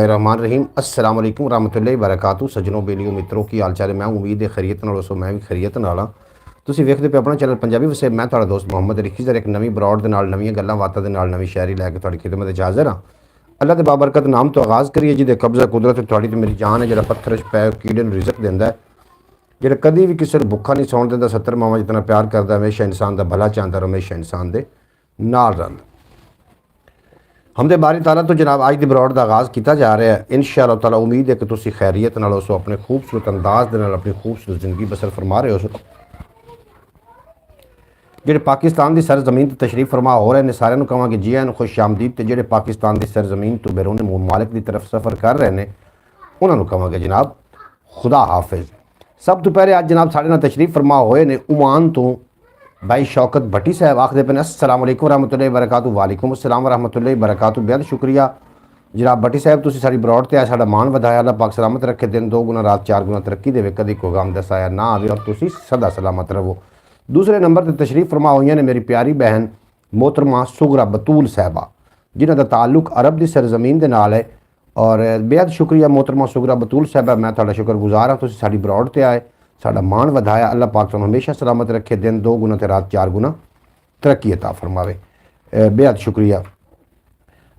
रहमान रहीम अस्सलाम वालेकुम रहमतुल्लाहि बरकातहू। सज्जनों बेलियो मित्रों की हाल चाल है। मैं उम्मीद है खैरियत नाल सो मैं भी खैरियत नाल हाँ। ਤੁਸੀਂ ਵੇਖਦੇ ਪਏ ਆਪਣਾ ਚੈਨਲ ਪੰਜਾਬੀ ਵਸੇ। ਮੈਂ ਤੁਹਾਡਾ ਦੋਸਤ ਮੁਹੰਮਦ ਰਿਖੀਜ਼ਰ ਇੱਕ ਨਵੀਂ ਬਰੌਡ ਦੇ ਨਾਲ ਨਵੀਆਂ ਗੱਲਾਂ ਬਾਤਾਂ ਦੇ ਨਾਲ ਨਵੀਂ ਸ਼ਾਇਰੀ ਲੈ ਕੇ ਤੁਹਾਡੀ ਖਿਦਮਤ ਵਿੱਚ ਹਾਜ਼ਰ ਹਾਂ। ਅੱਲਾ ਦੇ ਬਾਬਰਕਤ ਨਾਮ ਤੋਂ ਆਗਾਜ਼ ਕਰੀਏ ਜਿਹਦੇ ਕਬਜ਼ਾ ਕੁਦਰਤ ਤੁਹਾਡੀ ਤੇ ਮੇਰੀ ਜਾਨ ਹੈ, ਜਿਹੜਾ ਪੱਥਰ 'ਚ ਪੈ ਕੀੜੇ ਨੂੰ ਰਿਜ਼ਕ ਦਿੰਦਾ ਹੈ, ਜਿਹੜਾ ਕਦੀ ਵੀ ਕਿਸੇ ਨੂੰ ਭੁੱਖਾ ਨਹੀਂ ਸੌਣ ਦਿੰਦਾ, 70 ਮਾਵਾਂ ਜਿਤਨਾ ਪਿਆਰ ਕਰਦਾ, ਹਮੇਸ਼ਾ ਇਨਸਾਨ ਦਾ ਭਲਾ ਚਾਹੁੰਦਾ, ਹਮੇਸ਼ਾ ਇਨਸਾਨ ਦੇ ਨਾਲ ਰਹਿੰਦਾ। हमदे बारी ताला तो जनाब अज की बरौड़ का आगाज़ किया जा रहा है। इंशाअल्लाह ताला उम्मीद है कि तुम खैरियत नाल उसो अपने खूबसूरत अंदाज के नाल अपनी खूबसूरत जिंदगी बसर फरमा रहे हो। जो पाकिस्तान की सरजमीन तो तशरीफ फरमा हो रहे हैं, सारे कहांगे जी आन खुश आमदीद। तो जो पाकिस्तान की सरजमीन तो बैरून मुमालिक की तरफ सफ़र कर रहे हैं उन्होंने कहांगे जनाब खुदा हाफिज़। सब तो पहले अज जनाब साढ़े नाल तशरीफ फरमा होए ने ओमान तो भाई शौकत भट्टी साहब आखते पे अस्सलाम वालेकुम रहमतुल्लाहि बरकातहू। वालेकुम अस्सलाम रहमतुल्लाहि बरकातहू। बेहद शुक्रिया जनाब भट्टी साहब, तुसीं साडी बरौड़ ते आए, साडा मान वधाया, अल्लाह पाक सलामत रखे, दिन 2 गुना रात 4 गुना तरक्की देवे, कदी कोई गम दसाया ना आवे और तुसीं सदा सलामत रहो। दूसरे नंबर पर तशरीफ फरमा हुई ने मेरी प्यारी बहन मोहतरमा सुगरा बतूल साहबा, जिन्हां दा ताल्लुक अरब की सरजमीन के नाल है। और बेहद शुक्रिया मोहतरमा सुगरा बतूल साहबा, मैं तुहाडा शुक्रगुजार हाँ, तुसीं साडी बरौड़ ते आए, साडा मान वधाया, अल्लाह पाक तुहानूं हमेशा सलामत रखे, दिन 2 गुना ते रात 4 गुना तरक्की अता फरमावे। बेहद शुक्रिया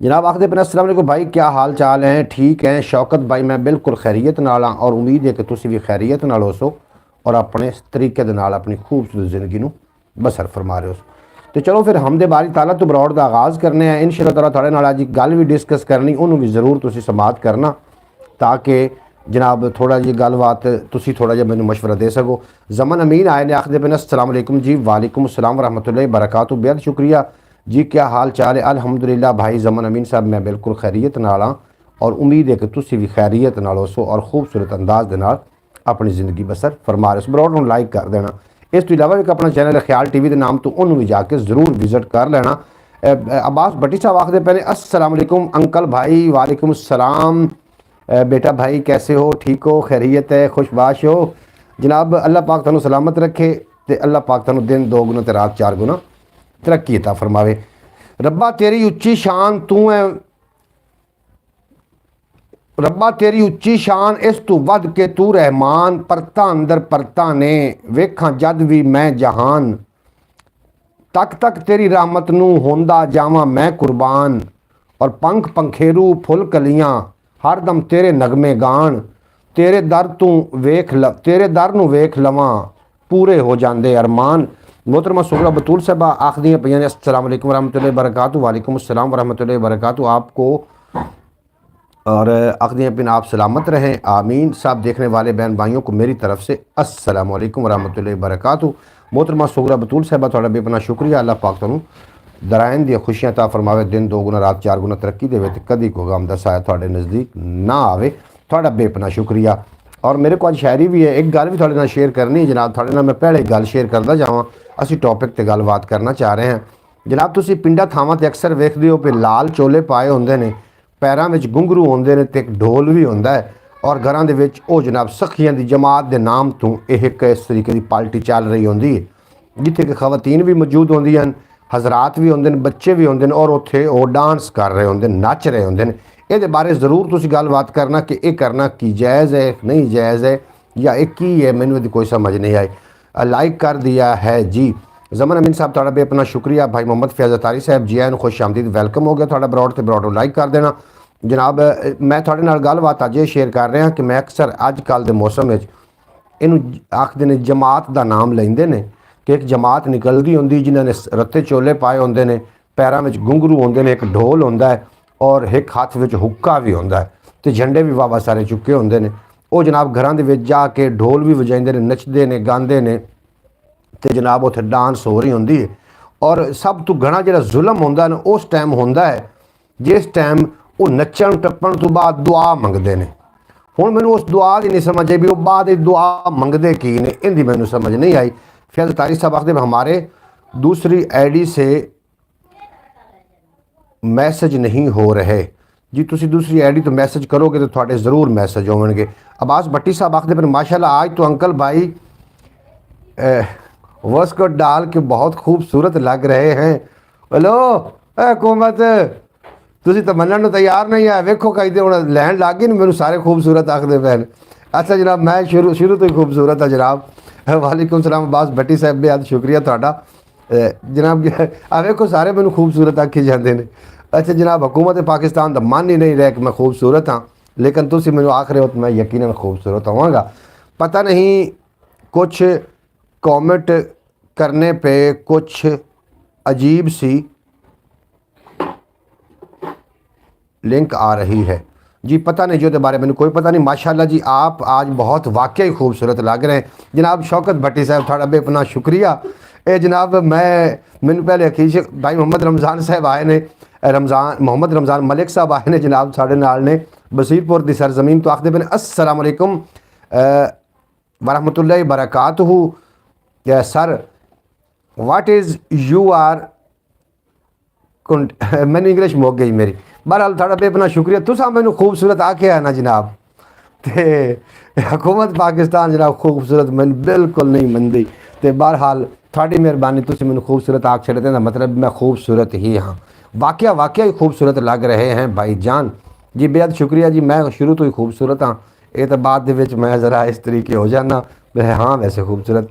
जनाब। आखदे पे अस्सलाम वालेकुम भाई, क्या हाल चाल है? ठीक है शौकत भाई, मैं बिल्कुल खैरियत नाल हाँ और उम्मीद है कि तुसीं भी खैरियत नाल होसो और अपने तरीके दे नाल अपनी खूबसूरत जिंदगी नूं बसर फरमा रहे हो। तो चलो फिर हमदे बारी ताला तो बरौड़ का आगाज़ करने हैं। इंशाअल्लाह ताला तुहाडे नाल अज गल भी डिस्कस करनी, उन्होंने भी जरूर तुसीं समात करना ताकि जनाब थोड़ा जी गलबात तुसी थोड़ा जिहा मैनूं मशवरा दे सको। जमन अमीन आए ने आखदे पे अस्सलाम वालेकुम जी। वालेकुम अस्सलाम रहमतुल्लाहि बरकातहू। बेहद शुक्रिया जी, क्या हाल चाल है? अल्हम्दुलिल्लाह भाई जमन अमीन साहब, मैं बिल्कुल खैरियत नाल हाँ और उम्मीद है कि तुसी भी खैरियत नाल होसो और खूबसूरत अंदाज दे नाल अपनी ज़िंदगी बसर फरमा रहे हो। बरौड़ नूं लाइक कर देना। इस तो इलावा एक अपना चैनल ख्याल TV के नाम तो उन्होंने भी जाके ज़रूर विजिट कर लेना। अब्बास भट्टी साहब आखदे पे अस्सलाम वालेकुम अंकल भाई। वालेकुम अस्सलाम बेटा भाई, कैसे हो? ठीक हो? खैरियत है? खुशबाश हो? जनाब अल्लाह पाक तुहानूं सलामत रखे ते अल्लाह पाक तुहानूं दिन 2 गुना ते रात 4 गुना तरक्की अता फरमावे। रब्बा तेरी उच्ची शान तू है, रब्बा तेरी उच्ची शान इस तू वध के तू रहमान। परता अंदर परता ने वेखां जद भी मैं जहान, तक तक तेरी रहमत नूं होंदा जावां मैं कुर्बान। और पंख पंखेरू फुल कलियां हरदम तेरे नगमे गान। तेरे दर तू वेख तेरे दर नूं वेख लवां पूरे हो जांदे अरमान। मोहतरमा सुगरा बतूल साहबा आखदियां पईयां ने अस्सलाम वालेकुम रहमतुल्लाहि बरकातहू। वालेकुम अस्सलाम रहमतुल्लाहि बरकातहू आपको, और आखदियां पिन आप सलामत रहें आमीन। सब देखने वाले बहन भाइयों को मेरी तरफ से अस्सलाम वालेकुम रहमतुल्लाहि बरकातहू। मोहतरमा सुगरा बतूल साहबा तुहाडा बेपना शुक्रिया, अल्लाह पाक तुहानूं दरायन दी खुशियां ता फरमावे, दिन 2 गुना रात 4 गुना तरक्की देवे ते कदी कोई गम दा साया तुहाडे नज़दीक ना आवे। तुहाडा बेपना शुक्रिया। और मेरे को अज शायरी भी है, एक गल भी तुहाडे नाल शेयर करनी है जनाब। तुहाडे नाल मैं पहले गल शेयर करदा जावां, असीं टॉपिक ते गलबात करना चाह रहे हैं जनाब। तुसीं पिंडा थावां ते अक्सर वेखदे हो कि लाल चोले पाए हुंदे ने, पैरां विच घुंघरू होंदे ने ते एक ढोल भी हुंदा है और घरां दे विच ओह जनाब सखियां दी जमात दे नाम तो एक इस तरीके की पार्टी चल रही होंदी है, जिथे कि खवातीन भी मौजूद होंदियां हन, हज़रात भी होंदे ने, बच्चे भी होंदे ने और उत्थे वो डांस कर रहे होंदे, नच रहे होंदे ने। ये बारे ज़रूर तुसीं गलबात करना कि ये करना की जायज़ है नहीं जायज़ है या एक की है, मैनूं इहदी कोई समझ नहीं आई। लाइक कर दिया है जी। जमन अमीन साहब तुहाडा बेपना शुक्रिया। भाई मोहम्मद फैज़ अतारी साहब जी आए खुश आमदीद, वेलकम हो गया तुहाडा बरौड़ ते बरौड़ लाइक कर देना जनाब। मैं तुहाडे नाल गलबात अज शेयर कर रहा कि मैं अक्सर अजकल के मौसम में इनू आखदे ने जमात का नाम लेंदे ने कि एक जमात निकलती होंदी जिन्होंने रत्ते चोले पाए होंदे ने, पैरों में घुंघरू होंदे ने, एक ढोल होंदा है और एक हाथ में हुक्का भी होंदा है ते झंडे भी वावा सारे चुके होंदे ने। वो जनाब घरां दे विच जाके ढोल भी वजाइंदे ने, नचदे ने, गांदे ने ते जनाब उत्थे डांस हो रही होंदी है। और सब तो घना जिहड़ा जुल्म होंदा ना उस टाइम होंदा है जिस टाइम वो नचण टप्पण तो बाद दुआ मंगदे ने। हुण मैनूं उस दुआ दी नहीं समझ आई भी वो बाद दुआ मंगदे की ने, इहदी मैनूं समझ नहीं आई। फैज़ तारी साहब आखदे हमारे दूसरी आईडी से मैसेज नहीं हो रहे जी। तुसी दूसरी आईडी तो मैसेज करोगे तो थोड़े ज़रूर मैसेज होंगे। अब्बास भट्टी साहब आखदे पर माशाल्लाह आज तो अंकल भाई वर्स को डाल के बहुत खूबसूरत लग रहे हैं। हेलो हुकूमत, ਤੁਸੀਂ ਤਾਂ ਮੰਨਣ ਨੂੰ ਤਿਆਰ ਨਹੀਂ ਆ। ਵੇਖੋ ਕਹਿੰਦੇ ਹੁਣ ਲੈਣ ਲੱਗ ਗਏ ਨੇ ਮੈਨੂੰ ਸਾਰੇ ਖੂਬਸੂਰਤ ਆਖਦੇ ਪਏ ਨੇ। ਅੱਛਾ ਜਨਾਬ, ਮੈਂ ਸ਼ੁਰੂ ਤੋਂ ਹੀ ਖੂਬਸੂਰਤ ਆ ਜਨਾਬ। ਵਾਲੇकुम सलाम अब्बास भट्टी साहब, बेहद शुक्रिया ਤੁਹਾਡਾ जनाब। आ ਵੇਖੋ ਸਾਰੇ ਮੈਨੂੰ ਖੂਬਸੂਰਤ ਆਖੀ ਜਾਂਦੇ ਨੇ। अच्छा जनाब, हुकूमत पाकिस्तान का मन ही नहीं रहा कि मैं खूबसूरत हाँ, लेकिन तुम मैंने आख रहे हो तो मैं यकीनन खूबसूरत होवांगा। पता नहीं कुछ कमेंट करने पे कुछ अजीब सी लिंक आ रही है जी, पता नहीं जो बारे में कोई पता नहीं। माशाल्लाह जी, आप आज बहुत वाकई खूबसूरत लग रहे हैं जनाब। शौकत भट्टी साहब थोड़ा बेपना शुक्रिया। ये जनाब मैंने पहले अखीश भाई मोहम्मद रमज़ान साहब आए ने, मोहम्मद रमज़ान मलिक साहब आए ने जनाब साढ़े नाल ने बसीरपुर की सरजमीन तो आखते पे अस्सलाम वालेकुम वरहमतुल्लाहि बरकातहू। Sir what is you are मैंने इंग्लिश मुक गई मेरी। बहरहाल थोड़ा बेपना शुक्रिया। तुसा मैनू खूबसूरत आखे है ना जनाब, तो हुकूमत पाकिस्तान जनाब खूबसूरत मैंने बिल्कुल नहीं मनती। तो बहरहाल थोड़ी मेहरबानी, तुसी मैनू खूबसूरत आख छड़ते हैं, मतलब मैं खूबसूरत ही हाँ। वाकई खूबसूरत लग रहे हैं भाई जान जी, बेहद शुक्रिया जी। मैं शुरू तो ही खूबसूरत हाँ, ये तो बाद मैं ज़रा इस तरीके हो जाना हाँ वैसे खूबसूरत।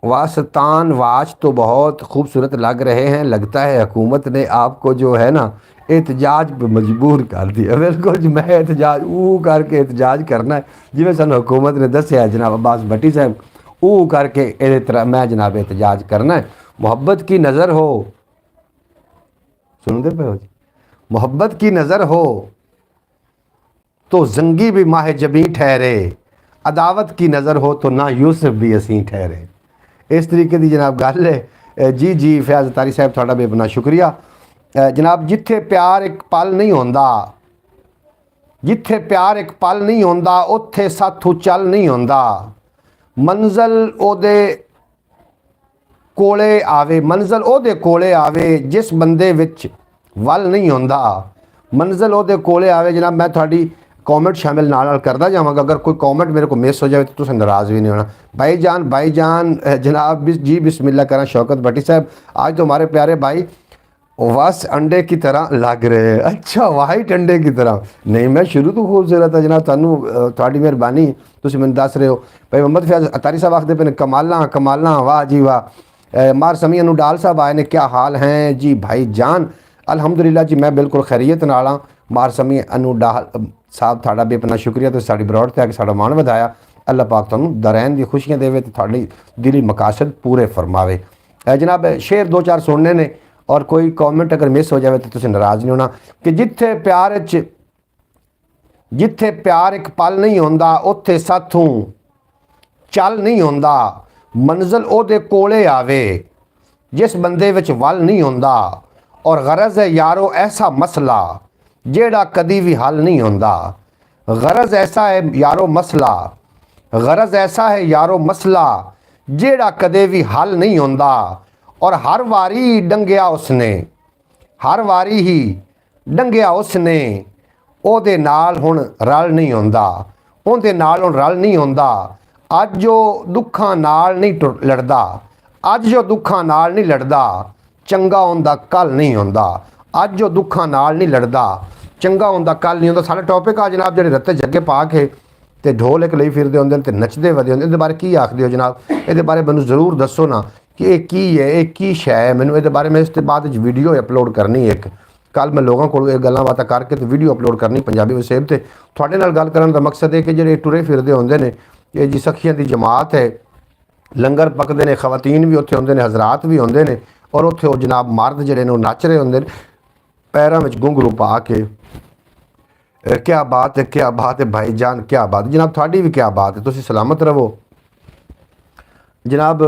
वास्तान वाच तो बहुत खूबसूरत लग रहे हैं। लगता है हुकूमत ने आपको जो है ना एहतजाज पर मजबूर कर दिया। बिल्कुल जी, मैं एहतजाज करके एहतजाज करना है जिमें सानू हुकूमत ने दसिया जनाब अब्बास भट्टी साहब, करके ये तरह मैं जनाब एहतजाज करना है। मोहब्बत की नज़र हो, सुनते पे हो जी, मोहब्बत की नज़र हो तो जंगी भी माह जबी ठहरे, अदावत की नज़र हो तो ना यूसुफ भी असी ठहरे। इस तरीके की जनाब गल है जी। जी फयाज तारी साहब थोड़ा बेपना शुक्रिया जनाब। जिथे प्यार एक पल नहीं होंदा, जिथे प्यार एक पल नहीं होंदा उत्थे साथू चल नहीं होंदा। मंजिल ओदे कोले आवे, मंजिल ओदे कोले आवे जिस बंदे विच वल नहीं होंदा। मंजिल ओदे कोले आवे जनाब। मैं थोड़ी कॉमेंट शामिल नाल करता जावांगा। अगर कोई कॉमेंट मेरे को मिस हो जाए तो तुम नाराज़ भी नहीं होना। भाईजान जनाब जी बिस्मिल्लाह करा। शौकत भट्टी साहब, आज तो हमारे प्यारे भाई बस अंडे की तरह लग रहे हैं। अच्छा, वाइट अंडे की तरह नहीं, मैं शुरू तो खूबसूरत है जनाब। थानू थोड़ी मेहरबानी, तुम मैंने दस रहे हो। भाई मोहम्मद फयाज अतारी साहब आखते पे कमाला वाह जी वाह। मार समी अनु डाल साहब आए ने, क्या हाल हैं जी भाई जान? अल्हम्दुलिल्लाह जी, मैं बिल्कुल खैरियत नाल हाँ। मार समी अनु डाल साहब थाड़ा बेपना शुक्रिया, तो साड़ी बरौड़ ते आके साड़ा मान वधाया। अल्लाह पाक तुहानू दरैन दी खुशियां देवे ते तुहाडी दिली मकासद पूरे फरमावे। जनाब शेर दो चार सुनने ने और कोई कॉमेंट अगर मिस हो जाए तो तुसीं नाराज़ नहीं होना कि जिथे प्यार एक पल नहीं होंदा उत्थे साथों चल नहीं होंदा। मंजिल ओदे कोले आवे जिस बंदे विच वल नहीं होंदा। और गरज है यारो ऐसा मसला जेड़ा कदी भी हल नहीं होंदा। गरज ऐसा है यारो मसला, गरज ऐसा है यारो मसला जेड़ा कदे भी हल नहीं होंदा। और हर वारी डंगिया उसने, हर वारी ही डंगिया उसने ओदे नाल हुण रल नहीं होंदा। ओदे नाल हुण रल नहीं होंदा। अज जो दुखां नाल नहीं लड़दा, अज जो दुखां नाल नहीं लड़दा चंगा होंदा कल नहीं होंदा। अज जो दुखां नाल नहीं लड़दा चंगा होंदा कल नहीं होंदा। साडा टॉपिक आ जनाब जिहड़े रत्ते जग्गे पा के ते ढोल एक लई फिरदे होंदे ते नचदे वदे होंदे, इहदे बारे की आखदे हो जनाब? इहदे बारे मैनूं जरूर दसो ना कि ये की है, ये की शै है। मैनूं इहदे बारे में इस ते बाद वीडियो अपलोड करनी एक। कल मैं लोगों को गल्लां बातां करके तो वीडियो अपलोड करनी पंजाबी वसेब ते। तुहाडे नाल गल करन दा मकसद है कि जिहड़े टुरे फिरदे होंदे ने, ये जी सखियां दी जमात है, लंगर पकदे ने, खवातीन भी उत्थे होंदे ने, हजरात भी होंदे ने, और उत्थे वो जनाब मर्द जिहड़े ने वो नच रहे होंदे ने पैरां विच घुंघरू पा के। क्या बात है, क्या बात है भाईजान, क्या बात जनाब, थोड़ी भी क्या बात है। तुसीं सलामत रहो जनाब।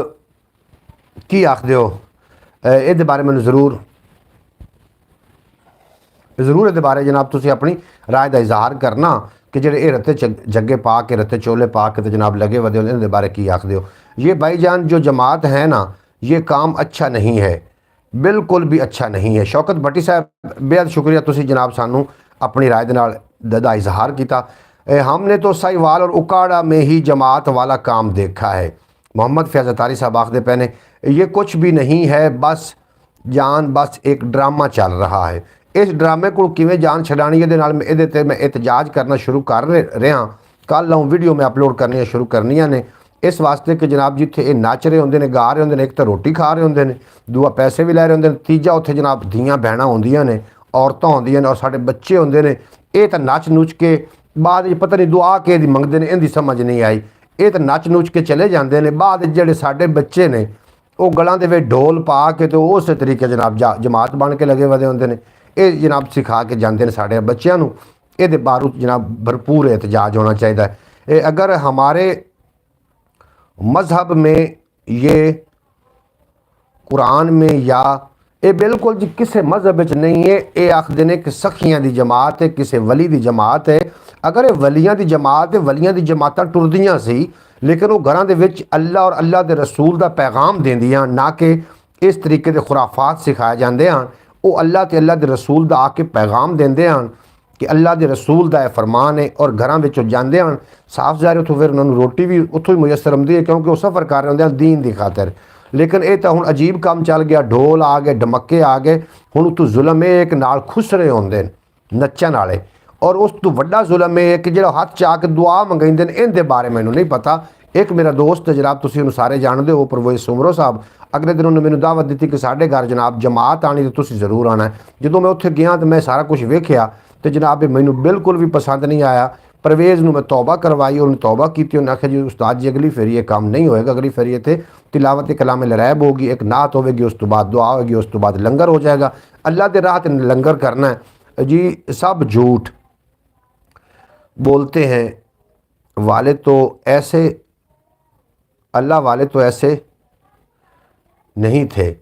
की आखदे हो इहदे बारे मैनूं जरूर इहदे बारे जनाब तुसीं अपनी राय का इजहार करना कि जेडे ये रत्ते जग्गे पा के, रत्ते चोले पा के तो जनाब लगे वधे होंदे, इहदे बारे की आखदे हो? ये भाईजान जो जमात है ना, ये काम अच्छा नहीं है, बिल्कुल भी अच्छा नहीं है। शौकत भट्टी साहब बेहद शुक्रिया, तुसी जनाब सानू अपनी राय दा इजहार किया। हमने तो साहिवाल और उकाड़ा में ही जमात वाला काम देखा है। मोहम्मद फैज़ अतारी साहब आखदे पे ने ये कुछ भी नहीं है, बस ਜਾਨ ਬਸ ਇੱਕ ਡਰਾਮਾ ਚੱਲ ਰਿਹਾ ਹੈ। ਇਸ ਡਰਾਮੇ ਕੋਲ ਕਿਵੇਂ ਜਾਨ ਛਡਾਣੀ ਇਹਦੇ ਨਾਲ ਇਹਦੇ ਤੇ ਮੈਂ ਇਤਜਾਜ ਕਰਨਾ ਸ਼ੁਰੂ ਕਰ ਰਿਹਾ। ਕੱਲ੍ਹ ਨੂੰ ਵੀਡੀਓ ਮੈਂ ਅਪਲੋਡ ਕਰਨੀਆਂ ਸ਼ੁਰੂ ਕਰਨੀਆਂ ਨੇ ਇਸ ਵਾਸਤੇ ਕਿ ਜਨਾਬ ਜਿੱਥੇ ਇਹ ਨੱਚ ਰਹੇ ਹੁੰਦੇ ਨੇ, ਗਾ ਰਹੇ ਹੁੰਦੇ ਨੇ, ਇੱਕ ਤਾਂ ਰੋਟੀ ਖਾ ਰਹੇ ਹੁੰਦੇ ਨੇ, ਦੂਆ ਪੈਸੇ ਵੀ ਲੈ ਰਹੇ ਹੁੰਦੇ ਨੇ, ਤੀਜਾ ਉੱਥੇ ਜਨਾਬ ਧੀਆਂ ਭੈਣਾਂ ਹੁੰਦੀਆਂ ਨੇ, ਔਰਤਾਂ ਹੁੰਦੀਆਂ ਨੇ ਔਰ ਸਾਡੇ ਬੱਚੇ ਹੁੰਦੇ ਨੇ। ਇਹ ਤਾਂ ਨੱਚ ਨੁੱਚ ਕੇ ਬਾਅਦ ਵਿੱਚ ਪਤਾ ਨਹੀਂ ਦੁਆ ਕਿਹਦੀ ਮੰਗਦੇ ਨੇ, ਇਹਦੀ ਸਮਝ ਨਹੀਂ ਆਈ। ਇਹ ਤਾਂ ਨੱਚ ਨੁੱਚ ਕੇ ਚਲੇ ਜਾਂਦੇ ਨੇ। ਬਾਅਦ ਜਿਹੜੇ ਸਾਡੇ ਬੱਚੇ ਨੇ ਉਹ ਗਲਾਂ ਦੇ ਵਿੱਚ ਢੋਲ ਪਾ ਕੇ ਤੇ ਉਸੇ ਤਰੀਕੇ ਜਨਾਬ ਜਮਾਤ ਬਣ ਕੇ ਲਗੇ ਵਧੇ ਹੁੰਦੇ ਨੇ। ਇਹ ਜਨਾਬ ਸਿਖਾ ਕੇ ਜਾਂਦੇ ਨੇ ਸਾਡੇ ਬੱਚਿਆਂ ਨੂੰ। ਇਹਦੇ ਬਾਰੂ जनाब भरपूर एहतजाज होना चाहिए है। अगर हमारे मज़हब में ये कुरान में या ये बिल्कुल जी किसी मज़हब नहीं है, ये आखते ने कि सखियां दी जमात है, किसी वली दी जमात है। अगर ये वलियां दी जमात है, वलियां दी जमातां टुरदियां सी लेकिन वो घरां दे विच अल्लाह और अल्लाह दे रसूल दा पैगाम देंदियां, ना कि इस तरीके दे खुराफात सिखाए जाते हैं। वो अल्लाह ते अल्लाह दे रसूल दा आके पैगाम देंदे हैं कि अल्लाह के रसूल का यह फरमान है और घर जाते हैं साफ ज़ाहिर उतों फिर उन्होंने रोटी भी उतों ही मुयसर आती है क्योंकि वो सफ़र कर रहे होंगे दीन की खातर। लेकिन ये तो हुण अजीब काम चल गया, ढोल आ गए, डमके आ गए, हुण उतों जुल्म है एक नाल खुसरे होंदे नच्चण वाले। और उस तो वड्डा जुल्म है कि जो हथ चा के दुआ मंगाइंदे ने, इनके बारे मैनूं नहीं पता। एक मेरा दोस्त जनाब तुसीं उहनूं सारे जानते हो, परवेज़ सुमरो साहब, अगले दिन उन्होंने मैनूं दावत दी कि साडे घर जनाब जमात आनी तो तुसीं जरूर आना है। जो मैं उत्थे गया तो मैं सारा कुछ वेखिया तो जनाब मैनू बिल्कुल भी पसंद नहीं आया। परवेज़ नूं मैं तौबा करवाई, उन्हें तौबा की, उन्हें आख्या जी उस्ताद जी अगली फेरी ये काम नहीं होएगा, अगली फेरी इत्थे तिलावत कलाम लरैब होगी, एक नात होगी, उस तो बाद दुआ होगी, उस तो बाद लंगर हो जाएगा। अल्लाह के राह ते लंगर करना है जी। सब झूठ बोलते हैं, वाले तो ऐसे अल्लाह वाले तो ऐसे नहीं थे।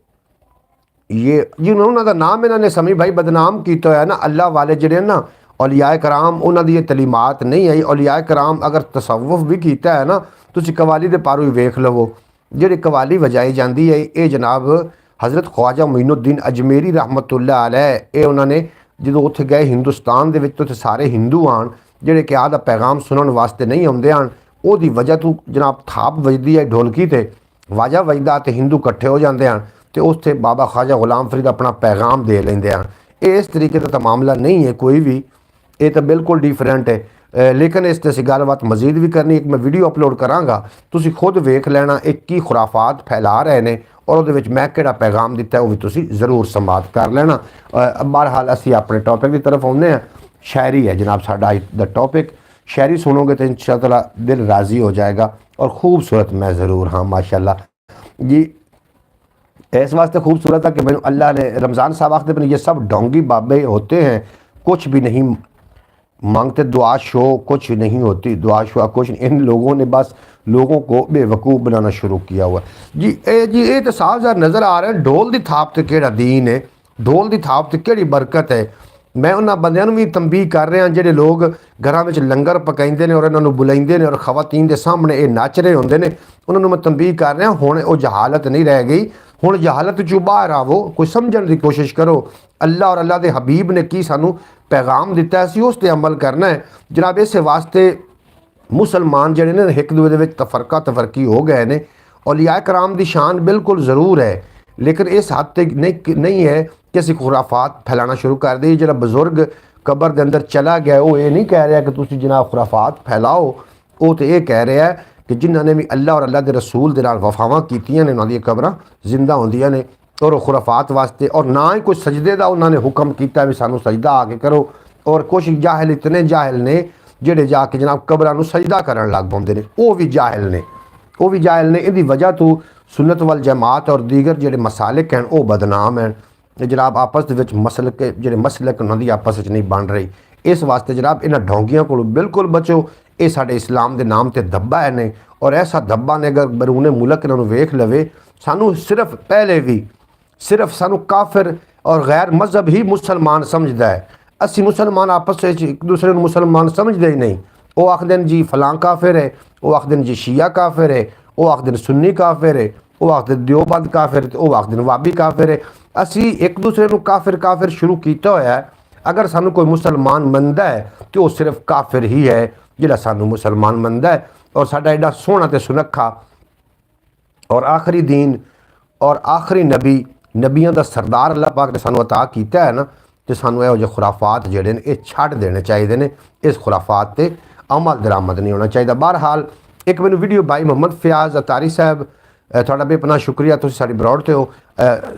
ये जी उन्होंने नाम इन्होंने समी भाई बदनाम किया है ना। अल्लाह वाले जड़े ना औलियाए कराम उन्होंने ये तलीमात नहीं आई। औलियाए कराम अगर तसव्वुफ भी किया है ना, तुसी कवाली दे पारू वेख लवो, जी कवाली वजाई जाती है ये जनाब हज़रत ख्वाजा मोइनुद्दीन अजमेरी रहमतुल्लाह अलैह। ये उन्होंने जो उत्थे गए हिंदुस्तान के उत्थे सारे हिंदू आन जिहड़े कि आह दा पैगाम सुनने वास्ते नहीं आउंदे आन, ओहदी वजह तो जनाब थाप वजदी है ढोलकी ते वाजा वजदा ते हिंदू इकट्ठे हो जाते हैं तो उससे बाबा ख्वाजा गुलाम फरीद अपना पैगाम दे लेंदे हैं। ये इस तरीके का तो मामला नहीं है कोई भी, ये तो बिल्कुल डिफरेंट है। लेकिन इस ते गलबात मजीद भी करनी, एक मैं वीडियो अपलोड कराँगा, तुसी खुद वेख लेना एक की खुराफात फैला रहे हैं और उहदे विच मैं किहड़ा पैगाम दिता है वह भी तुसी जरूर समात कर लेना। बहरहाल असी अपने टॉपिक की तरफ आउंदे हैं। शायरी है जनाब साडा अज दा टॉपिक। शायरी सुनोगे तो इंशाअल्लाह दिल राज़ी हो जाएगा और खूबसूरत मैं ज़रूर हाँ माशाल्लाह जी। इस वास्ते खूबसूरत है कि मैंने अल्लाह ने रमज़ान साहब आखते पर ये सब ढोंगी बाबे होते हैं, कुछ भी नहीं मांगते दुआ शो, कुछ नहीं होती दुआ शो कुछ। इन लोगों ने बस लोगों को बेवकूफ़ बनाना शुरू किया हुआ जी। ये तो साफ साफ नज़र आ रहा है ढोल की थाप तो केड़ा दीन है, ढोल की थाप तो केड़ी बरकत है। मैं उन्होंने बंदियां भी तंबीह कर रहा जिहड़े लोग घरों में लंगर पकाइंदे ने और इन्हों बुलाइंदे ने और खवातीन के सामने ये नच रहे होंदे ने, उन्होंने मैं तंबीह कर रहा हुण वो जहालत नहीं रह गई। हुण जहालत चों बाहर आवो, कोई समझण की कोशिश करो। अल्लाह और अल्लाह के हबीब ने की सानू पैगाम दिता है, उस पर अमल करना है जनाब। इस वास्ते मुसलमान जिहड़े ने एक दूजे दे विच तफरका तफरकी हो गए ने। औलिया कराम की शान बिल्कुल ज़रूर है लेकिन इस हद तक नहीं है कि असीं खुराफात फैलाना शुरू कर दी। जो बजुर्ग कबर के अंदर चला गया वो ये नहीं कह रहा कि तुसीं जनाब खुराफात फैलाओ, वो तो ये कह रहा है कि जिन्होंने भी अल्लाह और अल्लाह के रसूल के नाल वफावां कीतियां ने उन्हां दी कबरां जिंदा होंदियां ने और खुराफात वास्ते। और ना ही कोई सजदे का उन्होंने हुक्म किया भी सानू सजदा आके करो। और कुछ जाहिल इतने जाहिल ने जिहड़े जाके जनाब कबरां नूं सजदा करन लग पौंदे ने, वो भी जाहिल ने, वो भी जाहिल ने। इहदी वजह तो सुन्नत वल जमात और दीगर जिहड़े मसालिक हैं वो बदनाम हैं जनाब। आपस दे विच मसलक जिहड़े मसलक उन्हां दी आपस विच नहीं बन रही। इस वास्ते जनाब इन्हां ढोंगियां कोलों बिल्कुल बचो। ये साडे इस्लाम के नाम ते धब्बा है ने और ऐसा धब्बा ने अगर बरूने मुल्क इन्होंने वेख लवे, सानू सिर्फ पहले भी सिर्फ सानू काफिर और गैर मजहब ही मुसलमान समझदा है। असी मुसलमान आपस में एक दूसरे को मुसलमान समझते ही नहीं। वो आखदे जी फलां काफिर है, वो आखदे जी शिया काफिर है, वो आखदे सुन्नी काफिर है, वो आखदे देवबंद काफिर है, वो आखदे वाबी काफिर है। असी एक दूसरे को काफिर काफिर शुरू किया होया है। अगर सानू कोई मुसलमान मनदा है तो वो सिर्फ काफिर ही है जिहड़ा सानू मुसलमान मनदा है। और साडा एडा सोहना ते सुनखा और आखिरी दीन और आखिरी नबी नबियां दा सरदार अल्लाह पाक ने सानू अता कीता है ना, तो सानू इहो ਜਿਹੇ खुराफात ਜਿਹੜੇ ਨੇ ਇਹ ਛੱਡ देने चाहिए ने। इस खुराफात ते अमल दरामद नहीं होना चाहिए। बहरहाल एक मैंने वीडियो भाई मोहम्मद फयाज अतारी साहब थोड़ा भी अपना शुक्रिया, तुसीं साडी ब्रॉड ते हो।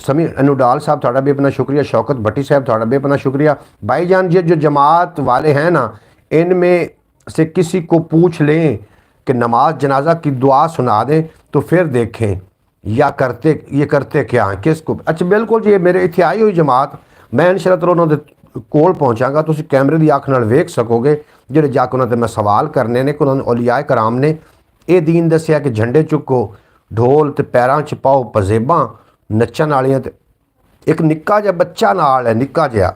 समी अनुडाल साहब थोड़ा भी अपना शुक्रिया। शौकत भट्टी साहब थोड़ा भी अपना शुक्रिया। भाईजान ये जो जमात वाले हैं ना, इनमें से किसी को पूछ लें कि नमाज जनाजा की दुआ सुना दें तो फिर देखें या ये करते क्या हैं, किसको। अच्छा बिल्कुल जी, मेरे इत्थे आई हुई जमात, मैं इंशाअल्लाह ताला उन्होंने कोल पहुँचागा, तुसीं कैमरे की अख नाल वेख सकोगे ਜਿਹੜੇ ਜਾ ਕੇ ਉਹਨਾਂ ਤੇ मैं सवाल करने ने कि उन्होंने औलिया कराम ने ये दीन दसिया कि झंडे चुको, ढोल ते पैरां च पाओ पजेबां नच्चण वालियां ते एक निक्का जिहा बच्चा नाल है, निक्का जिहा।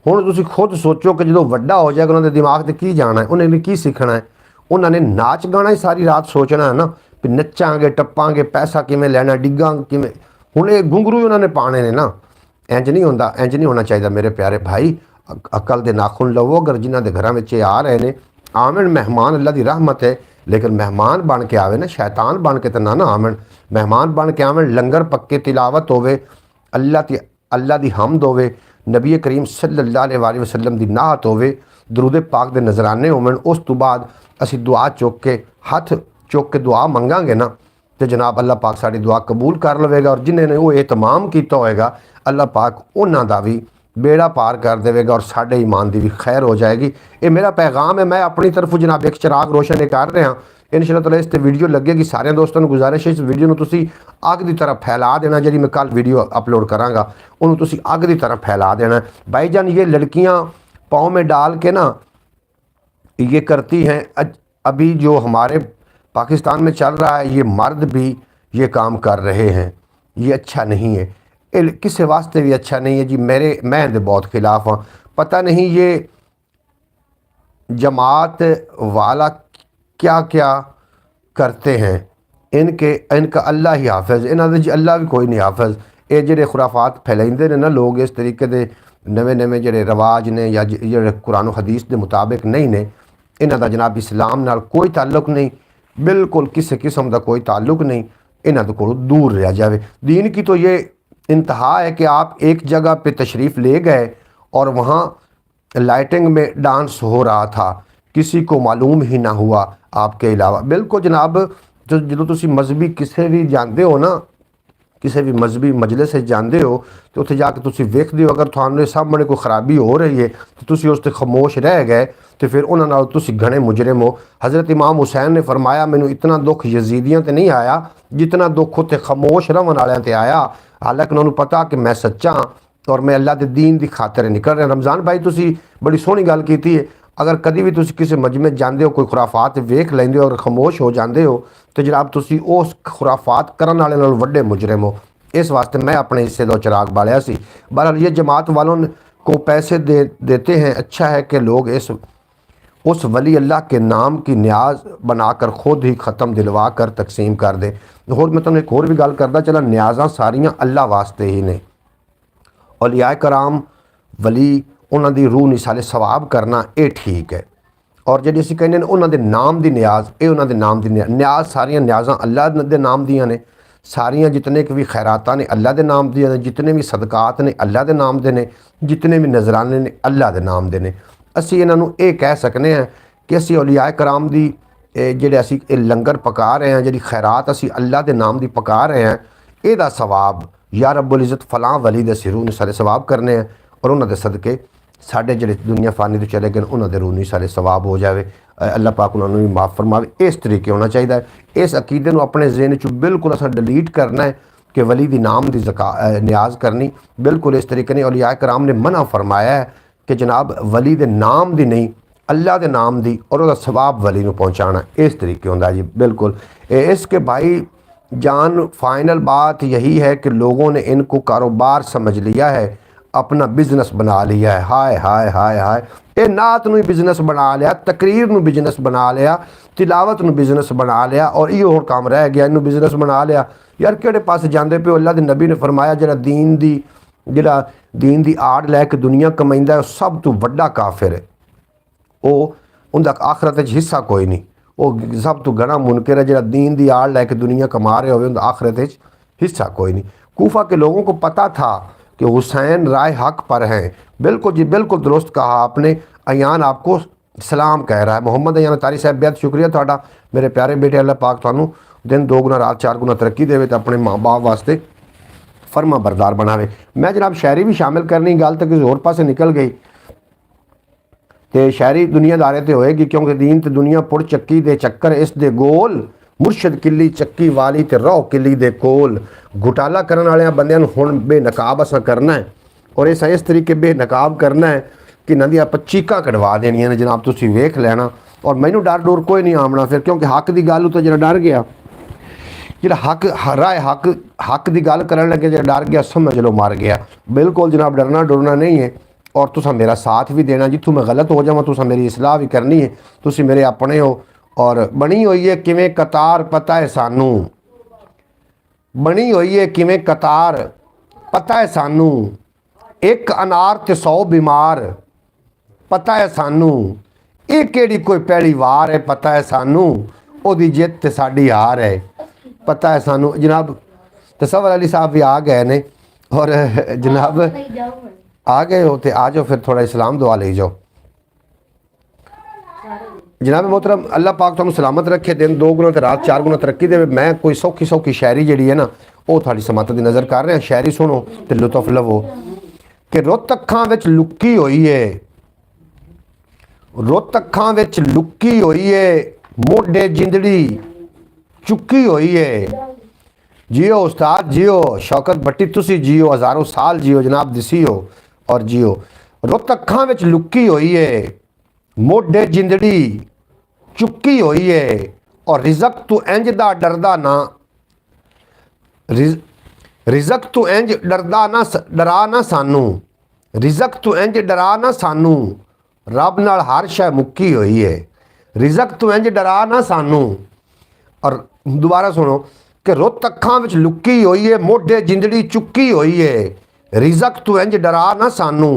हुण तुसीं खुद सोचो कि जो वड्डा हो जाएगा उन्होंने दिमाग ते की जाना है, उन्होंने की सीखना है। उन्होंने नाच गाना ही सारी रात सोचना है ना, भी नच्चांगे टप्पांगे, पैसा किवें लैना, डिग्गांगे किवें। हुण ये घुंघरू उन्होंने पाने ने ना, इंज नहीं होंदा, इंज नहीं होना चाहिए मेरे प्यारे भाई। अकल दे नाखुन लवो अगर जिन्हां दे घरां विच आ रहे ने। आवन मेहमान अल्लाह दी रहमत है, लेकिन मेहमान बन के आवे ना, शैतान बन के तो ना आवन। मेहमान बन के आवन, लंगर पक्के, तिलावत होवे, अल्लाह दी हमद होवे, नबी करीम सल्लल्लाहु अलैहि वसल्लम दी नात होवे, दरूद पाक दे नजराने होवन। उस तो बाद असीं दुआ चुक के हथ चुक के दुआ मंगांगे ना, तो जनाब अल्लाह पाक साड़ी दुआ कबूल कर लवेगा। और जिन्हें ने वो एहतमाम किया होएगा अल्लाह पाक उन्हां दा भी बेड़ा पार कर देगा और साढ़े ईमान की भी खैर हो जाएगी। ये मेरा पैगाम है। मैं अपनी तरफ जनाब एक चिराग रोशन कर रहा। इंशाअल्लाह ताला इस ते वीडियो लगेगी। सारे दोस्तों को गुजारिश है इस वीडियो में तुसी अग की तरह फैला देना। जी मैं कल वीडियो अपलोड कराँगा उन्होंने तुसी अग की तरह फैला देना। भाईजान ये लड़कियाँ पाँव में डाल के ना ये करती हैं। अभी जो हमारे पाकिस्तान में चल रहा है, ये मर्द भी ये काम कर रहे हैं, ये अच्छा नहीं है, किसी वास्ते भी अच्छा नहीं है जी। मैं तो बहुत खिलाफ हाँ। पता नहीं ये जमात वाला क्या क्या करते हैं, इनका अल्लाह ही हाफिज, इन्होंने जी अल्लाह भी कोई नहीं हाफिज। ये जो खुराफात फैलाते हैं ना लोग, इस तरीके के नवे नवे जो रिवाज ने या जो कुरान हदीस के मुताबिक नहीं ने, इन्हों का जनाब इस्लाम नाल कोई ताल्लुक नहीं, बिल्कुल किसी किस्म का कोई ताल्लुक नहीं। इन्हों को दूर रह जाए। दीन की तो ये इंतहा है कि आप एक जगह पे तशरीफ़ ले गए और वहाँ लाइटिंग में डांस हो रहा था, किसी को मालूम ही ना हुआ आपके अलावा। बिल्कुल जनाब, जो तुसी मजहबी किसे भी जानते हो ना, किसी भी मजहबी मजलिस से जानते हो, तो उत्थे जाके तुसी वेखदे हो अगर थाने सामने कोई खराबी हो रही है तो तुसी उस ते खामोश रह गए तो फिर उन्होंने नाल तुसी घने मुजरिम हो। हज़रत इमाम हुसैन ने फरमाया मैनू इतना दुख यजीदियों ते नहीं आया जितना दुख उत्ते खामोश रहने वालियां ते आया। हालांकि उन्होंने पता कि मैं सच्चा हाँ और मैं अल्लाह के दीन की खातर निकल रहा। रमज़ान भाई तुसी बड़ी सोहनी गल कीती है। अगर कभी भी तुसी किसी मजमे जाते हो, कोई खुराफात वेख लेंदे हो और खामोश हो जाते हो तो जनाब तुसी उस खुराफात करने वाले नाल वड्डे मुजरिम हो। इस वास्ते मैं अपने हिस्से का चिराग बालिया सी। बहरहाल ये जमात वालों को पैसे देते हैं। अच्छा है कि लोग उस वली अल्लाह के नाम की न्याज बनाकर खुद ही ख़त्म दिलवा कर तकसीम कर दे। होर मैं तुहानूं एक होर भी गल करदा चला, न्याज़ां सारियां अल्लाह वास्ते ही ने। औलिया कराम वली उन्हां दी रूह निसाले सवाब करना ये ठीक है। और जिहड़ी असीं कहने उन्हां दे नाम दी न्याज, ये उन्हां दे नाम दी न्याज, सारियां न्याज़ां अल्लाह दे नाम दियां ने। सारियां जितने भी खैरातां ने अल्लाह दे नाम दियां ने, जितने भी सदकात ने अल्लाह दे नाम दे ने, जितने भी नजराने ने अल्लाह दे नाम दे ने। असीं इन्हां नूं ये कह सकने हैं कि असीं औलिया कराम दी ਜਿਹੜੇ ਅਸੀਂ ਇਹ ਲੰਗਰ ਪਕਾ ਰਹੇ ਹਾਂ, ਜਿਹੜੀ ਖੈਰਾਤ ਅਸੀਂ ਅੱਲਾ ਦੇ ਨਾਮ ਦੀ ਪਕਾ ਰਹੇ ਹਾਂ, ਇਹਦਾ ਸਵਾਬ ਯਾ ਰੱਬੁਲ ਇੱਜ਼ਤ ਫਲਾਂ ਵਲੀ ਦੇ ਸਿਰੂ ਨੇ ਸਾਰੇ ਸਵਾਬ ਕਰਨੇ ਆ ਔਰ ਉਹਨਾਂ ਦੇ ਸਦਕੇ ਸਾਡੇ ਜਿਹੜੇ ਦੁਨੀਆ ਫਾਨੀ ਤੋਂ ਚਲੇ ਗਏ ਉਹਨਾਂ ਦੇ ਰੂਹ ਨਹੀਂ ਸਾਰੇ ਸਵਾਬ ਹੋ ਜਾਵੇ। ਅੱਲਾ ਪਾਕ ਉਹਨਾਂ ਨੂੰ ਵੀ ਮਾਫ ਫਰਮਾਵੇ। ਇਸ ਤਰੀਕੇ ਹੋਣਾ ਚਾਹੀਦਾ ਹੈ। ਇਸ ਅਕੀਦੇ ਨੂੰ ਆਪਣੇ ਜ਼ਿਹਨ 'ਚੋਂ ਬਿਲਕੁਲ ਅਸਾਂ ਡਿਲੀਟ ਕਰਨਾ ਹੈ कि वली दी नाम दी न्याज करनी। बिल्कुल इस तरीके ने औलिया कराम ने मना फरमाया है कि जनाब वली दे नाम दी नहीं अल्लाह दे नाम दी और उसका सवाब वली नूं पहुँचाना। इस तरीके होंदा जी बिल्कुल। इसके भाई जान फाइनल बात यही है कि लोगों ने इनको कारोबार समझ लिया है, अपना बिजनेस बना लिया है। हाय हाय हाय हाय, ये नात नूं बिजनेस बना लिया, तकरीर नूं बिजनेस बना लिया, तिलावत नूं बिजनेस बना लिया और ये होर काम रह गया, इनू बिजनेस बना लिया। यार किहड़े पासे जांदे पे? अल्लाह दे नबी ने फरमाया जिहड़ा दीन दी आड़ लैके दुनिया कमाइंदा है सब तो वड्डा काफिर है। वो उनका आखरत हिस्सा कोई नहीं, वो सब तो घना मुनकर है। जिहड़ा दीन दी आड़ लैके दुनिया कमा रहे होवे उनका आखरत हिस्सा कोई नहीं। कूफा के लोगों को पता था कि हुसैन राय हक पर हैं। बिल्कुल जी, बिल्कुल दुरुस्त कहा आपने। अयान आपको सलाम कह रहा है। मोहम्मद अयान अतारी साहब बेहद शुक्रिया तुहाडा मेरे प्यारे बेटे। अल्लाह पाक तुहानू दिन 2 गुना रात 4 गुना तरक्की देवे तो अपने माँ बाप वास्ते फरमा बरदार बनावे। मैं जनाब शायरी भी शामिल करनी, गल तो किसी होर पासे निकल गई तो शायरी दुनियादारे तो होएगी, क्योंकि दीन तो दुनिया पुर चक्की दे चक्कर इस दे गोल, मुर्शद किली चक्की वाली ते रौ किली दे कोल। घुटाला करने वाले बंदियां नूं हुण बेनकाब असां करना है, और इस तरीके बेनकाब करना है कि इन्हां दी आपां चीकां कढवा देनियां ने जनाब, तुसीं वेख लेना। और मैनूं डर डुर कोई नहीं आमना फिर, क्योंकि हक की गल तो जरा डर गया, जो हक राय हक की गल करन लगे जो डर गया समझ लो मर गया। बिल्कुल जनाब, डरना डुरना नहीं है, और तुसा मेरा साथ भी देना। जिथों मैं गलत हो जावां तुसा मेरी इसलाह भी करनी है। तुसी मेरे अपने हो। और बनी हुई है किवें कतार पता है सानू, बनी हुई है किवें कतार पता है सानू, एक अनार ते 100 बीमार पता है सानू, ये केड़ी कोई पहली वार है पता है सानू, ओदी जित ते साडी हार है पता है सानू। जनाब तसव्वुर अली साहब भी आ गए ने, और जनाब आ गए हो तो आ जाओ फिर थोड़ा इस्लाम दुआ ले जाओ। जनाब मोहतरम अल्लाह पाक तुहानू सलामत रखे, दिन 2 गुना तो रात 4 गुना तरक्की देवे। मैं कोई सौखी सौखी शायरी जी है ना वो थोड़ी समात की नज़र कर रहा। शायरी सुनो तो लुत्फ लवो कि रुत अखां विच लुकी हुई है, रुत अखां विच लुकी हुई है, मोढे जिंदड़ी चुकी हुई है। जियो उस्ताद जियो, शौकत भट्टी तुसी जियो, हज़ारों साल जियो जनाब, दिसियो और जियो। रुत अखां विच लुकी हुई है, मोढे जिंदड़ी चुकी हुई है, और रिजक तू इंज दा डरदा ना, रिजक तू इंज डरा ना सानू, रिजक तू इंज डरा ना सानू, रब नाल हर शै मुक्की हुई है। रिजक तू इंज डरा ना सानू, और दोबारा सुनो कि रुत अखां विच लुकी हुई है, मोढे जिंदड़ी चुकी हुई है, रिजक तू इंज डरा ना सानू,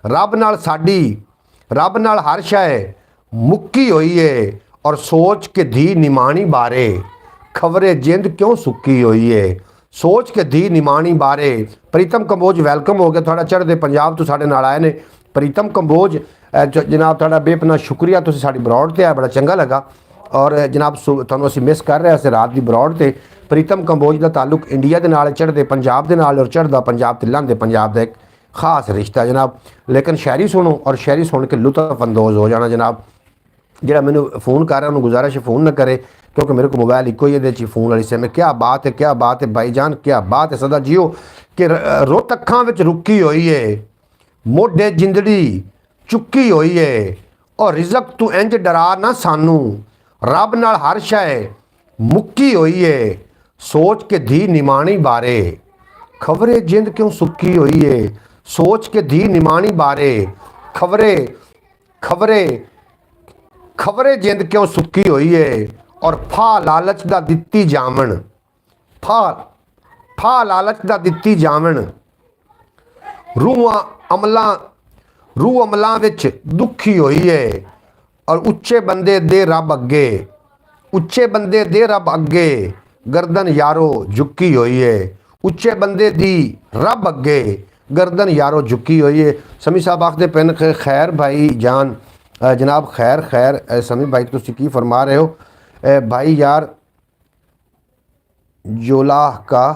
रब नाल साडी, रब नाल हर शै मुक्की हुई है, और सोच के धी निमाणी बारे, खबरे जिंद क्यों सुक्की हुई है। सोच के धी निमाणी बारे। प्रीतम कंबोज वैलकम हो गया थोड़ा, चढ़दे पंजाब तो साडे नाल आए ने प्रीतम कंबोज। जनाब थोड़ा बेपना शुक्रिया, तुसीं साडी ब्रॉड ते आए, बड़ा चंगा लगा। और जनाब तुहानूं असीं मिस कर रहे थे रात की ब्रॉड ते। प्रीतम कंबोज का ताल्लुक इंडिया के नाल, चढ़दे पंजाब के नाल, और चढ़दा पंजाब ते लहंदे पंजाब का एक खास रिश्ता जनाब। लेकिन शायरी सुनो, और शायरी सुन के लुत्फ अंदोज हो जाना जनाब। ਜਿਹੜਾ ਮੈਨੂੰ फ़ोन कर रहा उन्होंने गुजारिश फ़ोन ना करे, क्योंकि मेरे को मोबाइल इको ही ये फ़ोन वाली सिम है। क्या बात है, क्या बात है भाईजान, क्या बात है सदा जियो। कि रुत अखां विच रुकी हुई है, मोढे जिंदड़ी चुकी हुई है, और रिजक तू इंज डरा ना सानू, रब नाल हर शै मुक्की हुई है, सोच के धी निमाणी बारे, खबरे जिंद क्यों सुक्की हुई है। सोच के धी निमाणी बारे, खबरे खबरे खबरे जिंद क्यों सुक्की हुई है, और फा लालच दा दित्ती जामन, फा लालच दा दित्ती जामन, रूह अमलां विच दुखी हुई है, और उच्चे बंदे दे रब अगे, उच्चे बंदे दे रब अगे, गर्दन यारो झुकी हुई है। उच्चे बंदे दी रब अगे, गर्दन यारो झुकी हुई है। समी साहब आखदे पेन खैर भाई जान, जनाब खैर खैर समी भाई तुसीं की फरमा रहे हो भाई यार। जोलाह का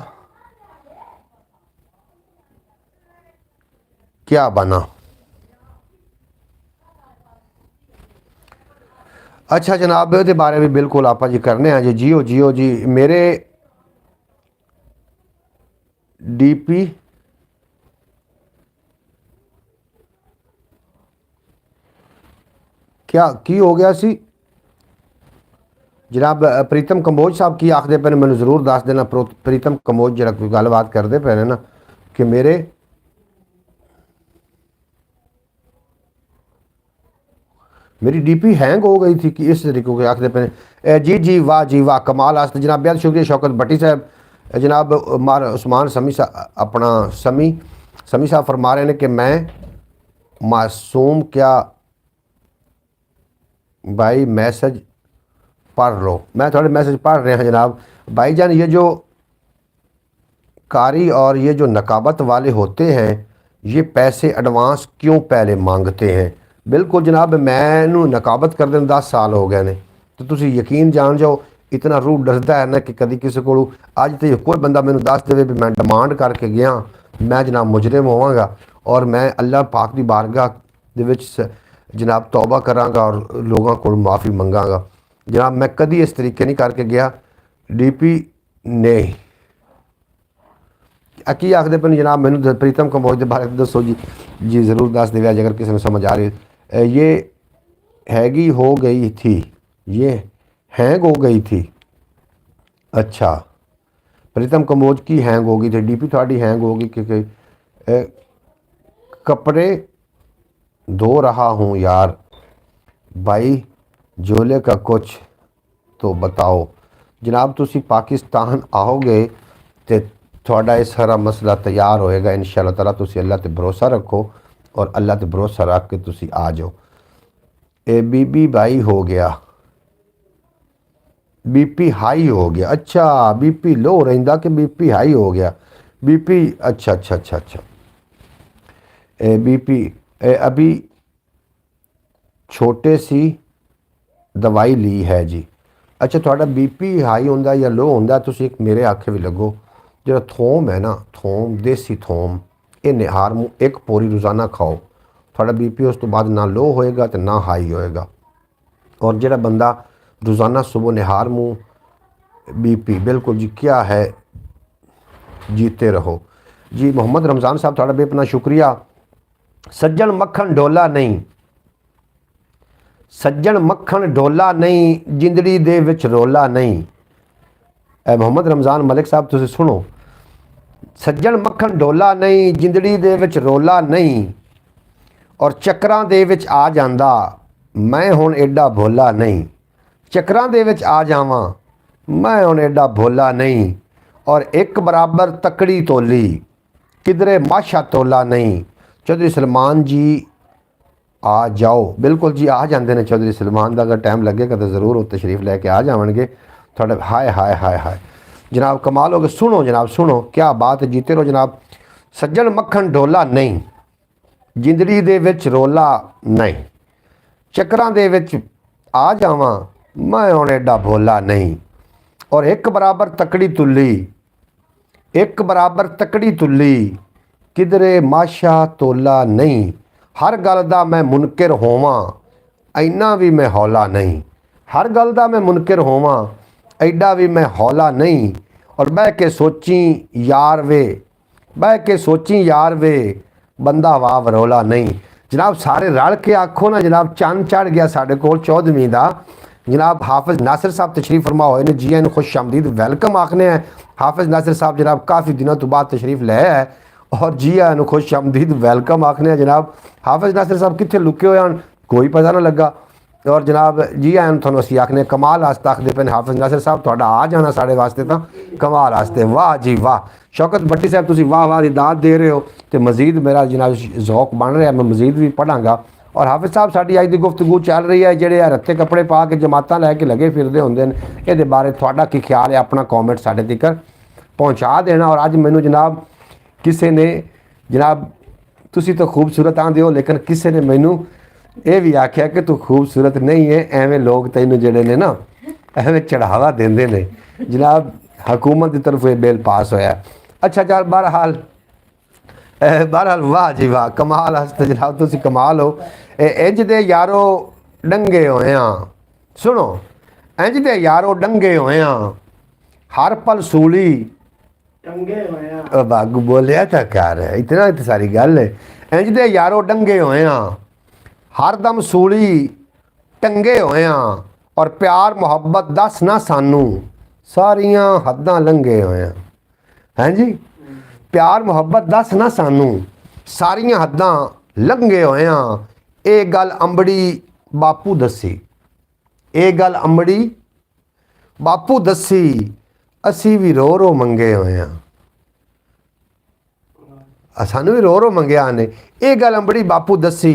क्या बना। अच्छा जनाब ये बारे में बिल्कुल आप जी करने हैं जी। जियो जियो जी। मेरे डीपी क्या की हो गया सी जनाब। प्रीतम कंबोज साहब की आखते पे मैंने जरूर दस देना। प्रीतम कंबोज जरा कोई गलबात करते पे ने ना कि मेरी डीपी हैंग हो गई थी कि इस तरीके के आखते पे। जी वाह कमाल आस्ते जनाब, बेहद शुक्रिया शौकत भट्टी साहब। जनाब मार उस्मान समी अपना समी साहब फरमा रहे हैं कि मैं मासूम क्या भाई मैसेज पढ़ लो। मैं थोड़े मैसेज पढ़ रहे हैं जनाब। भाईजान ये जो कारी और ये जो नकाबत वाले होते हैं ये पैसे एडवांस क्यों पहले मांगते हैं। बिल्कुल जनाब, मैनू नकाबत करदे 10 साल हो गए ने, तो तुसी यकीन जान जाओ इतना रूह डरदा है ना कि कभी किसी को अज तो कोई बंदा मैनू दस दे भी मैं डिमांड करके गया मैं जनाब मुजरिम होवांगा और मैं अल्लाह पाक की बारगाह दे विच जनाब तौबा करांगा और लोगों को माफ़ी मंगांगा। जनाब मैं कभी इस तरीके नहीं करके गया। DP नहीं की आखते पे जनाब मैनू प्रीतम कंबोज के बारे दसो जी। जी ज़रूर दस दे अगर किसी ने समझ आ रही। ये हैगी हो गई थी, ये हैंग हो गई थी। अच्छा प्रीतम कंबोज की हैंग हो गई थी। DP थोड़ी हैंग होगी क्योंकि कपड़े धो रहा हूँ यार भाई, झोले का कुछ तो बताओ। जनाब तुसी पाकिस्तान आओगे तो थोड़ा ये सारा मसला तैयार होएगा इंशाअल्लाह ताला। तुसी अल्लाह ते भरोसा रखो और अल्लाह ते भरोसा रख के तुसी आ जाओ। ए बीबी भाई हो गया, BP हाई हो गया। अच्छा BP लो रहिंदा कि BP हाई हो गया। BP अच्छा अच्छा अच्छा अच्छा। BP अभी छोटे सी दवाई ली है जी। अच्छा थोड़ा BP हाई होंदा या लो होंदा, तुसी एक मेरे आखे भी लगो जो थोम है ना, थोम देसी थोम ये निहार मुँह एक पोरी रोज़ाना खाओ, थोड़ा BP उस तो बाद ना लो होएगा तो ना हाई होएगा। और जो बंदा रोज़ाना सुबह निहार मुँह BP बिल्कुल जी क्या है, जीते रहो जी। मोहम्मद रमज़ान साहब थोड़ा बेपना शुक्रिया। सज्जन मक्खन डोला नहीं, सज्जन मक्खन डोला नहीं, जिंदड़ी दे विच रोला नहीं। मोहम्मद रमज़ान मलिक साहब तुसी सुनो, सज्जन मक्खन डोला नहीं, जिंदड़ी दे विच रोला नहीं, और चक्रां दे विच आ जांदा मैं हुण एडा भोला नहीं। चक्रां दे विच आ जावां मैं हुण एडा भोला नहीं, और एक बराबर तकड़ी तोली किधरे माशा तोला नहीं। चौधरी सलमान जी आ जाओ। बिल्कुल जी आ जाते हैं चौधरी सलमान का, अगर टाइम लगेगा तो ज़रूर वो तशरीफ़ लैके आ जाएंगे थोड़े। हाय हाय हाय हाय जनाब कमाल हो गए। सुनो जनाब सुनो क्या बात है, जीते रहो जनाब। सज्जन मक्खन डोला नहीं, जिंदड़ी दे विच रोला नहीं, चक्रां दे विच आ जावां मैं हुण एडा भोला नहीं, और एक बराबर तकड़ी तुली, एक बराबर तकड़ी तुली किधरे माशा तोला नहीं। हर गल दा मैं मुनकिर होवां ऐना भी मैं हौला नहीं, हर गल दा मैं मुनकिर होवां ऐडा भी मैं हौला नहीं, और बह के सोची यार वे, बह के सोची यार वे बंदा वाह वरोला नहीं। जनाब सारे रल के आखो ना जनाब चंद चढ़ गया साढ़े कोल 14वीं का। जनाब हाफिज़ नासिर साहब तशरीफ़ फरमा होए ने, जी आन खुश आमदीद वेलकम आखने हैं। हाफिज़ नासिर साहब जनाब काफ़ी दिनों तो बाद तशरीफ़ ले है और जी आन खुश आमदीद वेलकम आखने हैं। जनाब हाफिज़ नासिर साहब कितने लुके हुए हैं कोई पता ना लगा, और जनाब जी आन थोनों असी आखने कमाल आस्ते आखते पे हाफिज़ नासिर साहब थोड़ा आ जाना साढ़े वास्ते तो कमाल आस्ते। वाह जी वाह। शौकत भट्टी साहब तुसी वाह वाह की दाद दे रहे हो तो मजीद मेरा जनाब ज़ौक बन रहा है, मैं मजीद भी पढ़ांगा। और हाफिज़ साहब साड़ी अज की गुफ्तगू चल रही है जेडे रत्ते कपड़े पा के जमातां लैके लगे फिरदे होंदे ने, इहदे बारे थोड़ा की ख्याल है, अपना कॉमेंट साढ़े तक पहुँचा देना। और अज मैनू जनाब किसी ने जनाब तुसी तो खूबसूरत आंदे हो, लेकिन किसी ने मैनू ये भी आख्या कि तू खूबसूरत नहीं है, एवें लोग तैनू जेडे ने ना एवें चढ़ावा देंदे ने। जनाब हुकूमत की तरफ ये बिल पास होया। अच्छा चल बहरहाल बहरहाल वाह जी वाह कमाल हस्ते जनाब तुसी कमाल हो। इंज दे यारो डंगे होए हाँ, सुनो इंज दे यारो डंगे होए हाँ, हर पल सूली बागू बोलिया था कर इतना तो सारी गल है। इंज दे यारो डंगे होए हाँ, हर दम सूली टंगे होए हाँ, और प्यार मुहब्बत दस ना सानू सारियां हद्दां लंघे होए हैं। हैं जी प्यार मुहब्बत दस ना सानू सारियां हद्दां लंघे होए हाँ। ये गल अंबड़ी बापू दसी, ये गल अंबड़ी बापू दसी असी भी रो रो मंगे होए हाँ, सानू भी रो रो मंगया ने। ये गल अंबड़ी बापू दसी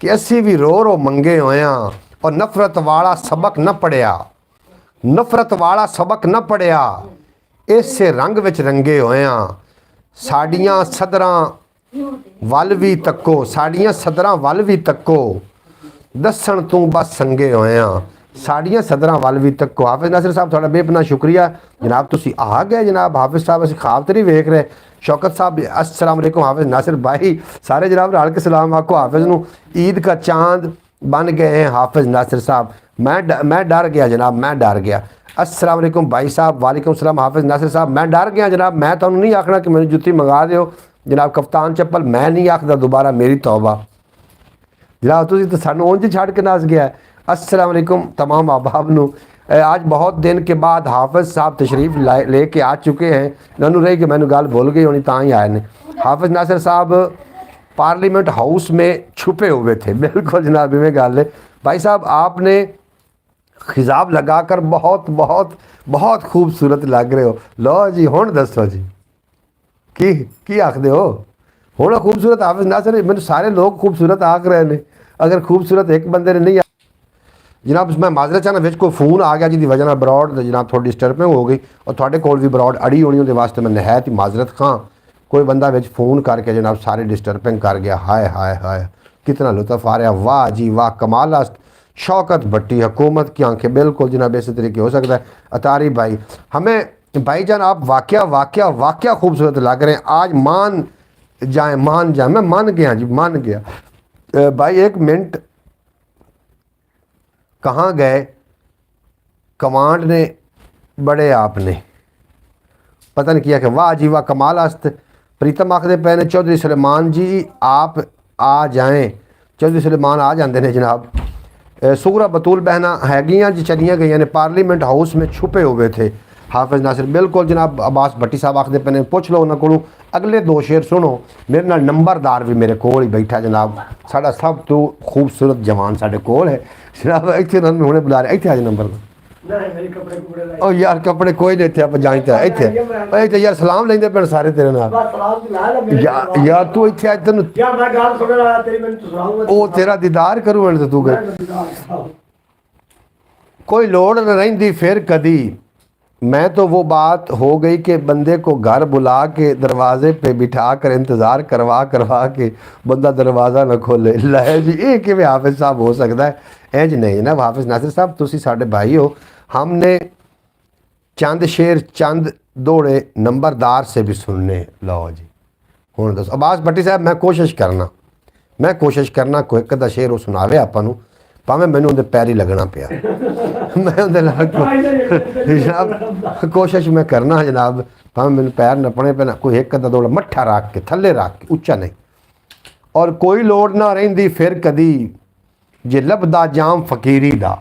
कि असी भी रो रो मंगे होए हाँ, और नफरत वाला सबक न पढ़िया, नफरत वाला सबक न पढ़िया, ਇਸੇ ਰੰਗ ਵਿੱਚ ਰੰਗੇ ਹੋਏ ਹਾਂ। ਸਾਡੀਆਂ ਸਦਰਾਂ ਵੱਲ ਵੀ ਤੱਕੋ, ਸਾਡੀਆਂ ਸਦਰਾਂ ਵੱਲ ਵੀ ਤੱਕੋ, ਦੱਸਣ ਤੂੰ ਬਸ ਸੰਗੇ ਹੋਏ ਹਾਂ। ਸਾਡੀਆਂ ਸਦਰਾਂ ਵੱਲ ਵੀ ਤੱਕੋ। ਹਾਫਿਜ਼ ਨਾਸਿਰ ਸਾਹਿਬ ਤੁਹਾਡਾ ਬੇਪਨਾਹ ਸ਼ੁਕਰੀਆ ਜਨਾਬ, ਤੁਸੀਂ ਆ ਗਏ ਜਨਾਬ। ਹਾਫਿਜ਼ ਸਾਹਿਬ ਅਸੀਂ ਖਾਬ ਤੇ ਨਹੀਂ ਵੇਖ ਰਹੇ। शौकत साहब अस्सलाम वालेकुम। हाफिज़ नासिर भाई सारे जनाब रल के सलाम आको। हाफिज़ नू ईद का चांद बन गए हैं हाफिज़ नासिर साहब। मैं डर गया जनाब, मैं डर गया। अस्सलाम वालेकुम भाई साहब। वालेकुम सलाम हाफिज़ नासिर साहब। मैं डर गया जनाब, मैं तुहानू नहीं आखना कि मैंने जुत्ती मंगा दिओ जनाब कप्तान चप्पल, मैं नहीं आखदा दोबारा, मेरी तौबा जनाब। तुसीं तो सानू उंज छड़ के नस गया। अस्सलाम वालेकुम तमाम अहबाब नू। आज बहुत दिन के बाद हाफिज़ साहब तशरीफ़ लेके आ चुके हैं। इन्होंने रही कि मैंने गल भूल गई होनी, तां ही आए ने। हाफिज़ नासिर साहब पार्लियामेंट हाउस में छुपे हुए थे। बिल्कुल जनाब इवें गल है भाई साहब, आपने खिजाब लगा कर बहुत बहुत बहुत खूबसूरत लग रहे हो। लो जी हुण दसो जी की आखदे हो हुण खूबसूरत? हाफिज़ नासिर मैंने सारे लोग खूबसूरत आख रहे हैं। अगर खूबसूरत एक बंदे ने नहीं जनाब, मैं माजरत चाहना विच कोई फोन आ गया जिसकी वजह ਨਾਲ ਬਰੌਡ जनाब थोड़ी डिस्टर्बिंग हो गई और ਤੁਹਾਡੇ ਕੋਲ भी बरौड अड़ी होनी, ਉਹਦੇ वास्ते मैं नहायत ही माजरत खां। कोई बंदा विच फ़ोन करके जनाब सारी डिस्टर्बिंग कर गया। हाय हाय हाय कितना लुत्फ़ आ रहा, वाह जी वाह कमाल अस्त। शौकत भट्टी हुकूमत की आंखें, बिल्कुल जनाब इसी तरीके हो सकता है। अतारी भाई हमें भाईजान आप वाक़या खूबसूरत लग रहे हैं आज। मान जाए मैं मान गया जी, मान गया भाई। एक मिनट कहाँ गए कमांड ने बड़े आपने पता नहीं किया कि वाह जी वाह कमाल अस्त। प्रीतम आखदे पे ने चौधरी सुलेमान जी आप आ जाएं। चौधरी सुलेमान आ जाते हैं जनाब। सूरा बतूल बहना हैगियाँ जी चलियाँ गई ने पार्लीमेंट हाउस में छुपे हुए थे हाफिज़ नासिर। बिल्कुल जनाब अब्बास भट्टी साहब आखदे पे ने पुछ लो उन्होंने को। अगले दो शेर सुनो। मेरे नाल नंबरदार भी मेरे कोल ही बैठा जनाब, साडा सब तो खूबसूरत जवान साडे कोल है जनाब। इतने उन्होंने हुणे बुला रहे, इतने आज नंबर ओ यार कपड़े कोई नहीं थे आप जाते इतने यार सलाम लेंदे पे सारे तेरे नाल यार तू इतने आज तेन ओ तेरा दीदार करूँ मैंने तो तू गए कोई लोड़ न रही फिर कदी। मैं तो वो बात हो गई कि बंदे को घर बुला के दरवाजे पे बिठा कर इंतज़ार करवा के बंदा दरवाज़ा न खोले। लै जी ये कि हाफिज़ साहब हो सकता है इंज नहीं ना। हाफिज़ नासिर साहब तुसी साडे भाई हो। हमने चंद शेर चंद दौड़े नंबरदार से भी सुनने। लो जी हुण दस अब्बास भट्टी साहब मैं कोशिश करना कोई एक अद्धा शेर वो सुनावे आपां नूं, भावें मैनूं उहदे पैरी लगना पिया मैं उहदे नाल जनाब कोशिश मैं करना जनाब, भावें मैनूं पैर नपने पे ना कोई एक अद्धा दौड़ा मट्ठा रख के थल्ले रख के उच्चा नहीं। और कोई लोड़ ना रहिंदी फिर कदी जे लभदा जाम फकीरी दा।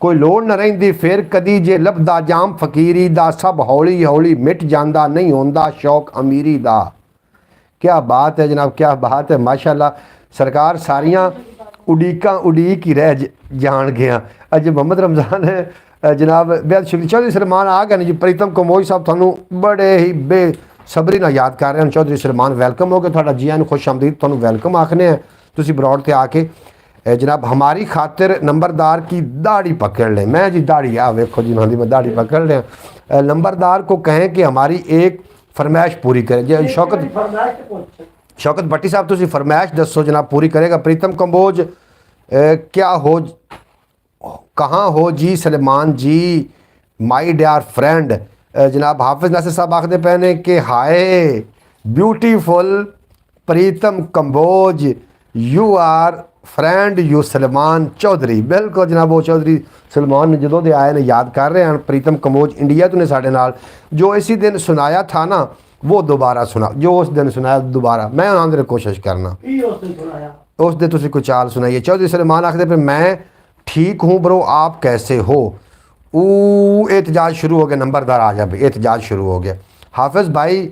कोई लोड़ न रहिंदी फिर कदी जे लभदा जाम फकीरी दा। सब हौली हौली मिट जांदा नहीं होंदा शौक अमीरी दा। क्या बात है जनाब, क्या बात है माशाल्लाह। सरकार सारियां उड़ीक ही रह जान गया। अज मोहम्मद रमज़ान है जनाब बेहद शुक्रिया। चौधरी सलमान आ गए जी। प्रीतम कमोई साहब थानू बड़े ही बेसब्री नाल याद कर रहे हैं। चौधरी सलमान वेलकम हो गए, थोड़ा जी आन खुश आमदीद थानू वेलकम आखने हैं तुसी बरौड ते आके जनाब। हमारी खातिर नंबरदार की दाढ़ी पकड़ लें। मैं जी दाढ़ी आ वेखो जी मैं दाढ़ी पकड़ लें। नंबरदार को कहें कि हमारी एक फरमाइश पूरी करें। जी शौकत भट्टी साहब तुसी फरमाइश दसो जनाब पूरी करेगा। प्रीतम कंबोज क्या हो कहाँ हो जी Suleman ji my dear friend. जनाब हाफिज़ नासिर साहब आखदे पे ने कि hi beautiful Pritam Kamboj you are friend you Salman Chaudhry. बिल्कुल जनाब वो चौधरी सलमान ने जो दे आए ने याद कर रहे हैं। प्रीतम कंबोज इंडिया तो ने साढ़े नाल जो इसी दिन सुनाया था ना वो दोबारा सुना, जो उस दिन सुनाया दोबारा मैं उन्होंने कोशिश करना उस दिन तुसी कोई चाल सुनाइए। चौधरी सलमान आखदे पे मैं ठीक हूँ ब्रो आप कैसे हो। एहतजाज शुरू हो गया। नंबरदार आ जा भाई एहतजाज शुरू हो गया। हाफिज़ भाई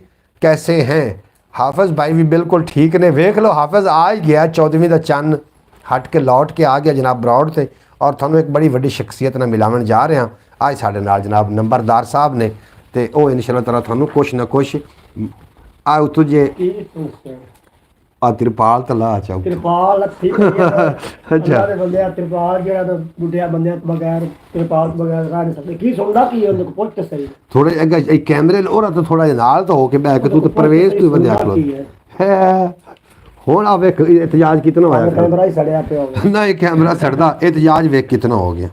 कैसे हैं? हाफिज़ भाई भी बिल्कुल ठीक ने। वेख लो हाफिज़ आ ही गया 14वीं का चन्न हट के लौट के आ गया जनाब बरौड से। और थानू एक बड़ी वड्डी शख्सियत नाल मिलावन जा रहे हैं आज साढ़े नाल जनाब नंबरदार साहब ने। तो वो इंशाअल्लाह ताला थानू कुछ ना कुछ आओ तुझे ਆ ਤਿਰਪਾਲ ਤਲਾ ਚੌਕ ਤਿਰਪਾਲ ਲੱਥੀ ਅੱਛਾ ਦੇ ਬੰਦੇ ਆ ਤਿਰਪਾਲ ਜਿਹੜਾ ਤਾਂ ਬੁੱਢਿਆ ਬੰਦਿਆਂ ਤੋਂ ਬਗੈਰ ਤਿਰਪਾਲ ਤੋਂ ਬਗੈਰ ਰਹਿ ਨਹੀਂ ਸਕਦੇ ਕੀ ਸੁਣਦਾ ਕੀ ਉਹਦੇ ਕੋਲ ਪੁੱਛ ਸਹੀ ਥੋੜੇ ਅੱਗੇ ਇਹ ਕੈਮਰੇ ਉਹਰਾ ਤਾਂ ਥੋੜਾ ਜਿਹਾ ਨਾਲ ਤਾਂ ਹੋ ਕੇ ਬੈ ਕੇ ਤੂੰ ਤਾਂ ਪ੍ਰਵੇਸ਼ ਤੂੰ ਬੰਦਿਆ ਖਲੋ ਹੈ ਹੁਣ ਆ ਵੇਖ ਇਤਜਾਜ ਕਿਤਨਾ ਹੋਇਆ ਕੈਮਰਾ ਹੀ ਸੜਿਆ ਪਿਆ ਹੋਵੇ ਨਾ ਇਹ ਕੈਮਰਾ ਸੜਦਾ ਇਤਜਾਜ ਵੇਖ ਕਿਤਨਾ ਹੋ ਗਿਆ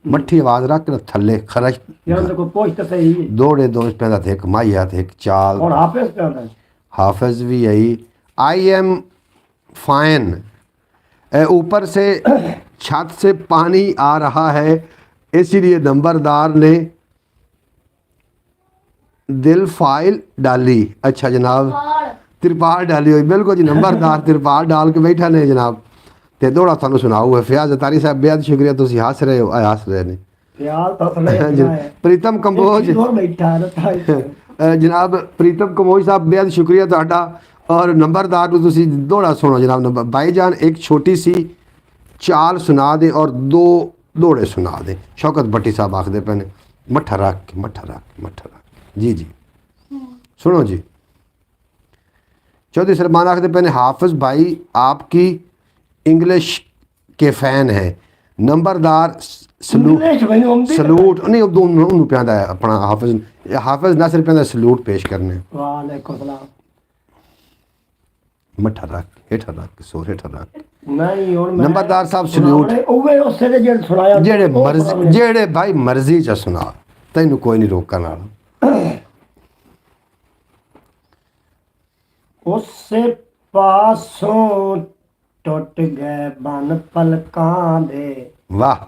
ਮੱਠੀ ਆਵਾਜ਼ ਰੱਖ ਕੇ ਥੱਲੇ ਖਰਚ ਯਾਰ ਉਹਦੇ ਕੋਲ ਪੁੱਛ ਤਾਂ ਸਹੀ ਦੋੜੇ ਦੋਸ਼ ਪੈਂਦਾ ਤੇ ਇੱਕ ਮਾਈਆ ਤੇ ਇੱਕ ਚਾਲ ਹੁਣ ਆਪਸ ਪੈਂਦਾ हाफिज भी यही आई एम फाइन ऊपर से छत से पानी आ रहा है इसीलिए नंबरदार ने दिल फाइल डाली अच्छा जनाब तिरपाल डाली हुई बिल्कुल जी नंबरदार तिरपाल डाल के बैठा ने जनाब ते दौड़ा थानू सुनाऊ है फयाज अतारी साहब बेहद शुक्रिया तुसी हस रहे हो हस रहे ने यार तो थले प्रीतम कंबोज बैठा रहता जनाब प्रीतम कमोज साहब बेहद शुक्रिया ਤੁਹਾਡਾ और नंबरदार ਨੂੰ ਤੁਸੀਂ ਦੋੜਾ ਸੁਣੋ जनाब नंबर भाईजान एक छोटी सी चाल सुना दें और दो दौड़े सुना दें शौकत भट्टी साहब आखते पे ने मट्ठा रख के मट्ठा रख के मट्ठा रख जी जी सुनो जी चौधरी सलमान आखते पे ने हाफिज भाई आपकी इंग्लिश के फैन है नंबरदार सलूट नहीं ਉਹਨੂੰ ਪਿਆਂਦਾ ਆਪਣਾ ਹਾਫਿਜ਼ ਨਾਸਰ ਪਿਆਂਦਾ ਸਲੂਟ ਪੇਸ਼ ਕਰਨੇ ਵਾਲੇਕੁਮ ਸਲਾਮ ਮੱਠਾ ਰੱਖ ਹੇਠਾਂ ਰੱਖ ਸੋਰੇ ਹੇਠਾਂ ਰੱਖ ਨਹੀਂ ਹੁਣ ਨੰਬਰਦਾਰ ਸਾਹਿਬ ਸਲੂਟ ਉਹਵੇ ਉਸੇ ਦੇ ਜਿਹੜੇ ਸੁਣਾਇਆ ਜਿਹੜੇ ਭਾਈ ਮਰਜ਼ੀ ਚ ਸੁਣਾ ਤੈਨੂੰ ਕੋਈ ਨਹੀਂ ਰੋਕਣ ਵਾਲਾ ਉਸੇ ਪਾਸੋਂ ਟੁੱਟ ਗਏ ਬਨ ਪਲਕਾਂ ਦੇ ਵਾਹ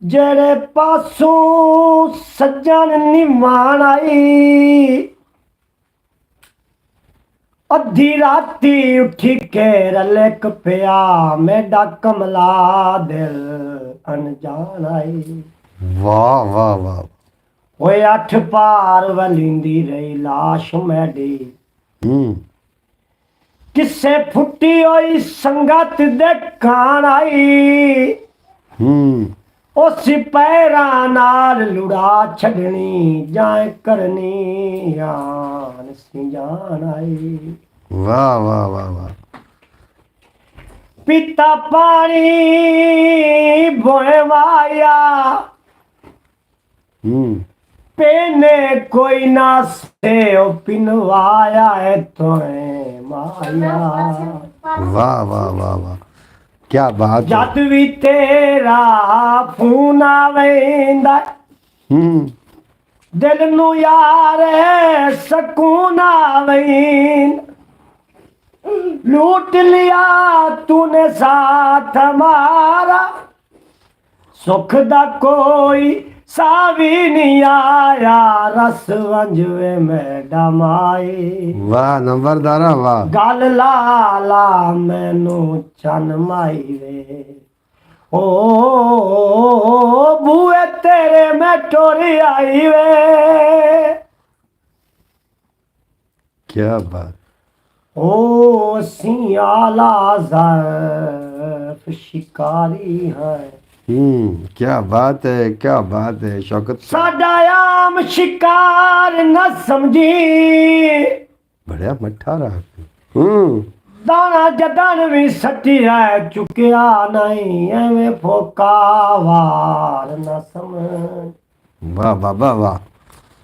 ਜਿਹੜੇ ਪਾਸੋਂ ਸੱਜਣ ਨਿਮਾਣ ਆਈ ਅੱਧੀ ਰਾਤੀ ਉੱਠੀ ਕੇ ਰਲਕ ਪਿਆ ਮੇਡਾ ਕਮਲਾ ਦਿਲ ਅਣਜਾਣ ਆਈ ਵਾਹ ਵਾਹ ਵਾਹ ਓਏ ਅੱਠ ਪਾਰ ਵਲਿੰਦੀ ਰਹੀ ਲਾਸ਼ ਮੈਡੀ ਕਿਸੇ ਫੁੱਟੀ ਹੋਈ ਸੰਗਤ ਦੇ ਕਾਣ ਆਈ ਉਸ ਪੈਰਾਂ ਨਾਲ ਲੁੜਾ ਛੱਡਣੀ ਜਾਂ ਕਰਨੀ ਆਨ ਸੀ ਜਾਨ ਆਈ ਵਾਹ ਵਾਹ ਵਾਹ ਵਾਹ ਪੀਤਾ ਪਾਣੀ ਬੋਏ ਵਾਇਆ ਪੇਨੇ ਕੋਈ ਨਾ ਸੇ ਉਹ ਪਿਨਵਾਇਆ ਹੈ ਤੋਏ ਮਾਇਆ ਵਾਹ ਵਾਹ ਵਾਹ ਵਾਹ क्या बात जद भी तेरा फोन आवेंदा दिल नू यार सकून आवेंदा लूट लिया तूने साथ हमारा सुख दा कोई सावी नहीं आया रस वंजवे में डमाई वाह नंबरदारा वाह गल लाला मैनू चन माई वे ओ बूए तेरे में टोरी आई वे क्या बात ओ सियाला ज़र्फ शिकारी है क्या बात है शौकत साडा आम शिकार न समझी बड़ा मट्ठा रहा दाना जदन भी सटी है चुकिया नहीं एवें फोका वार न समझ वाह वाह वाह वाह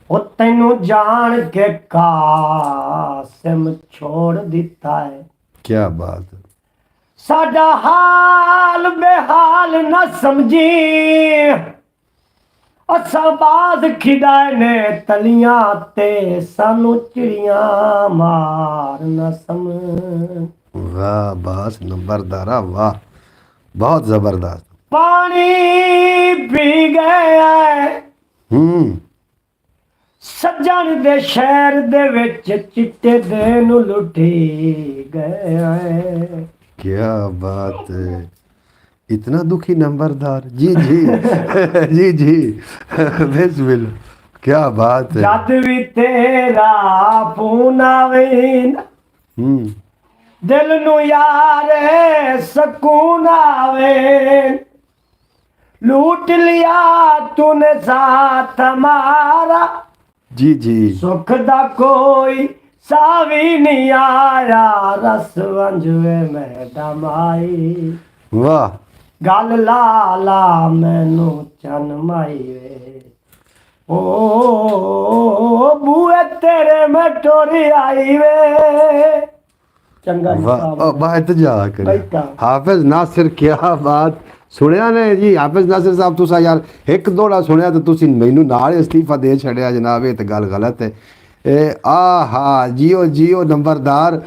ओ तैनू जान के कासिम छोड़ दिता है क्या बात है साडा हाल बेहाल न समझी असा बाज खिडाए ने तलियां ते सानू चिड़ियां मार न समझ वाह बस नंबरदारा वाह बहुत जबरदस्त पानी पी गए सज्जन दे शहर दे विच चिट्टे दे नू लुटी गए क्या बात है इतना दुखी नंबरदार जी जी जी जी बिस्मिल्लाह क्या बात है जद भी तेरा फोन आवेन दिल नू यार सकून आवेन लूट लिया तूने साथ हमारा जी जी सुख दा कोई ਸਾਵੀ ਨਹੀਂ ਆਇਆ ਰਸ ਵੰਝਵੇ ਮੈਂ ਦਮਾਈ ਵਾਹ ਗੱਲ ਲਾ ਲਾ ਮੈਨੂੰ ਚੰਨ ਮਾਈ ਵੇ ਓ ਬੂਏ ਤੇਰੇ ਮੈਂ ਟੋਰੀ ਆਈ ਵੇ ਚੰਗਾ ਜੀ ਵਾਹ ਸਾਹਿਬ ਵਾਹ ਇਤਜਾ ਕਰੇ ਬੈਠਾ। ਹਾਫਿਜ਼ ਨਾਸਿਰ ਕੀ ਬਾਤ ਸੁਣਿਆ ਨੇ ਜੀ ਹਾਫਿਜ਼ ਨਾਸਿਰ ਸਾਹਿਬ ਤੁਸੀਂ ਯਾਰ ਇੱਕ ਦੋੜਾ ਸੁਣਿਆ ਤੇ ਤੁਸੀਂ ਮੈਨੂੰ ਨਾਲ ਹੀ ਅਸਤੀਫਾ ਦੇ ਛੜਿਆ ਜਨਾਬ ਇਹ ਤੇ ਗੱਲ ਗਲਤ ਹੈ ਇਹ ਆਹਾ ਜੀਓ ਜੀਓ ਨੰਬਰਦਾਰ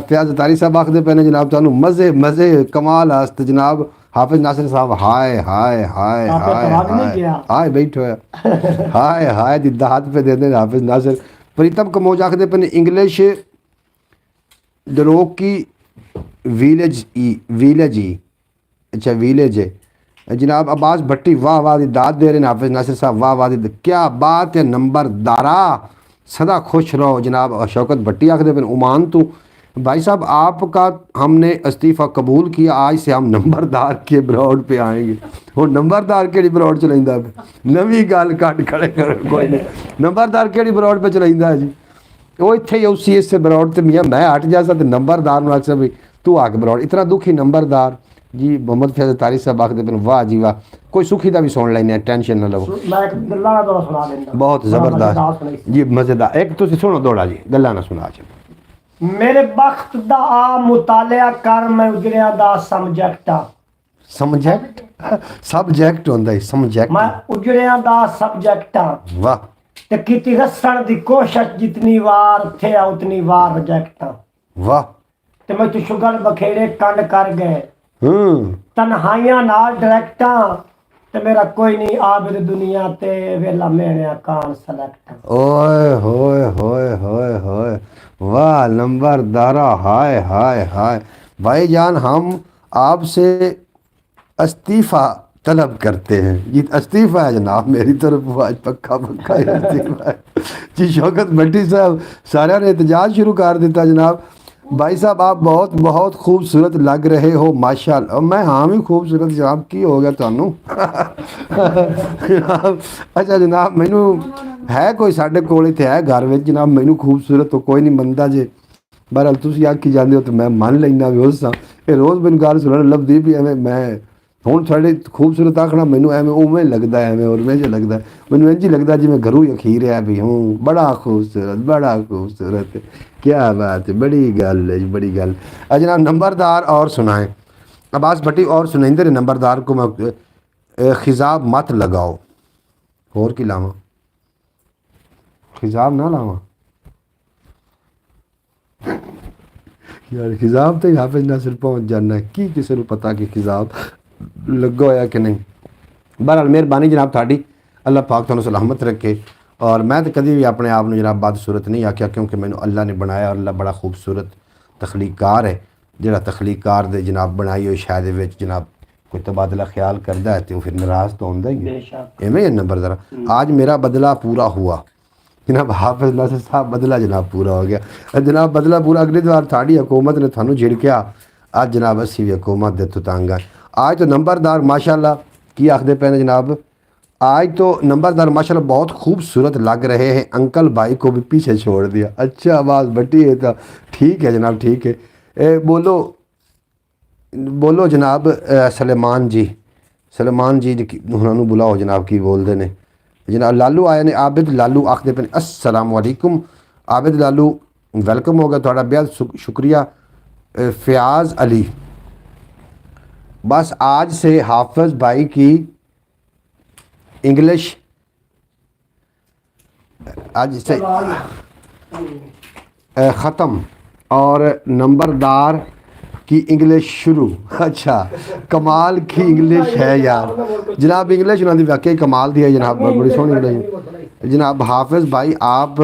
ਫਿਆਜ਼ ਤਾਰੀ ਸਾਹਿਬ ਆਖਦੇ ਪਏ ਨੇ ਜਨਾਬ ਤੁਹਾਨੂੰ ਮਜ਼ੇ ਮਜ਼ੇ ਕਮਾਲ ਹਸਤ ਜਨਾਬ ਹਾਫਿਜ਼ ਨਾਸਿਰ ਸਾਹਿਬ ਹਾਏ ਹਾਏ ਹਾਏ आपका ਹਾਏ जवाब नहीं ਹਾਏ गया। ਹਾਏ ਬੈਠੋ ਹਾਏ ਹਾਏ ਦੀ ਦਾਤ पे देते हैं हाफिज नासिर प्रीतम कमोज आखते पे इंग्लिश डरोकी विलेज ही अच्छा विलेज है जनाब अब्बास भट्टी वाह वाह दी दाद दे रहे हैं हाफिज नासिर साहब वाह वाह दी क्या बात है नंबरदारा सदा खुश रहो जनाब शौकत भट्टी आखते पे उमान तो भाई साहब आपका हमने इस्तीफ़ा कबूल किया आज से हम नंबरदार के ब्रॉड पे आएंगे और नंबरदार केड़ी ब्रॉड चलाइंदा नवी गल कट खड़े कर कोई नहीं नंबरदार केड़ी ब्रॉड पे चलाइंदा है जी वो इत्थे ही उसी इस ब्रॉड ते मियाँ मैं हट जा सा ते नंबरदार नूं आखसा भी तू आके ब्रॉड इतना दुखी नंबरदार जी मोहम्मद फैज़ तारी साहब आखदे पे वाह जी वाह कोई सुखी दा भी सुन लैने टेंशन ना लो मैं एक गल्ला ना थोड़ा सुना देना बहुत ज़बरदस्त जी मज़ेदार एक तुसी सुनो दौड़ा जी गल्ला ना सुना जी मेरे बख्त दा आ मुतालिया कर मैं उजरिया दा सब्जेक्ट सब्जेक्ट सब्जेक्ट होंदा है सब्जेक्ट मैं उजरिया दा सब्जेक्ट वाह ते कीती रसण दी कोशिश जितनी वार थे उतनी वार रिजेक्ट वाह ते मैं तू शुगर बखेड़े कंड कर गए हम्म तन्हाइयां नाल डायरेक्टा ते मेरा कोई नहीं आबिद दुनिया ते वेला मेरे कान सेलेक्ट ओए होए होए होए होए वाह नंबरदारा हाय हाय हाय भाईजान हम आपसे इस्तीफ़ा तलब करते हैं ये इस्तीफ़ा है जनाब मेरी तरफ आज पक्का पक्का ही इस्तीफ़ा है जी शौकत भट्टी साहब सारे ने एहतजाज शुरू कर दिता जनाब भाई साहब आप बहुत बहुत खूबसूरत लग रहे हो माशाल्लाह मैं हाँ भी खूबसूरत जनाब की हो गया थानू अच्छा जनाब मैनू है कोई साढ़े कोल इत्थे है घर में जनाब मैनू खूबसूरत तो कोई नहीं मनता जे बहरहाल तुसीं आखी जाते हो तो मैं मन लेना भी उस ये रोज़ मैनू गल सुनने लभदी भी एवें मैं हुण साढ़े खूबसूरत आखना मैनू एवें उवें लगता है एवें और में लगता है मैनू इंज ही लगता जिवें घरों ही अखीर है भी हूँ बड़ा खूबसूरत क्या बात है बड़ी गल है जी बड़ी गल जनाब नंबरदार और सुनाएं अब्बास भट्टी और सुनाइंदे रहे नंबरदार को मैं खिजाब मत लगाओ होर की लावां खिजाब ना लावां यार खिजाब तो हाफिज नासिर पहुँच जाना है की किसी को पता कि खिजाब लगा होया कि नहीं बहरहाल मेहरबानी जनाब थाड़ी अल्लाह पाक तुहानू सलामत रखे और मैं तो कभी भी अपने आप में जनाब बदसूरत नहीं आख्या क्योंकि मैंने अल्लाह ने बनाया और अल्लाह बड़ा खूबसूरत तखलीकार है जिहड़ा तखलीकार दे जनाब बनाई हुई शायद विच जनाब कोई तबादला ख्याल करता है तो फिर नाराज़ तो होंदा ही है इवें ही नंबर ज़रा आज मेरा बदला पूरा हुआ जनाब हाफिज नासिर साहब बदला जनाब पूरा हो गया जनाब बदला पूरा अगली बार थाड़ी हुकूमत ने थानू झिड़किया आज जनाब असी भी हुकूमत दे तो तंग है आज तो नंबरदार माशाल्लाह की आखदे पे ने जनाब आज तो नंबरदार माशाल्लाह बहुत खूबसूरत लग रहे हैं अंकल भाई को भी पीछे छोड़ दिया अच्छा आवाज़ भट्टी है तो ठीक है जनाब ठीक है बोलो बोलो जनाब सलेमान जी उन्होंने बुलाओ जनाब की बोलते ने जनाब लालू आए ने आबिद लालू आखते पे अस्सलाम वालेकुम आबिद लालू वेलकम हो गया थोड़ा बेहद शुक्रिया फ़याज़ अली बस आज से हाफिज भाई की इंग्लिश आज से ख़त्म और नंबरदार की इंग्लिश शुरू अच्छा कमाल की इंग्लिश है यार जनाब इंग्लिश उन्होंने वाकई कमाल दी है जनाब बड़ी सोहनी इंग्लिश जनाब हाफिज भाई आप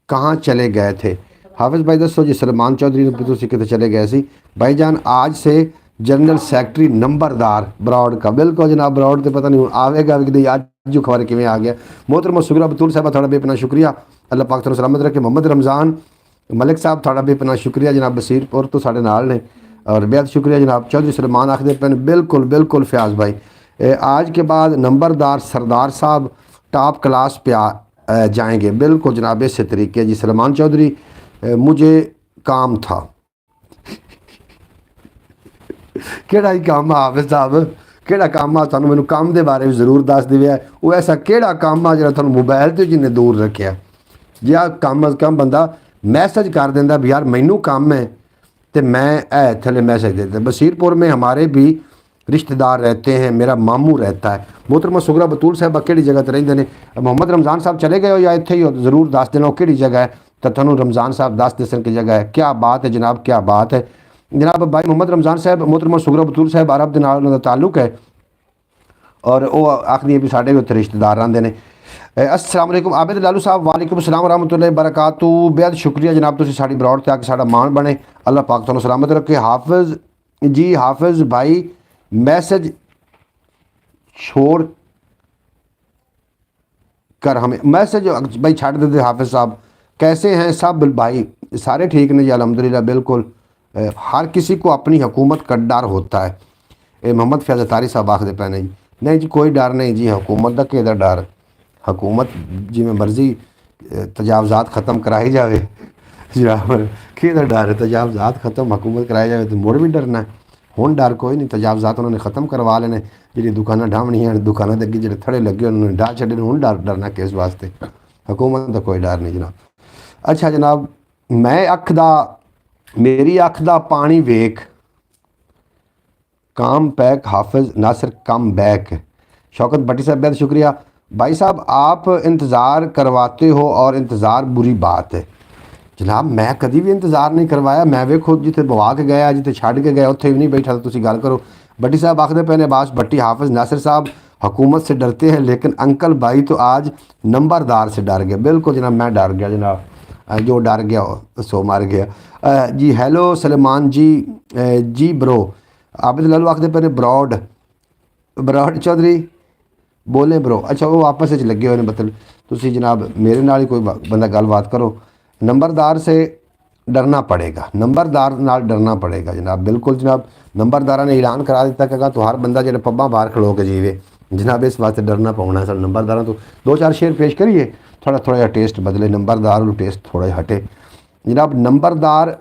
कहाँ चले गए थे हाफिज भाई दसो जी सलमान चौधरी ने तुसीं किते चले गए सी भाईजान आज से जनरल सैकटरी नंबरदार ब्रॉड का बिल्कुल जनाब ब्रॉड तो पता नहीं आवेगा भी नहीं आज जो खबर किमें आ गया मोहतरम सुगरा बतूल साहब थोड़ा बेपना शुक्रिया अल्लाह पाक तुहानू सलामत रखे मोहम्मद रमज़ान मलिक साहब थोड़ा बेपना शुक्रिया जनाब बसीरपुर तो साढ़े नाल ने और बेहद शुक्रिया जनाब चौधरी सलमान आखदे पे बिल्कुल बिल्कुल फ़याज़ भाई आज के बाद नंबरदार सरदार साहब टॉप क्लास पे जाएंगे बिल्कुल जनाब इस तरीके जी सलमान चौधरी मुझे काम था। ਕਿਹੜਾ ਹੀ ਕੰਮ ਆ ਹਾਫਿਜ਼ ਸਾਹਿਬ, ਕਿਹੜਾ ਕੰਮ ਆ? ਤੁਹਾਨੂੰ ਮੈਨੂੰ ਕੰਮ ਦੇ ਬਾਰੇ ਵੀ ਜ਼ਰੂਰ ਦੱਸ ਦਿਓ। ਉਹ ਐਸਾ ਕਿਹੜਾ ਕੰਮ ਆ ਜਿਹੜਾ ਤੁਹਾਨੂੰ ਮੋਬਾਈਲ ਤੋਂ ਜਿੰਨੇ ਦੂਰ ਰੱਖਿਆ? ਜੇ ਆ ਕਮ ਅਜ਼ ਕਮ ਬੰਦਾ मैसेज कर देंदा भी यार मैनू काम है तो मैं थले मैसेज देता। बसीरपुर में हमारे भी रिश्तेदार रहते हैं, मेरा मामू रहता है। मोहतरमा सुगरा बतूल साहब किहड़ी जगह ते रहिंदे ने? मोहम्मद रमज़ान साहब चले गए हो या इत्थे ही हो? ज़रूर दस देना किहड़ी जगह है, तो तुहानूं रमज़ान साहब दस दसन की जगह है। क्या बात है जनाब, क्या बात है जनाब। भाई मोहम्मद रमज़ान साहब, मोहतरमा सुगरा बतूल साहब अरब दे नाल उन्हां दा ताल्लुक है और वो आखदी भी साढ़े भी उत्थे रिश्तेदार रहिंदे ने। अस्सलाम वालेकुम आबिद लालू साहब, वालेकुम सलाम रहमतुल्लाहि बरकातू। बेहद शुक्रिया जनाब, तुसीं साडी ब्रॉड ते आके साडा मान बने। अल्लाह पाक तुहानूं सलामत रखे। हाफिज़ जी, हाफिज़ भाई मैसेज छोड़ कर हमें मैसेज भाई छड़ देते। हाफिज़ साहब कैसे हैं सब? भाई सारे ठीक ने जी, अल्हम्दुलिल्लाह बिल्कुल। हर किसी को अपनी हुकूमत का डर होता है। मोहम्मद फैज़ अतारी साहब आखदे पे ने जी, नहीं जी कोई डर नहीं जी, हुकूमत का किहदा डर? हुकूमत जिमें मर्जी तजावज़ात ख़त्म कराई जाए जनाब, किहदा डर है? तजावज़ात ख़त्म हुकूमत कराई जाए तो मुड़ भी डरना है। हुण डर कोई नहीं, तजावज़ात उन्होंने ख़त्म करवा लेने। जी दुकाना ढावनियां दुकानों के अगे जो थड़े लगे उन्होंने ढा छड्डे, हुण डरना किस वास्ते? हुकूमत का कोई डर नहीं जनाब। अच्छा जनाब, मैं अख दा मेरी अख दा पानी वेख काम पैक हाफिज़ नासिर कम बैक। शौकत भट्टी साहब बेहद शुक्रिया। भाई साहब आप इंतज़ार करवाते हो और इंतज़ार बुरी बात है। जनाब मैं कभी भी इंतज़ार नहीं करवाया। मैं वेखो जिथे बवा के गया, जिथे छड़ के गया उत्थे भी नहीं बैठा। तो तुसी गल करो। भट्टी साहब आखदे पे ने अब्बास भट्टी, हाफिज़ नासिर साहब हुकूमत से डरते हैं लेकिन अंकल भाई तो आज नंबरदार से डर गया। बिल्कुल जनाब, मैं डर गया जनाब, जो डर गया सो मर गया जी। हेलो सलेमान जी, जी ब्रो। आबिद लालू आखदे पे ने ब्रॉड चौधरी बोले ब्रो। अच्छा वो आपस में लगे हुए ने मतलब तुसी जनाब मेरे नाल ही कोई बंदा गलबात करो। नंबरदार से डरना पड़ेगा, नंबरदार नाल डरना पड़ेगा जनाब। बिल्कुल जनाब, नंबरदारा ने ऐलान करा दिता कि तो हर बंदा जो पब्बा बाहर खलो के जीवे जनाब, इस वास्ते डरना पौना है। नंबरदारा तो दो चार शेर पेश करिए, थोड़ा थोड़ा जहा टेस्ट बदले, नंबरदार टेस्ट थोड़ा जहा हटे जनाब। नंबरदार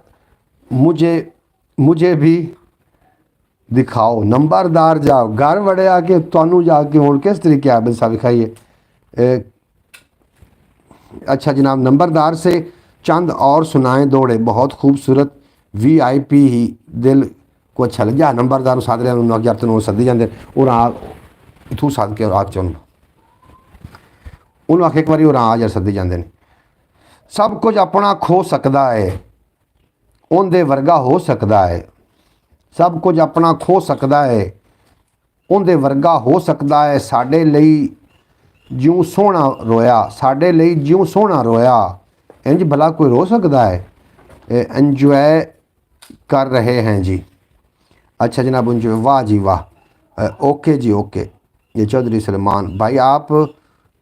मुझे भी दिखाओ। नंबरदार जाओ घर वड़े आके तुहानू जाके हुण किस तरीके आबिद साहब दिखाइए। अच्छा जनाब, नंबरदार से चंद और सुनाएं दौड़े बहुत खूबसूरत VIP ही दिल को अच्छा लग जा। नंबरदार साध रहे यार तेन सदी जाते और आ इथू सद के आ चुन उन्होंने आख एक बार और आ यार सदी जाते हैं। सब कुछ अपना खो सकता है, उनके वर्गा हो सकता है। सब कुछ अपना खो सकता है, उनके वर्गा हो सकता है। साडे लई ज्यों सोहना रोया, साडे लई ज्यों सोहना रोया, इंज भला कोई रो सकता है? एंजॉय कर रहे हैं जी। अच्छा जनाब एंजॉय, वाह जी वाह। ओके जी ओके। ये चौधरी सलमान भाई आप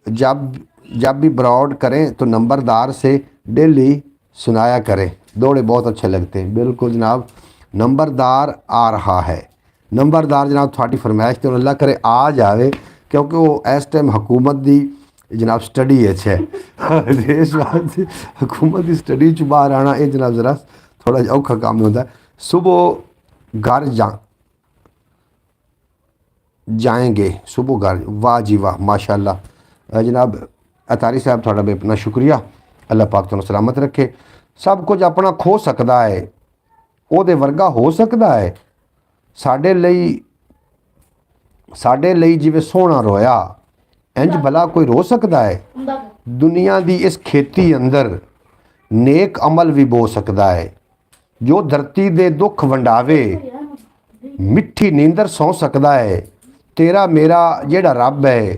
जब भी ब्रॉड करें तो नंबरदार से डेली सुनाया करें, दौड़े बहुत अच्छे लगते हैं। बिल्कुल जनाब, नंबरदार आ रहा है। नंबरदार जनाब थोड़ी फरमाइश तो अल्लाह करे आ जाए, क्योंकि वो इस टाइम हुकूमत की जनाब स्टडी है देश हुकूमत की स्टडी च बाहर आना ये जनाब ज़रा थोड़ा जिहा औखा काम होता है। सुबह घर जाएंगे, सुबह घर, वाह जी वाह माशाल्लाह जनाब। अतारी साहब थोड़ा बेपना शुक्रिया, अल्लाह पाक तुहानूं सलामत रखे। सब कुछ अपना खो सकता है, ਉਹਦੇ ਵਰਗਾ ਹੋ ਸਕਦਾ ਹੈ। ਸਾਡੇ ਲਈ ਜਿਵੇਂ ਸੋਹਣਾ ਰੋਇਆ, ਇੰਜ ਭਲਾ ਕੋਈ ਰੋ ਸਕਦਾ ਹੈ? ਦੁਨੀਆ ਦੀ ਇਸ ਖੇਤੀ ਅੰਦਰ ਨੇਕ ਅਮਲ ਵੀ ਬੋ ਸਕਦਾ ਹੈ। ਜੋ ਧਰਤੀ ਦੇ ਦੁੱਖ ਵੰਡਾਵੇ, ਮਿੱਠੀ ਨੀਂਦਰ ਸੌ ਸਕਦਾ ਹੈ। ਤੇਰਾ ਮੇਰਾ ਜਿਹੜਾ ਰੱਬ ਹੈ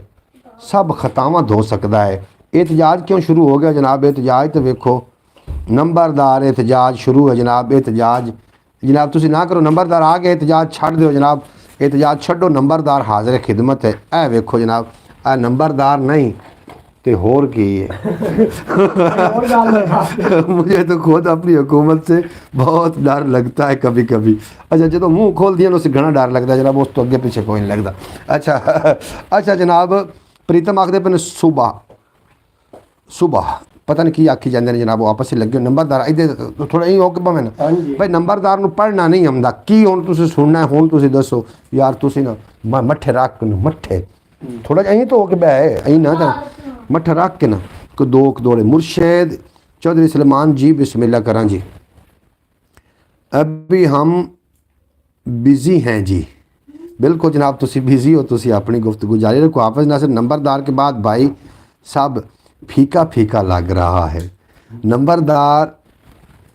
ਸਭ ਖਤਾਵਾਂ ਧੋ ਸਕਦਾ ਹੈ। एहतजाज क्यों शुरू हो गया जनाब? एहतजाज तो वेखो नंबरदार एहतजाज शुरू है जनाब। एहतजाज जनाब तुसी ना करो, नंबरदार आ गए एहतजाज छड़ दो जनाब। एहतजाज छड्डो, नंबरदार हाजिर खिदमत है। ए वेखो जनाब आ नंबरदार नहीं तो होर की है मुझे तो खुद अपनी हुकूमत से बहुत डर लगता है कभी कभी। अच्छा जो मुँह खोल दिया उसे घना डर लगता है जनाब, उस तो अगे पीछे कोई नहीं लगता। अच्छा जनाब, प्रीतम आखदे पे सुबह ਪਤਾ ਨਹੀਂ ਕੀ ਆਖੀ ਜਾਂਦੇ ਨੇ ਜਨਾਬ, ਉਹ ਆਪਸ ਵਿੱਚ ਲੱਗੇ ਨੰਬਰਦਾਰ ਇਹਦੇ ਥੋੜਾ ਇਹ ਹੋ ਕੇ ਭਾਵੇਂ ਨਾ ਹਾਂਜੀ ਭਾਈ ਨੰਬਰਦਾਰ ਨੂੰ ਪੜ੍ਹਨਾ ਨਹੀਂ ਆਉਂਦਾ ਕੀ ਹੁਣ ਤੁਸੀਂ ਸੁਣਨਾ ਹੁਣ ਤੁਸੀਂ ਦੱਸੋ ਯਾਰ ਤੁਸੀਂ ਨਾ ਮੱਠੇ ਰੱਖ ਕੇ ਮੱਠੇ ਥੋੜਾ ਜਿਹਾ तो के बह अं ना तो मट्ठा रख के ना को दौड़े मुर्शद चौधरी सलमान जी बिस्मिल्लाह करा जी। अभी हम बिज़ी हैं जी। बिल्कुल जनाब तुसी बिज़ी हो, तुसी अपनी गुफ्तगू जारी रखो। हाफिज़ नासिर नंबरदार के बाद भाई साहब फीका फीका लग रहा है। नंबरदार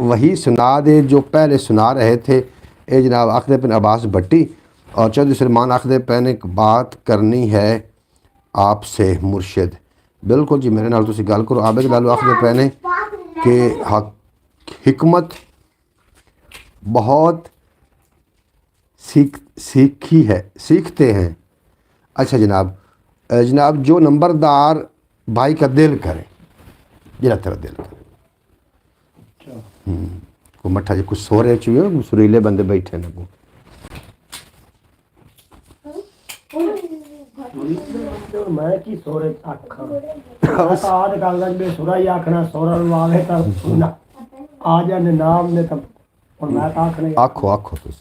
वही सुना दे जो पहले सुना रहे थे। ए जनाब आखदे पिन अब्बास भट्टी और चौधरी सलमान आखदे पैन एक बात करनी है आपसे मुर्शिद। बिल्कुल जी मेरे नाल तुसी गल करो। आबिद लालू आखदे पैने कि हिकमत बहुत सीखी है सीखते हैं। अच्छा जनाब जनाब जो नंबरदार भाई का दिल करे जरा तेरा दिल करे को मट्ठा जी कुछ सो रहे चाहिए सुरीले बंदे बैठे ना को मैं की सोरे आखा आद कागज में सुरा ही आखना सोरा वावे ता सुना आ जाने नाम ने तब और मैं आखने आखो आखो तुस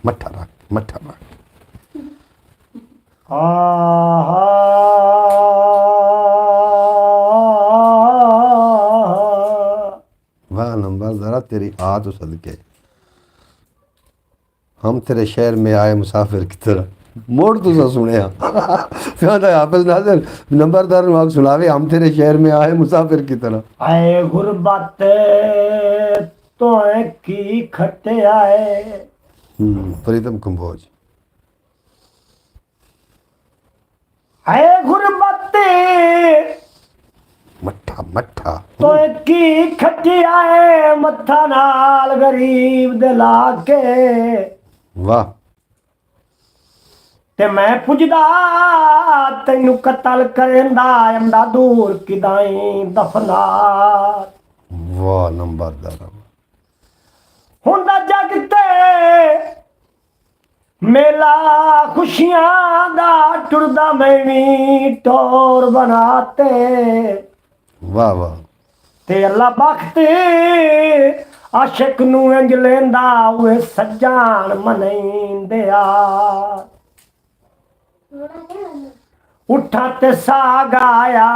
मट्ठा रख वाह नंबर जरा तेरी आ तो सदके हम तेरे शहर में आए मुसाफिर की तरह मोड़ तुसा सुने हाफिज़ नासिर नंबरदार वाक सुनावे हम तेरे शहर में आए मुसाफिर की तरह। आए गुरबत तो की खट्टे आए प्रीतम कंबोज आए गुरबत मट्ठा मट्ठा तो की खट्टे आए मत्था नाल गरीब दे लाके वाह ते मैं पुजदा तैनू कतल करेंदा अंदा दूर किदाई दफना वाह नंबरदार हुंदा जग ते मेला खुशियां दा टुरदा मैं भी टोर बनाते वाह वाह ते अल्लाह बख्त आशिक नू इंज लेंदा वे सज्जान मनैंदिया उठा ते साग आया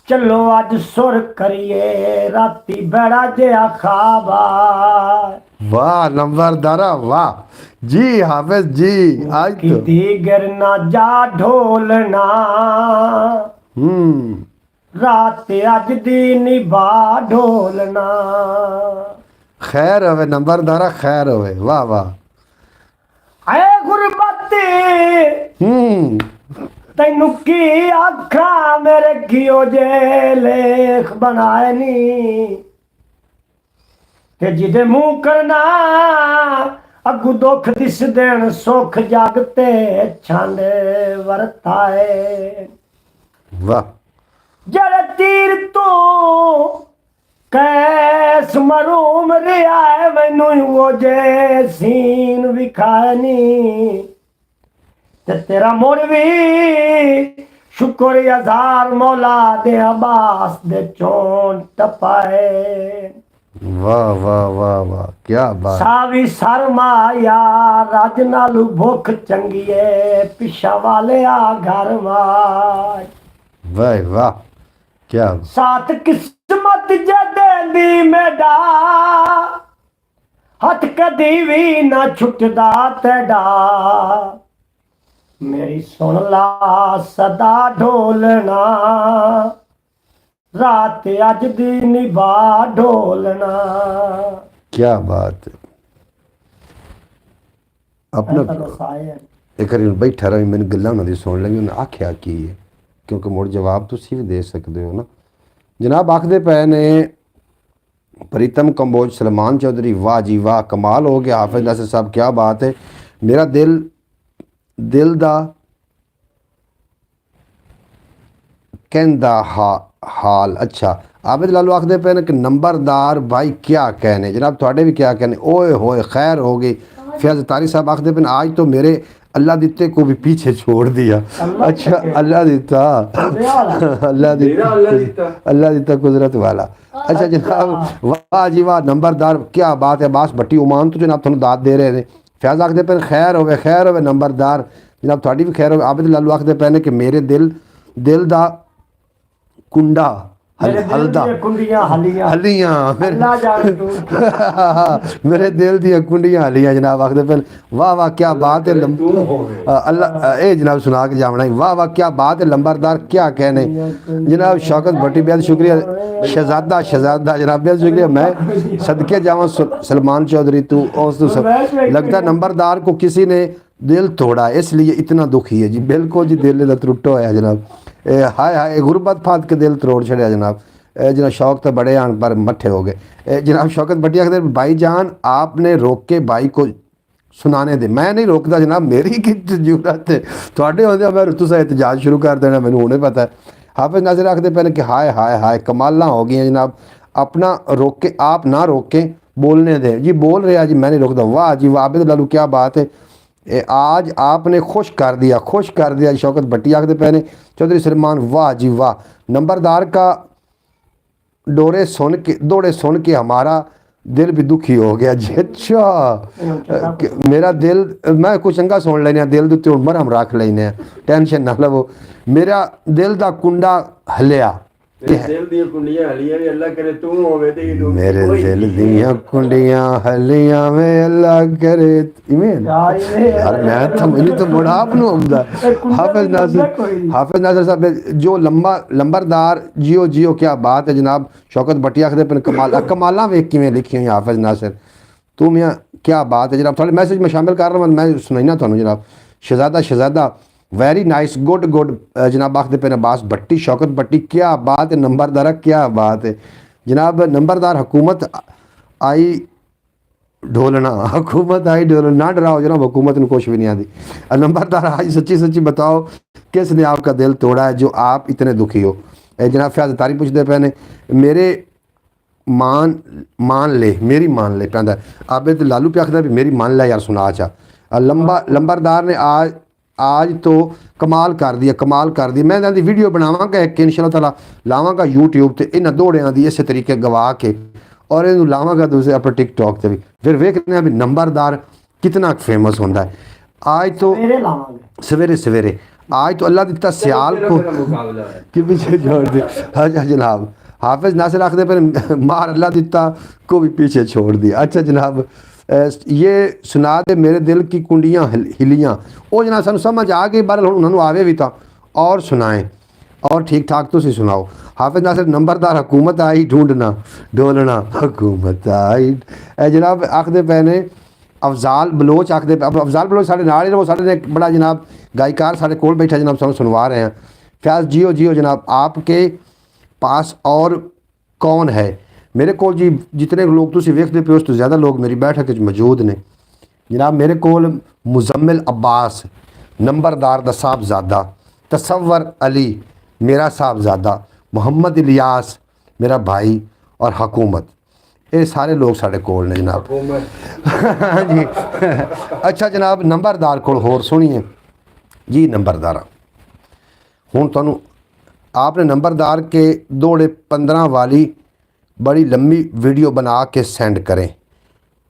चलो अज सुर करिए राती बड़ा जिहा ख्वाब आए। वाह नंबरदारा वाह जी हाफिज जी आज तो दीगर ना जा ढोलना रात अज दी निभा ढोलना खैर होवे नंबरदारा खैर होवे वाह वाह ऐ गुरबती तैनू की आखा मेरे घियो जे लेख बनाए नी ते जिदे मुंह करना अगू दुख दिस देन सुख जागते छंद वरताए वाह जड़ तीर तू कैस मरूम रिया है मैनू वो जे सीन विखानी ते तेरा मुड़ भी शुक्र हजार मौला दे अब्बास दे चोन टपाए वाह वाह वाह वाह क्या बात सावी सरमाया राज नालू भुख चंगीए पिछा वाले आ घर वाज वाह वाह क्या साथ किस्मत जदे दी मेडा हथ कदी भी ना छुटदा तेडा मेरी सुन ला सदा ढोलना रात अज दी निभा ढोलना क्या बात है अपना एक बार बैठा रहा मैंने गल्लां उन्हां दी सुन लगी उन्हें आख्या की है क्योंकि मुड़ जवाब तुसी भी दे सकते हो ना। जनाब आखदे पे ने प्रीतम कंबोज सलमान चौधरी वाह जी वाह कमाल हो गया हाफिज़ नासिर साहब क्या बात है। मेरा दिल दा कहंदा हाल अच्छा आबिद लालू आखदे पे ने कि नंबरदार भाई क्या कहने जनाब थोड़े भी क्या कहने ओए होए खैर हो गई। फैज़ तारी साहब आखदे पे आज तो मेरे अल्लाह दिते को भी पीछे छोड़ दिया। अच्छा अल्लाह दिता अल्लाह दिता कुदरत वाला। अच्छा जनाब वाह जी वाह नंबरदार क्या बात है। अब्बास भट्टी ओमान तो जनाब थोड़ा दाद दे रहे हैं। फैज़ आखते पे खैर होवे नंबरदार जनाब थोड़ी भी खैर होवे। आबिद लालू आखते पे ने कि मेरे दिल दा कुंडा हलदा हलियां मेरे दिल दियां कुंडियां हलियां जनाब आखदे पे वाह वाह क्या बात है अल्लाह ए जनाब सुना के जावना वाह वाह क्या बात है लंबरदार क्या कहने जनाब शौकत भट्टी बेहद शुक्रिया शहजादा जनाब बेहद शुक्रिया। मैं सदके जावा सलमान चौधरी तू लगता नंबरदार को किसी ने दिल तोड़ा इसलिए इतना दुखी है जी। बिल्कुल जी दिल का त्रुट होया जनाब। हाय हाय गुरबत फात के दिल तरोड़ छड़िया जनाब। जनाब शौक तो बड़े आन पर मट्ठे हो गए। जनाब शौकत भट्टी आखिर भाई जान आपने रोक के भाई को सुनाने दे। मैं नहीं रोकता जनाब मेरी की जरूरत है थोड़े होंदे मैं तुसा एहतजाज शुरू कर देना मैंने हुणे पता है। हाफिज नासिर आखते पहले कि हाय हाय हाय कमाला हो गई जनाब अपना रोके आप ना रोके बोलने दें जी। बोल रहे जी मैं नहीं रोकता। वाह जी वाह आबिद लालू क्या बात है आज आपने खुश कर दिया शौकत भट्टी आखते पहले चौधरी सलमान वाह जी वाह नंबरदार का दौड़े सुन के हमारा दिल भी दुखी हो गया जी। अच्छा मेरा दिल मैं कुछ चंगा सुन लेने दिल दे उत्ते मरहम रख लेने टेंशन ना लवो मेरा दिल दा कुंडा हलिया मेरे दिल दियां कुंडियां हलियां में अल्लाह करे इमेन यार मैं तो मुझे तो बड़ा आपनु आंदा। हाफिज नासिर साहब जो लंबरदार जियो क्या बात है जनाब। शौकत भट्टी आखदे पे कमाला वेख किवें लिखी हुई हाफिज नासिर तू मियां क्या बात है जनाब। थोड़े मैसेज में शामिल कर रहा हूँ मैं सुनाइना थानू जनाब। शहजादा वेरी नाइस गुड जनाब आखदे पे अब्बास भट्टी शौकत भट्टी क्या बात है नंबरदार क्या बात है जनाब। नंबरदार हुकूमत आई ढोलना ना डराओ जनाब हुकूमत ने कुछ भी नहीं आती। नंबरदार आज सच्ची बताओ किसने आपका दिल तोड़ा है जो आप इतने दुखी हो। जनाब फैज तारी पूछते पे ने मेरे मान ले पैंदा आबिद लालू पे आखदा भी मेरी मान ले यार सुना चा। लंबरदार ने आज तो कमाल कर दिया मैं इन्हां दी वीडियो बनावांगा एक इंशाअल्लाह ताला लावांगा यूट्यूब ते इन्हां दौड़ियां दी इस तरीके गवा के और इन्हूं लावांगा दूसरे अपने टिकटॉक ते भी फिर वेखने भी नंबरदार कितना फेमस होंदा है। आज तो सवेरे आज तो अल्लाह दिता सियाल को कि पीछे छोड़ दे। हाँ जनाब हाफिज नासिर आखदे पर मार अल्लाह दिता को भी पीछे छोड़ दिया। अच्छा जनाब ये सुना दे मेरे दिल की कुंडियां हिलियां वो जनाब सानू समझ आ गई बार उन्होंने आवे भी था और सुनाएं और ठीक ठाक तुसी सुनाओ। हाफिज नासिर नंबरदार हुकूमत आई ढूंढना ढोलना हुकूमत आई जनाब आखदे पे ने अफजाल बलोच आखदे पे अफजाल बलोच साढ़े नाल ही वो साढ़े एक बड़ा जनाब गायकार साढ़े कोल बैठा जनाब सानू सुनवा रहे हैं। फैज जियो जनाब आपके पास और कौन है मेरे को जी जितने लोग तुसी वेखते पे उस तो ज़्यादा लोग मेरी बैठक मौजूद ने जनाब। मेरे को मुजम्मिल अब्बास नंबरदार दा साहबजादा तसव्वर अली मेरा साहबजादा मोहम्मद इलियास मेरा भाई और हुकूमत ये सारे लोग साढ़े कोल ने जनाब। जी अच्छा जनाब नंबरदार को होर सुनिए जी। नंबरदार हुण तुहानू आपने नंबरदार के दौड़े 15 वाली बड़ी लंबी वीडियो बना के सेंड करें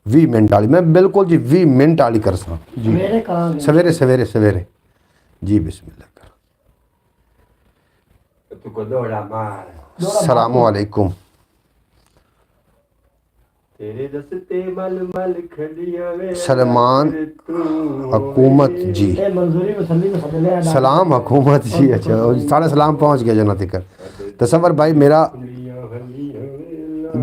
20 मिनट वाली। मैं बिल्कुल जी 20 मिनट वाली कर सा जी सवेरे जी बिस्मिल्लाह कर सलामु अलैकुम सलमान हुकूमत जी सलाम हुकूमत जी। अच्छा साढ़े सलाम पहुँच गया जना तिकर तसव्वर भाई मेरा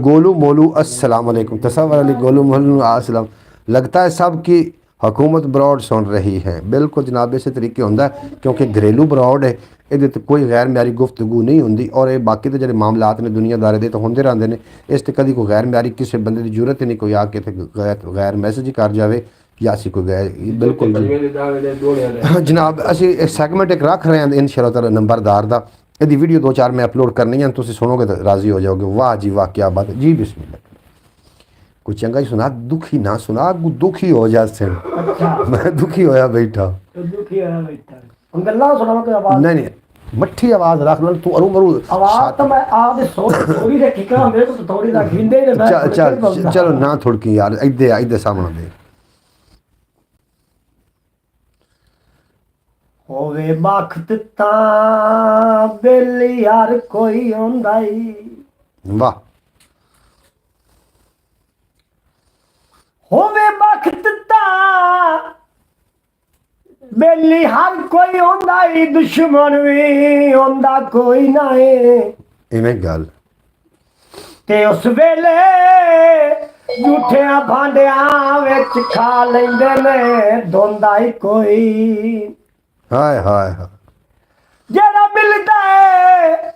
गोलू मोलू अस्सलाम वालेकुम तसव्वर अली गोलू मोलू अस्सलाम। लगता है सब की हुकूमत ब्रॉड सुन रही है। बिल्कुल जनाब इस तरीके होंदा है क्योंकि घरेलू ब्रॉड है ये कोई गैर म्यारी गुफ्तगू नहीं होंगी और ये बाकी तो जो मामलात ने दुनियादारी के तो होंदे रहंदे ने इस ते कभी कोई गैर म्यारी किसी बंदे की जरूरत ही नहीं कोई आके गैर मैसेज ही कर जाए या असी कोई गैर बिल्कुल जनाब असी एक सैगमेंट एक रख रहे हैं इंशाअल्लाह ताला नंबरदार दा यदि वीडियो 2-4 मैं अपलोड करनी है तुम सुनोगे तो राज़ी हो जाओगे। वाह जी वाह क्या बात है जी बिस्मिल्लाह कोई चंगा ही सुना, दुखी ना सुना, अगू दुखी हो जाते अच्छा मैं दुखी होया बैठा। तो दुखी होया बैठा हम गल्ला सुनावा कोई आवाज नहीं नहीं मट्ठी आवाज रख लो तू, अरू मरू आवाज तो मैं आप थोड़ी दे ठिका मेरे को तो थोड़ी दा खिंदे ने मैं चलो ना थोड़की यार, इधे इधे सामने दे। होवे बख्त तां बेली यार कोई होंदा ही, वाह होवे बख्त तां बेली हर कोई होंदा ही, दुश्मन भी होंदा कोई ना है। इवें गल ते उस वेले झूठियां भांडियां विच खा लैंदे ने, धोंदा ही कोई। हाय हाय हाय जेड़ा मिलदा है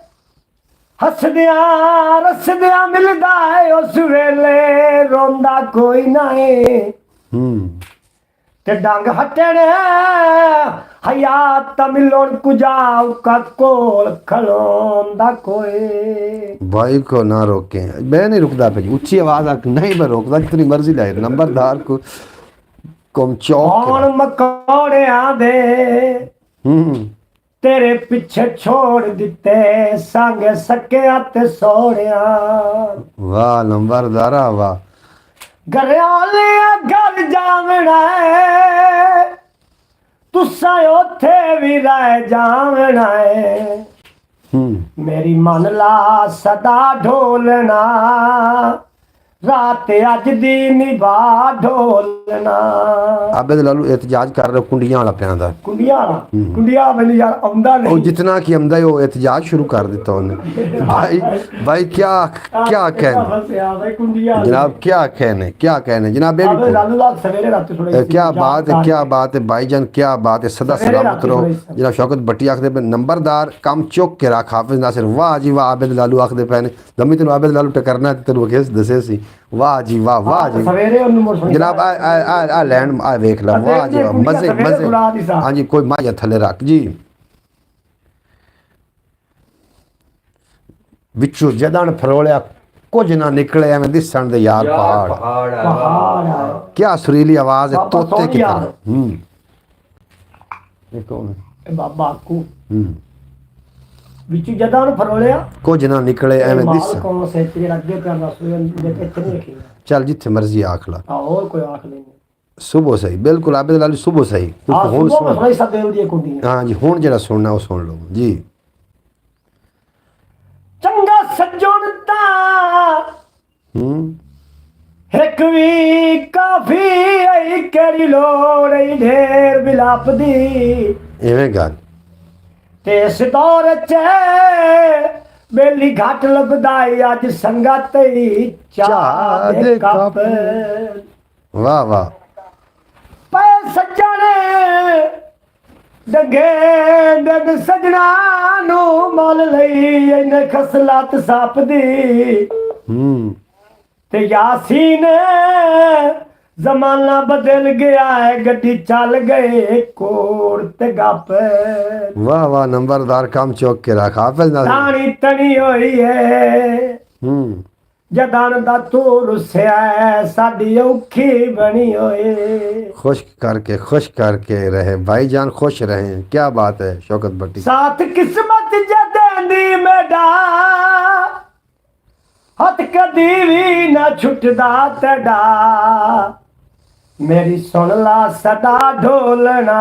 हसदियां रसदियां मिलदा है, उस वेले रोंदा कोई ना है। ते डंग हटने हयात मिलन कुजाऊ का कोल खलोंदा कोई। भाई को ना रोके, मैं नहीं रुकदा पे, ऊंची आवाज नहीं मैं रोकदा, जितनी मर्जी लाए नंबरदार को कम चौक कौन मकोड़ियां दे तेरे पीछे छोड़ दिते, संग सकिया ते सोड़िया। वाह नंबरदारा वाह। घरवालिया घर जावना है, तुसा उथे भी रह जावना है। मेरी मन ला सदा ढोलना, रात अज दी निभा ढोलना। आबे लालू एहतजाज कर रहे हो कुंडियां वाला पिया दा, कुंडिया मैंने यार आंदा नहीं, ਉਹ जितना कि आमदा है वो एहतजाज शुरू कर देता उन्हें। भाई भाई क्या क्या कहने जनाब, क्या कहने जनाब, क्या बात है भाईजान, क्या बात है, सदा सलामत रहो। जनाब शौकत भट्टी आखदे पे नंबरदार काम चुक के रख, हाफिज नासिर वाह जी वाह। आबिद लालू आखदे पे ने दमी तेन आबिद लालू टकरना तेन केस दसे सी, वाह जी वाह वाह जी जनाब। आ लैंड आ वेख ला, वाह जी वाह, मजे मजे। हाँ जी कोई माया थले रख जी। विचू जदन फरोलिया कुछ ना निकले, एवं दिसन दे यार पहाड़। क्या सुरीली आवाज है तोते की तरह। ये कौन है? बाबा आकू विचू जदन फरोलिया कुछ ना निकले, एवं दिसन। कौन से तेरे अगे पे रसोई दे इथे नहीं रखी, चल जिथे मर्जी आख ला, और कोई आख नहीं। सुबह सही बिल्कुल आबिद लालू सुबह सही। हुन सुन सब दे दी कुंडी। हाँ जी हुन जेड़ा सुनना वो सुन लो जी। चंगा सज्जन ता एक भी काफी आई, केरी लोड़ आई ढेर बिलाप दी। इवें गल ते इस दौर च बेली घाट लभदा अज संगत ही चाह दे कप। वाह वाह। पै सज्जने डगे डग सजना नू मल लई, इन्हें खसलात सप दी। ते यासीन जमाना बदल गया है, गड्डी चल गए कोड़ ते गप। वाह वाह नंबरदार काम चौक के रखा, हाफिज नासिर तानी तनी होई है जदान दा तू रुसिया है, साडी औखी बनी होए। खुश करके रहे भाईजान, खुश रहे। क्या बात है शौकत भट्टी। साथ किस्मत जदेंदी मेरा हथ कदी भी ना छुटदा तेरा, मेरी सुन ला सदा ढोलना,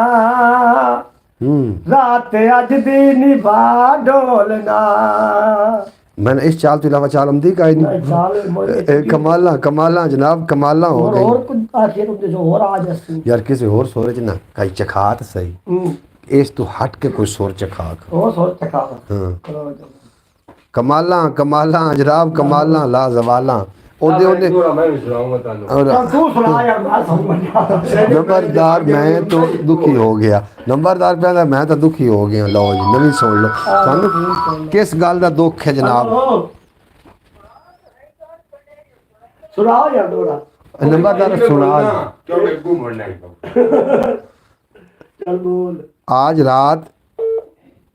रात अज दी निभा ढोलना। मैंने इस चाल तो इलावा चाल हमदी का ही नहीं। कमाला जनाब कमाला हो गई। और कुछ आखिर तुम जो और आज हसी यार किसी और सोरे च ना कई चखात सही, इस तो हट के कोई सोर चखा और सोर चखा। कमाला जनाब कमाला ला जवाला। ओदे ओदे नंबरदार मैं तो दुखी हो गया, नंबरदार कहता मैं तो दुखी हो गया। लो जी नवी सुन लो सानू किस गल दा दुख है जनाब। सुनाओ यार दोड़ा नंबरदार सुना। चल बोल। आज रात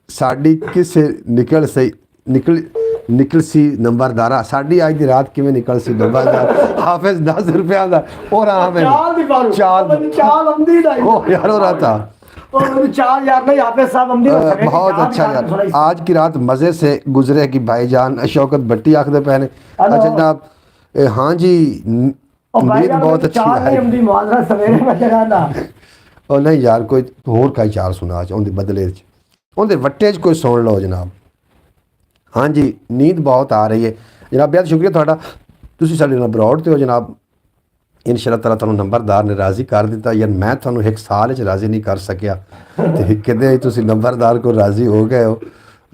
साड़ी किसे निकल सी नंबरदारा, साड़ी आज दी रात किवें निकल सी नंबरदार। ਹਾਫਿਜ਼ 10 ਰੁਪਏ ਦਾ ਉਹ ਆਰਾਮ ਹੈ ਚਾਲ ਦੀ ਬਾਰੂ ਚਾਲ ਆਉਂਦੀ ਨਹੀਂ ਉਹ यार हो रहा था और चाल यार नहीं हाफिज साहब आਉਂਦੀ बहुत अच्छा यार आज की रात मज़े से गुजरे कि भाईजान शौकत भट्टी आखदे पे ने अच्छा जनाब हाँ जी नींद बहुत अच्छी आई आਉਂਦੀ मुआजरा सवेरे मैं जरा ना ਉਹ ਨਹੀਂ ਯਾਰ ਕੋਈ ਹੋਰ ਕਈ ਚਾਰ ਸੁਣਾ ਚ ਉਹਦੇ ਬਦਲੇ ਚ ਉਹਦੇ ਵੱਟੇ ਚ ਕੋਈ ਸੁਣ ਲਓ ਜਨਾਬ ਹਾਂਜੀ ਨੀਂਦ ਬਹੁਤ ਆ ਰਹੀ ਹੈ ਜਨਾਬ ਬਹੁਤ ਸ਼ੁਕਰੀਆ ਤੁਹਾਡਾ ਤੁਸੀਂ ਸਾਡੇ ਨਾਲ ਬਰੋਡ ਤੇ ਹੋ ਜਨਾਬ ਇਨਸ਼ਾ ਅੱਲਾਹ ਤਾਲਾ ਤੁਹਾਨੂੰ ਨੰਬਰਦਾਰ ਨੇ ਰਾਜ਼ੀ ਕਰ ਦਿੱਤਾ ਯਾਰ ਮੈਂ ਤੁਹਾਨੂੰ ਇੱਕ ਸਾਲ ਚ ਰਾਜ਼ੀ ਨਹੀਂ ਕਰ ਸਕਿਆ ਤੇ ਕਿਤੇ ਤੁਸੀਂ ਨੰਬਰਦਾਰ ਕੋ ਰਾਜ਼ੀ ਹੋ ਗਏ ਹੋ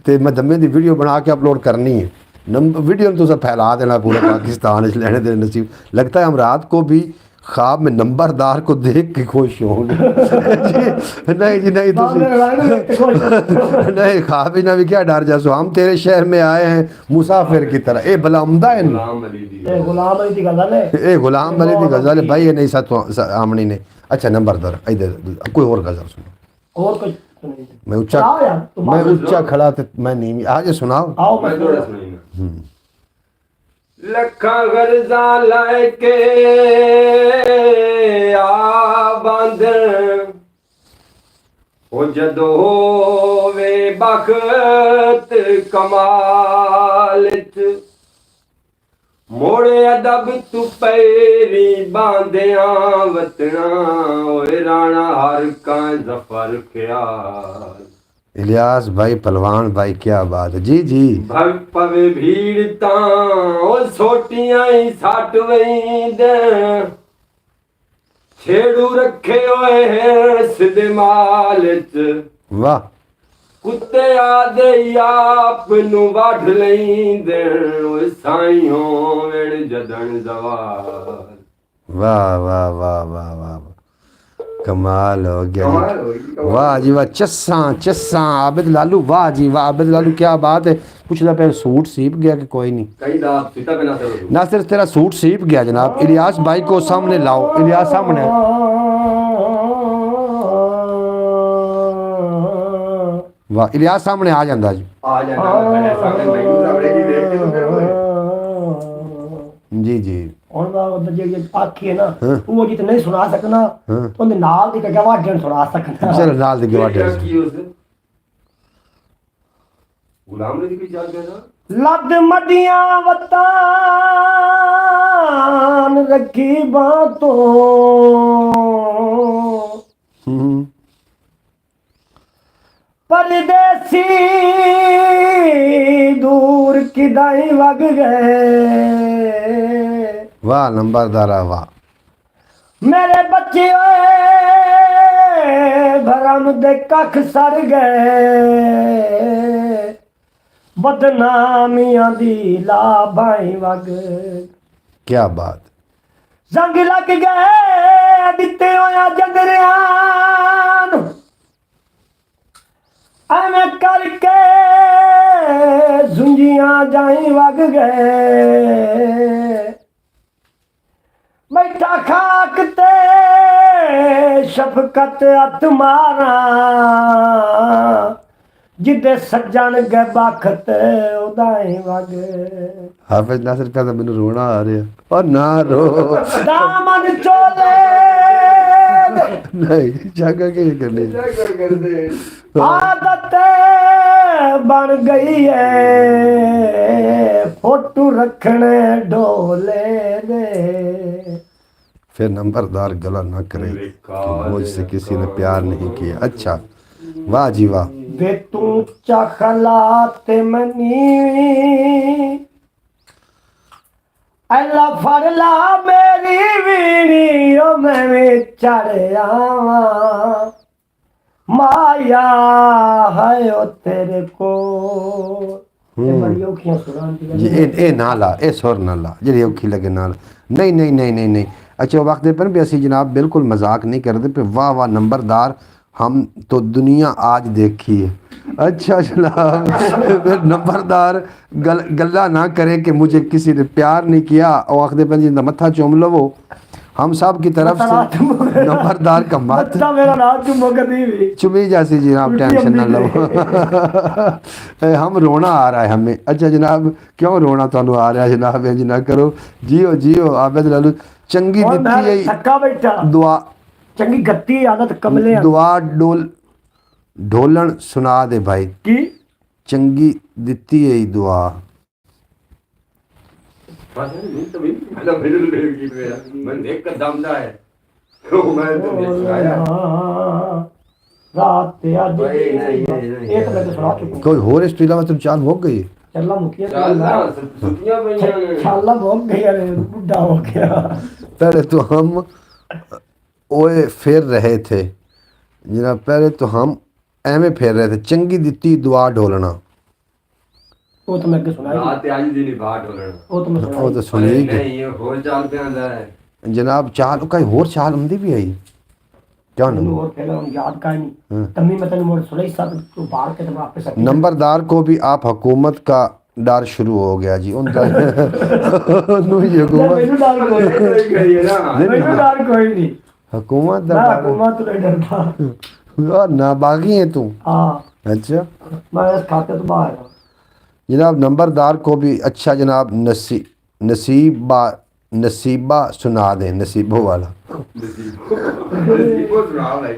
ਤੇ ਮੈਂ ਦਮੇ ਦੀ ਵੀਡੀਓ ਬਣਾ ਕੇ ਅਪਲੋਡ करनी है वीडियो तो सब फैला देना पूरे पाकिस्तान लेने देने नसीब लगता है हम रात को भी ख्वाब में नंबरदार को देख के खुश होंगे नहीं जी नहीं नहीं ख्वाब ही ना भी क्या डर जासो हम तेरे शहर में आए हैं मुसाफिर की तरह ए बलामदा है गुलाम अली दी गजल है ए गुलाम अली दी गजल है भाई ये नहीं सत आमनी ने अच्छा नंबरदार इधर कोई और गजल सुनो और कुछ मैं ऊंचा खड़ा थे मैं नीवी आज सुनाओ आओ मैं थोड़ा सुनाई लखा गर्जा लाके आ बंद ओ जदो वे बखत कमाल च मोड़े अदब तू पैरी बांधिया वतना ओए राणा हर का जफर ख्याल इलियास भाई पहलवान भाई क्या बात है जी जी भव पवे भीड़ तां ओ सोटियां ही साट वईंद छेड़ू रखे होए हैं सिद्धे माल च वाह कुत्ते आदे आप नु वाढ लईंद ओ साईं होवण जदन जवाल वाह वाह वाह वाह वाह कमाल हो गया वाह जी वाह चस्सा चस्सा आबिद लालू वाह जी वाह आबिद लालू क्या बात है पुछदा पे सूट सीप गया कि कोई नहीं कई दा सीता पे ना सिर्फ तेरा सूट सीप गया जनाब इलियास भाई को सामने लाओ इलियास सामने वाह इलियास सामने आ जांदा जी आ जाना मेरे सामने मैं सामने की देख के तो फिर जी जी ਹੁਣ ਮੈਂ ਜੇ ਆਖੀ ਹੈ ਨਾ ਉਹ ਜਿੱਤ ਨਹੀਂ ਸੁਣਾ ਸਕਣਾ ਉਹਦੇ ਨਾਲ ਦੀ ਗਵਾਡਣ ਸੁਣਾ ਸਕਣਾ चल नाल दे गवाडे की उस गुलाम ने की चाल कहना ਲੱਦ ਮੱਡੀਆਂ ਵਤਾਂ ਰੱਖੀ ਬਾਹ ਤੋਂ परदेसी दूर किदाई वग गए वाह नंबरदारा वाह मेरे बच्चे भरम दे कख सड़ गए बदनामियां दी लाभाई वग क्या बात जंग लग गए दिते होया जंगरियां ਐਵੇਂ ਕਰਕੇ ਜ਼ੁੰਜੀਆਂ ਜਾਈ ਵਗ ਗਏ ਬੈਠਾ ਖਾਕ ਤੇ ਸ਼ਫਕਤ ਹੱਥ ਮਾਰਾਂ ਜਿੱਦੇ ਸੱਜਣ ਗਏ ਬਖਤ ਉਦਾਈ ਵਗ हाफिज नासिर का तो मैनू रोना आ रहा और ना रो दामन चोले नहीं जागा के करने आदत बन गई है फोटो रखने डोले दे फिर नंबरदार गला ना करे कि मुझसे किसी ने प्यार नहीं किया अच्छा वाह जी वाह वे तू चखलाते मनी अल्लाह फड़ ला मेरी वीडियो में भी चढ़ आवा माया है ओ तेरे को बड़ी औखियां सुनांदी जी ए ना ला ए सुर ना ला जी औखी लगे ना ला नहीं नहीं नहीं नहीं नहीं अच्छा वक्त पर भी असी जनाब बिल्कुल मजाक नहीं करते पे वाह वाह नंबरदार हम तो दुनिया आज देखी है अच्छा जनाब फिर नंबरदार गल्ला ना करे कि मुझे किसी ने प्यार नहीं किया और आखदे पे जिंदा मत्था चूम लवो हम सब की तरफ से नंबरदार का मत मत्ता मेरा रात चुम्बो कभी भी चुमी जैसी जी आप उल्टी टेंशन ना अम्मी लो हम रोना आ रहा है हमें अच्छा जनाब क्यों रोना थानू आ रहा है जनाब इंज ना करो जियो जियो आबद लालू चंगी और मैं दित्ती है थक्का बैठा दुआ चंगी गत्ती आदत कमले आ। दुआ ढोलन सुना दे भाई की चंगी दित्ती है दुआ बस नहीं तो भी मतलब मेरे लिए गीत मेरा मैं देख कर दमदा है तो मैं तो नहीं सुनाया रात ते अज भाई, नहीं। एक मैं तो सुना चुका कोई होर इस तो इलावा तुम चाल हो गई चल्ला मुखिया चलना सुनिया भैया छाला भोग गया रे बुढ़ा हो गया। पहले तो हम ओए फेर रहे थे जनाब पहले तो हम एवें फेर रहे थे चंगी दित्ती दुआ ढोलना वो तो मैं के सुनाई रात आज दिन ही बात हो रहा वो तो मैं वो सुनाई तो सुनी ही कि नहीं ये हो चाल पे आंदा है जनाब चाल कई होर चाल हुंदी भी आई क्या मैंने नंबर और पहले हम याद का नहीं तम्मी मैं तने मोर सुनाई सब तो बाहर के तो आपके सब नंबरदार को भी आप हुकूमत का डर शुरू हो गया जी उनका नु ये हुकूमत मैनू डर कोई कोई करिए ना मैनू डर कोई नहीं हुकूमत मैं दा हुकूमत तो नहीं डरता डर और ना बागी है तू हाँ अच्छा मैं इस खाते तो बाहर हूँ। जनाब नंबरदार को भी अच्छा जनाब नसीबा सुना दें नसीबों वाला वो सुना भाई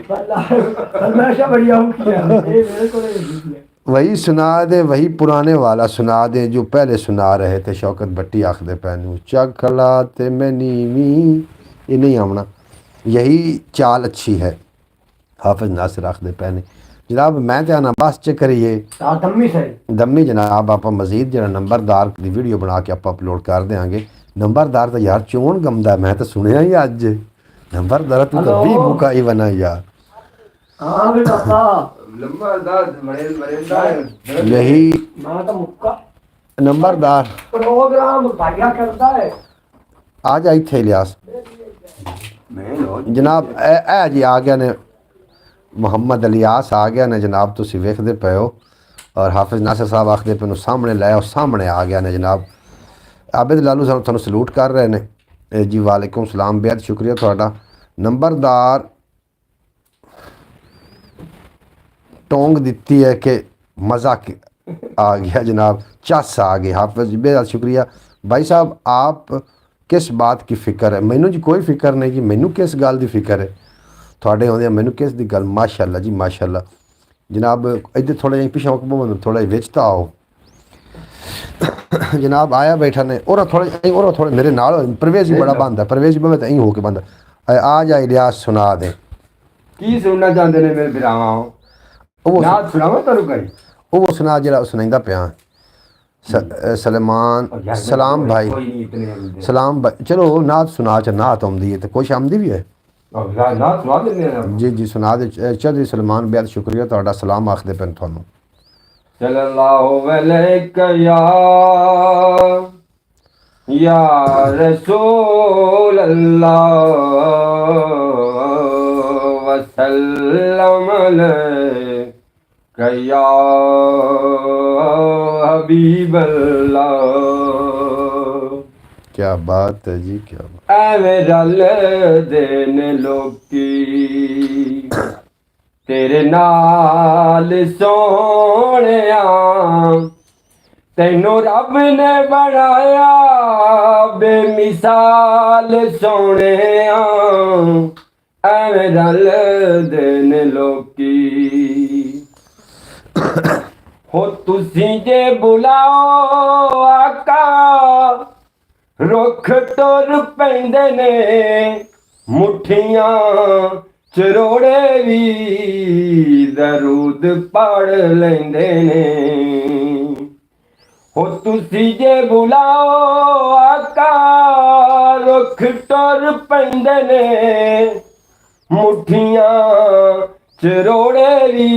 हमेशा बढ़िया हूँ किया ये मेरे को नहीं किया। वही सुना दे वही पुराने वाला सुना दे जो पहले सुना रहे थे शौकत भट्टी आखदे पैनू चखला ते मैं नीवी ये नहीं आना यही चाल अच्छी है हाफिज नासिर आखदे पैने जनाब मैं तो आना बस च करिए हाँ तम्मी सही दम्मी जनाब आप मजीद जरा नंबरदार की वीडियो बना के आप अपलोड कर देंगे नंबरदार तो यार चोन गमदा मैं तो सुनिया ही अज नंबरदार तू हेलो। कभी मुका ही बना यार हाँ भी पापा लंबा दाद मरेंदा है यही मैं तो मुक्का नंबरदार प्रोग्राम भाइया करता है आ जाई थे इलियास मैं लो जनाब ए जी आ गया ने मुहम्मद इलियास आ गया ने जनाब तुसी वेखदे पे हो और हाफिज नासिर साहब आखदे पे सामने लाया और सामने आ गया ने जनाब आबिद लालू साहब थानू सलूट कर रहे ने जी वालेकुम सलाम बेहद शुक्रिया थोड़ा नंबरदार टोंग दिती है कि मज़ा आ गया जनाब चस आ गई हाफिज बेहद शुक्रिया भाई साहब आप किस बात की फ़िक्र है मैनू जी कोई फ़िक्र नहीं कि मैनू किस गल की फ़िक्र है थोड़े आउंदे मैनू किस दी गल माशाअल्लाह जी माशाअल्लाह जनाब इधर थोड़ा जिहा पिछा थोड़ा जिहा विच तां आओ जनाब आया बैठा ने और थोड़े मेरे नाल परवेज ही बड़ा बंद है परवेज भी मैं तो यहीं होके बंद आ जा इलियास सुना दे की सुनना चाहते ने मेरे बिरावा वो ना सुनावा तारू कई वो सुना जरा सुनाइंदा पिया सलमान सलाम भाई कोई नहीं इतने सलाम भाई चलो नात सुना च नात आउंदी है तो कुछ आमदी भी है और ना सुना देने जी जी सुना दे चौधरी सलमान बेहद शुक्रिया ਤੁਹਾਡਾ सलाम आखदे पैन ਤੁਹਾਨੂੰ सल्लल्लाहु अलैहि या रसूल अल्लाह वसल्लम अलैका या हबीब अल्लाह क्या बात है जी क्या बात ਐਵੇਂ ਰਲ ਦੇ ਨੇ ਲੋਕੀ ਤੇਰੇ ਨਾਲ ਸੋਹਣਿਆ ਤੈਨੂੰ ਰੱਬ ਨੇ ਬਣਾਇਆ ਬੇਮਿਸਾਲ ਸੋਹਣਿਆ ਐਵੇਂ ਰਲ ਦੇ ਨੇ ਲੋਕੀ ਹੋ ਤੁਸੀਂ ਜੇ ਬੁਲਾਓ ਆਕਾ ਰੁੱਖ ਤੁਰ ਪੈਂਦੇ ਨੇ ਮੁੱਠੀਆਂ ਚਰੋੜੇ ਵੀ ਦਰੂਦ ਪੜ ਲੈਂਦੇ ਨੇ ਹੋ ਤੁਸੀਂ ਜੇ ਬੁਲਾਓ ਆਕਾ ਰੁੱਖ ਤੁਰ ਪੈਂਦੇ ਨੇ ਮੁੱਠੀਆਂ ਚਰੋੜੇ ਵੀ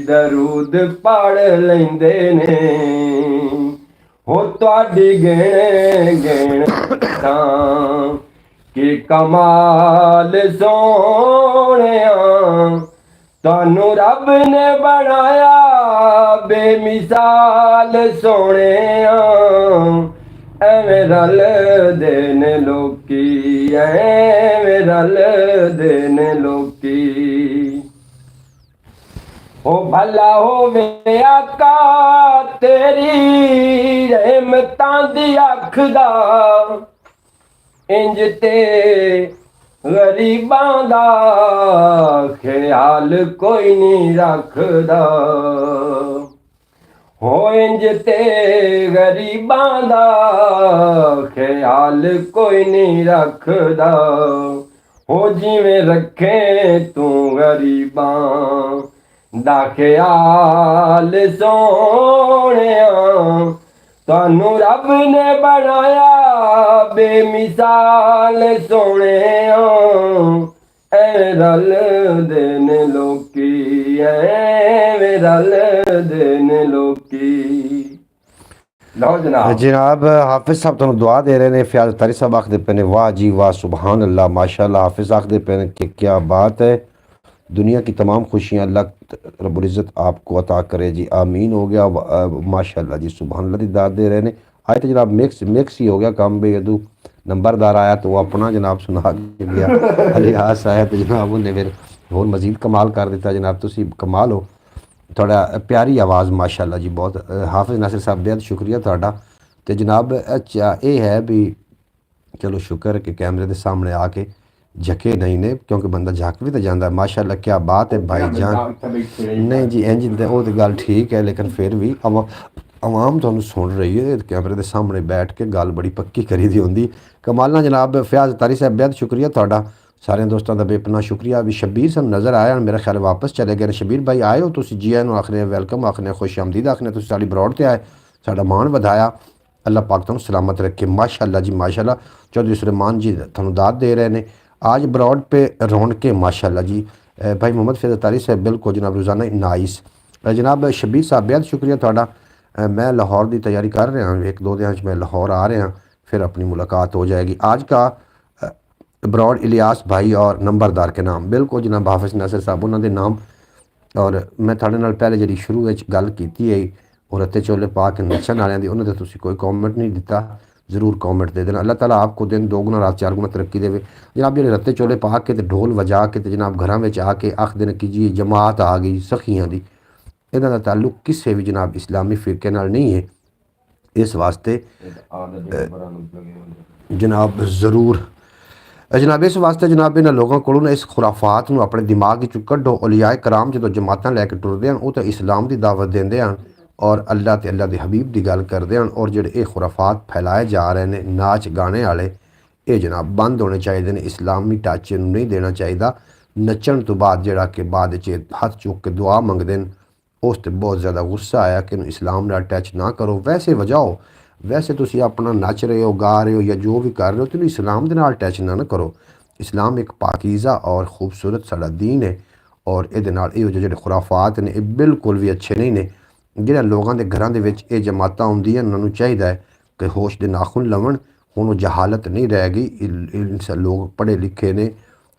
ਦਰੂਦ ਪੜ ਲੈਂਦੇ ਨੇ ਹੋ ਤੁਹਾਡੀ ਗਿਣ ਤਾਂ ਕਿ ਕਮਾਲ ਸੋਹਣਿਆ ਤੁਹਾਨੂੰ ਰੱਬ ਨੇ ਬਣਾਇਆ ਬੇਮਿਸਾਲ ਸੋਹਣਿਆ ਐਵੇਂ ਰਲਦੇ ਨੇ ਲੋਕੀ, ਐਵੇਂ ਰਲਦੇ ਨੇ ਲੋਕੀ। ਉਹ ਭਲਾ ਹੋਵੇ ਆਕਾ ਤੇਰੀ ਰਹਿਮਤਾਂ ਦੀ ਅੱਖ ਦਾ, ਇੰਜ ਤੇ ਗਰੀਬਾਂ ਦਾ ਖਿਆਲ ਕੋਈ ਨਹੀਂ ਰੱਖਦਾ। ਹੋ ਇੰਜ ਤੇ ਗਰੀਬਾਂ ਦਾ ਖਿਆਲ ਕੋਈ ਨਹੀਂ ਰੱਖਦਾ। ਹੋ ਜਿਵੇਂ ਰੱਖੇ ਤੂੰ ਗਰੀਬਾਂ ਦਾ ਖਿਆਲ ਸੋਹਣਿਆ, ਤੁਹਾਨੂੰ ਰੱਬ ਨੇ ਬਣਾਇਆ ਬੇਮਿਸਾਲ ਸੋਹਣਿਆ। ਐਵੇਂ ਰਲਦੇ ਨੇ ਲੋਕੀ, ਐਵੇਂ ਰਲਦੇ ਨੇ ਲੋਕੀ। ਲਓ ਜਨਾਬ। जनाब हाफिज साहब तुहानू दुआ दे रहे हैं। फयाज तारी साहब आखते पे ने वाह जी वाह सुबहान अल्लाह माशाअल्लाह। हाफिज आखते पे ने कि क्या बात है, दुनिया की तमाम खुशियाँ अल्लाह रब्बुल इज़्ज़त आपको अता करे जी, आमीन हो गया। माशाअल्लाह जी सुबहान अल्लाह की दाद दे रहे हैं। आज तो जनाब मिक्स ही हो गया काम भी। यदू नंबरदार आया तो वो अपना जनाब सुना के गया, अलियास आया तो जनाब उन्हें फिर होर मजीद कमाल कर दिता। जनाब तुसी कमाल हो, थोड़ा प्यारी आवाज़ माशाअल्लाह जी बहुत। हाफिज नासिर साहब बेहद शुक्रिया थोड़ा। तो जनाब अच्छा ये है भी चलो शुक्र कि कैमरे के सामने आके झके नहीं ने, क्योंकि बंदा झक भी तो जाता है। माशाअल्लाह क्या बात है भाई जान। नहीं जी इंज वो तो गल ठीक है, लेकिन फिर भी आवाम तुहानू सुन रही है, कैमरे के सामने बैठ के गल बड़ी पक्की करी दी होंगी। कमाल जनाब। फयाज तारी साहब बेहद शुक्रिया थोड़ा, सारे दोस्तों का बेपना शुक्रिया। भी शबीर सन नज़र आया, मेरा ख्याल वापस चले गए। शबीर भाई आए हो तुसी, जी आए आखने वेलकम आखने, खुश आमदीद आखने। तुसी साडी ब्रॉड ते आए, साडा मान वधाया। अल्लाह पाक तुहानू सलामत रखे माशाअल्लाह जी माशाअल्लाह। चौधरी सुलेमान जी तुहानू दाद दे रहे हैं। आज ब्रॉड पे रौनकें माशाअल्लाह जी। भाई मोहम्मद फैज़ तारी साहब बिल्कुल जनाब रोज़ाना नाइस। जनाब शबीर साहब बेहद शुक्रिया थोड़ा। मैं लाहौर की तैयारी कर रहा हूँ, 1-2 दिन मैं लाहौर आ रहा, फिर अपनी मुलाकात हो जाएगी। आज का ब्रॉड इलियास भाई और नंबरदार के नाम बिल्कुल जनाब हाफिज नासिर साहब उन्होंने नाम। और मैं थोड़े नाल पहले जी शुरू में गल की है और रत्ते चोले पा के नचन वाले की, उन्होंने तुसी कोई कॉमेंट नहीं दिता, जरूर कॉमेंट दे देना। अल्लाह ताला आपको दिन 2 गुना रात 4 गुना तरक्की देवे। जनाब ये रत्ते चोले पा के तो ढोल वजा के तो जनाब घर में आके आखते हैं कि जी जमात आ गई सखियां दी, इन्हां दा ताल्लुक किसी भी जनाब इस्लामी फिरके नाल नहीं है। इस वास्ते जनाब ज़रूर जनाब इस वास्ते जनाब इन्होंने लोगों को इस खुराफात में अपने दिमाग कढ़ो। औलियाए कराम जो जमात लैके टुरदे हैं वो तो इस्लाम की दावत देंदे हैं और अल्लाह ते अल्लाह के हबीब की गल करते हैं। और जोड़े ये खुराफात फैलाए जा रहे हैं नाच गाने वाले, ये जनाब बंद होने चाहिए ने। इस्लामी ढांचे नहीं देना चाहिए। नचण तो बाद जोड़ा कि बाद हथ चुक के दुआ मंगते हैं, उस पर बहुत ज़्यादा गुस्सा आया कि इस्लाम नाल टच ना करो। वैसे वजाओ, वैसे तुसी अपना नच रहे हो गा रहे हो या जो भी कर रहे हो, तो इस्लाम के नाल टच ना करो। इस्लाम एक पाकीज़ा और खूबसूरत साड़ा दीन है और ये जो खुराफात ने बिल्कुल भी अच्छे नहीं ने। जिन्हें लोगों के घरों के जमात आउंदियां उन्होंने चाहिए कि होश के नाखुन लवन। हुण जहालत नहीं रह गई, लोग पढ़े लिखे ने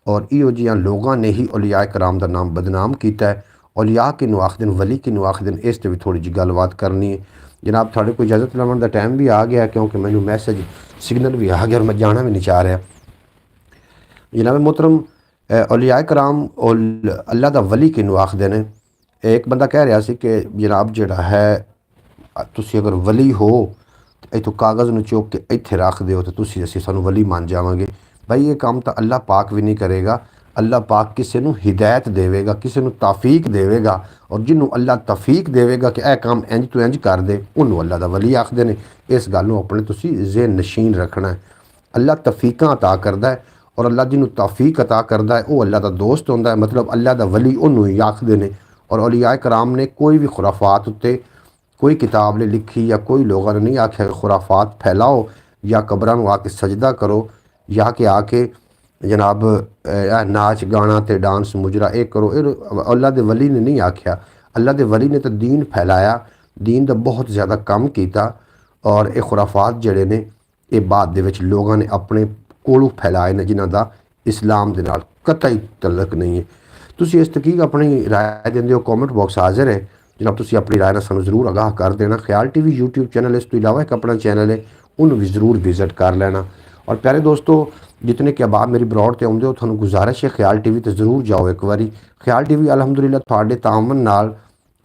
और इहो जिहियां लोगों ने ही औलियाए कराम का नाम बदनाम किया है। औलिया किनू आखदे वली किनू आखदे, इस पर भी थोड़ी जी गलबात करनी है। जनाब थोड़े को इजाज़त लवन का टाइम भी आ गया, क्योंकि मैनू मैसेज सिग्नल भी आ गया और मैं जाना भी नहीं चाह रहा। जनाब मोहतरम औलियाए कराम और अल्लाह का वली किनू आखदे ने। एक बंदा कह रहा सी कि जनाब जिहड़ा है तुसी अगर वली हो तो इतों कागज़ में चुक के इत्थे रख दो तो तुसी असीं सानू वली मान जावांगे। भाई ये काम तो अल्लाह पाक भी नहीं करेगा। अल्लाह पाक किसी को हिदायत देवेगा, किसी को तौफीक देवेगा और जिन्होंने अल्लाह तौफीक देवेगा कि यह काम इंज तो इंज कर दे, उन्होंने अल्लाह का वली आखते हैं। इस गल को अपने तुसी ज़हन नशीन रखना है। अल्लाह तौफीकां अता करता है और अल्लाह जिन्होंने तौफीक अता करता है वह अल्लाह का दोस्त होंदा है, मतलब अल्लाह का वली उन्होंने ही आखते हैं। और औलियाए कराम ने कोई भी खुराफात उत्ते कोई किताब ने लिखी या कोई लोगों ने नहीं आख्या खुराफात फैलाओ या कब्रां आके सजदा करो या कि आके जनाब नाच गाना ते डांस मुजरा ये करो। अल्लाह के वली ने नहीं आख्या। अल्लाह के वली ने तो दीन फैलाया, दीन का बहुत ज़्यादा कम किया और ये खुराफात जड़े ने ये बाद दे विच लोगों ने अपने कोलों फैलाए ने, जिन्हां दा इस्लाम दे नाल कतई तल्लक नहीं है। तुसी इस तकीक अपनी राय देंदे हो, कॉमेंट बॉक्स हाजिर है। जनाब तुसी अपनी राय नाल सानू जरूर आगाह कर देना। ख्याल टीवी यूट्यूब चैनल, इस तो इलावा एक अपना चैनल है ਉਹਨੂੰ ਵੀ ਜ਼ਰੂਰ ਵਿਜ਼ਿਟ ਕਰ ਲੈਣਾ। ਔਰ ਪਿਆਰੇ ਦੋਸਤੋ, ਜਿतने कि अहबाब मेरी ब्रॉड ते आउंदे हो, ਤੁਹਾਨੂੰ गुजारिश है ख्याल टीवी ਤੇ ਜ਼ਰੂਰ ਜਾਓ ਇੱਕ ਵਾਰੀ। ख्याल टीवी अलहमदुलिल्लाह ਤੁਹਾਡੇ ਤਾਮਨ ਨਾਲ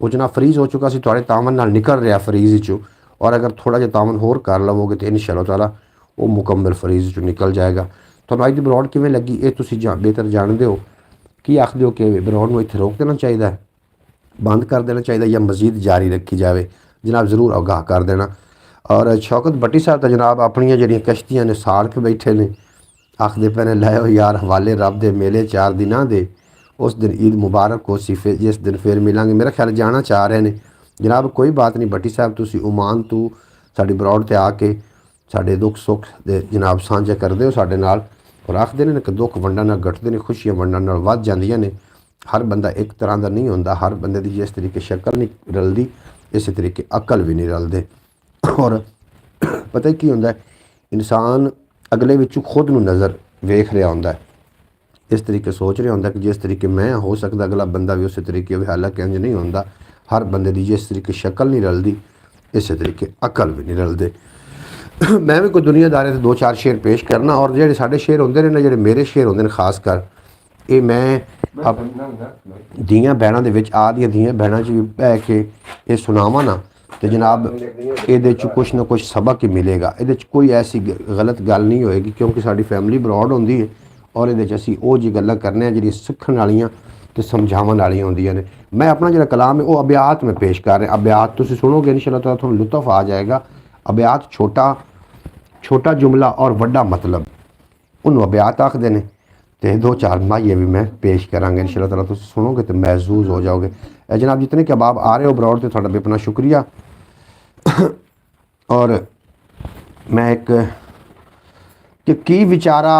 ਉਹ ਜਨਾਬ ਫਰੀਜ਼ ਹੋ ਚੁੱਕਾ ਸੀ, ਤੁਹਾਡੇ ਤਾਮਨ ਨਾਲ ਨਿਕਲ ਰਿਹਾ ਫਰੀਜ਼ ਵਿੱਚੋਂ, ਔਰ ਅਗਰ ਥੋੜਾ ਜਿਹਾ ਤਾਮਨ ਹੋਰ ਕਰ ਲਵੋਗੇ ਤੇ ਇਨਸ਼ਾਅੱਲਾਹ ਤਾਲਾ ਉਹ ਮੁਕੰਮਲ ਫਰੀਜ਼ ਵਿੱਚੋਂ ਨਿਕਲ ਜਾਏਗਾ। ਤੁਹਾਨੂੰ ਅੱਜ ਦੀ ਬਰੌਡ ਕਿਵੇਂ ਲੱਗੀ ਇਹ ਤੁਸੀਂ ਬਿਹਤਰ ਜਾਣਦੇ ਹੋ। ਕੀ ਆਖਦੇ ਹੋ ਕਿ ਬਰੌਡ ਨੂੰ ਇੱਥੇ ਰੋਕ ਦੇਣਾ ਚਾਹੀਦਾ ਹੈ, ਬੰਦ ਕਰ ਦੇਣਾ ਚਾਹੀਦਾ, ਜਾਂ ਮਜ਼ੀਦ ਜਾਰੀ ਰੱਖੀ ਜਾਵੇ? ਜਨਾਬ ਜ਼ਰੂਰ ਆਗਾਹ ਕਰ ਦੇਣਾ। ਔਰ ਸ਼ੌਕਤ ਭੱਟੀ ਸਾਹਿਬ ਤਾਂ ਜਨਾਬ ਆਪਣੀਆਂ ਜਿਹੜੀਆਂ ਕਸ਼ਤੀਆਂ ਨੇ ਸਾੜ ਕੇ ਬੈਠੇ ਨੇ, ਆਖਦੇ ਪਏ ਨੇ ਲੈ ਯਾਰ ਹਵਾਲੇ ਰੱਬ ਦੇ ਮੇਲੇ 4 ਦਿਨਾਂ ਦੇ, ਉਸ ਦਿਨ ਈਦ ਮੁਬਾਰਕ ਹੋ ਸੀ, ਫਿਰ ਜਿਸ ਦਿਨ ਫਿਰ ਮਿਲਾਂਗੇ। ਮੇਰਾ ਖਿਆਲ ਜਾਣਾ ਚਾਹ ਰਹੇ ਨੇ ਜਨਾਬ। ਕੋਈ ਬਾਤ ਨਹੀਂ ਭੱਟੀ ਸਾਹਿਬ, ਤੁਸੀਂ ਓਮਾਨ ਤੋਂ ਸਾਡੀ ਬਰੌਡ ਤੇ ਆ ਕੇ ਸਾਡੇ ਦੁੱਖ ਸੁੱਖ ਦੇ ਜਨਾਬ ਸਾਂਝੇ ਕਰਦੇ ਹੋ ਸਾਡੇ ਨਾਲ, ਔਰ ਆਖਦੇ ਨੇ ਕਿ ਦੁੱਖ ਵੰਡਣ ਨਾਲ ਘਟਦੇ ਨੇ, ਖੁਸ਼ੀਆਂ ਵੰਡਣ ਨਾਲ ਵੱਧ ਜਾਂਦੀਆਂ ਨੇ। ਹਰ ਬੰਦਾ ਇੱਕ ਤਰ੍ਹਾਂ ਦਾ ਨਹੀਂ ਹੁੰਦਾ, ਹਰ ਬੰਦੇ ਦੀ ਜਿਸ ਤਰੀਕੇ ਸ਼ਕਲ ਨਹੀਂ ਰਲਦੀ, ਇਸੇ ਤਰੀਕੇ ਅਕਲ ਵੀ ਨਹੀਂ ਰਲਦੇ। ਔਰ ਪਤਾ ਕੀ ਹੁੰਦਾ, ਇਨਸਾਨ ਅਗਲੇ ਵਿੱਚੋਂ ਖੁਦ ਨੂੰ ਨਜ਼ਰ ਵੇਖ ਰਿਹਾ ਹੁੰਦਾ, ਇਸ ਤਰੀਕੇ ਸੋਚ ਰਿਹਾ ਹੁੰਦਾ ਕਿ ਜਿਸ ਤਰੀਕੇ ਮੈਂ ਹੋ ਸਕਦਾ ਅਗਲਾ ਬੰਦਾ ਵੀ ਉਸੇ ਤਰੀਕੇ ਹੋਵੇ, ਹਾਲਾਂਕਿ ਇੰਝ ਨਹੀਂ ਹੁੰਦਾ। ਹਰ ਬੰਦੇ ਦੀ ਜਿਸ ਤਰੀਕੇ ਸ਼ਕਲ ਨਹੀਂ ਰਲਦੀ, ਇਸੇ ਤਰੀਕੇ ਅਕਲ ਵੀ ਨਹੀਂ ਰਲਦੇ। ਮੈਂ ਵੀ ਕੋਈ ਦੁਨੀਆਦਾਰੀ ਤੇ 2-4 ਸ਼ੇਰ ਪੇਸ਼ ਕਰਨਾ, ਔਰ ਜਿਹੜੇ ਸਾਡੇ ਸ਼ੇਰ ਹੁੰਦੇ ਨੇ ਨਾ, ਜਿਹੜੇ ਮੇਰੇ ਸ਼ੇਰ ਹੁੰਦੇ ਨੇ ਖਾਸ ਕਰ, ਇਹ ਮੈਂ ਧੀਆਂ ਭੈਣਾਂ ਦੇ ਵਿੱਚ ਆਦੀਆਂ ਧੀਆਂ ਭੈਣਾਂ 'ਚ ਵੀ ਬਹਿ ਕੇ ਇਹ ਸੁਣਾਵਾਂ ਨਾ, ਤੇ ਜਨਾਬ ਇਹਦੇ 'ਚ ਕੁਛ ਨਾ ਕੁਛ ਸਬਕ ਹੀ ਮਿਲੇਗਾ। ਇਹਦੇ 'ਚ ਕੋਈ ਐਸੀ ਗਲਤ ਗੱਲ ਨਹੀਂ ਹੋਏਗੀ, ਕਿਉਂਕਿ ਸਾਡੀ ਫੈਮਿਲੀ ਬਰੌਡ ਹੁੰਦੀ ਹੈ, ਔਰ ਇਹਦੇ 'ਚ ਅਸੀਂ ਉਹ ਜੀ ਗੱਲਾਂ ਕਰਨੇ ਆ ਜਿਹੜੀਆਂ ਸਿੱਖਣ ਵਾਲੀਆਂ ਤੇ ਸਮਝਾਉਣ ਵਾਲੀਆਂ ਹੁੰਦੀਆਂ ਨੇ। ਮੈਂ ਆਪਣਾ ਜਿਹੜਾ ਕਲਾਮ ਹੈ ਉਹ ਅਬਿਆਤ ਮੈਂ ਪੇਸ਼ ਕਰ ਰਿਹਾ। ਅਬਿਆਤ ਤੁਸੀਂ ਸੁਣੋਗੇ ਇਨਸ਼ਾਅੱਲਾਹ ਤਾਲਾ ਤੁਹਾਨੂੰ ਲੁਤਫ ਆ ਜਾਏਗਾ। ਅਬਿਆਤ ਛੋਟਾ ਜੁਮਲਾ ਔਰ ਵੱਡਾ ਮਤਲਬ, ਉਹਨੂੰ ਅਬਿਆਤ ਆਖਦੇ ਨੇ। ਤੇ 2-4 ਮਾਈਏ ਵੀ ਮੈਂ ਪੇਸ਼ ਕਰਾਂਗੇ ਇਨਸ਼ਾਅੱਲਾਹ ਤਾਲਾ, ਤੁਸੀਂ ਸੁਣੋਗੇ ਤੇ महसूस हो जाओगे। जनाब जितने के अहबाब आ रहे हो बरौर से थोड़ा बेपना शुक्रिया। और मैं एक कि की विचारा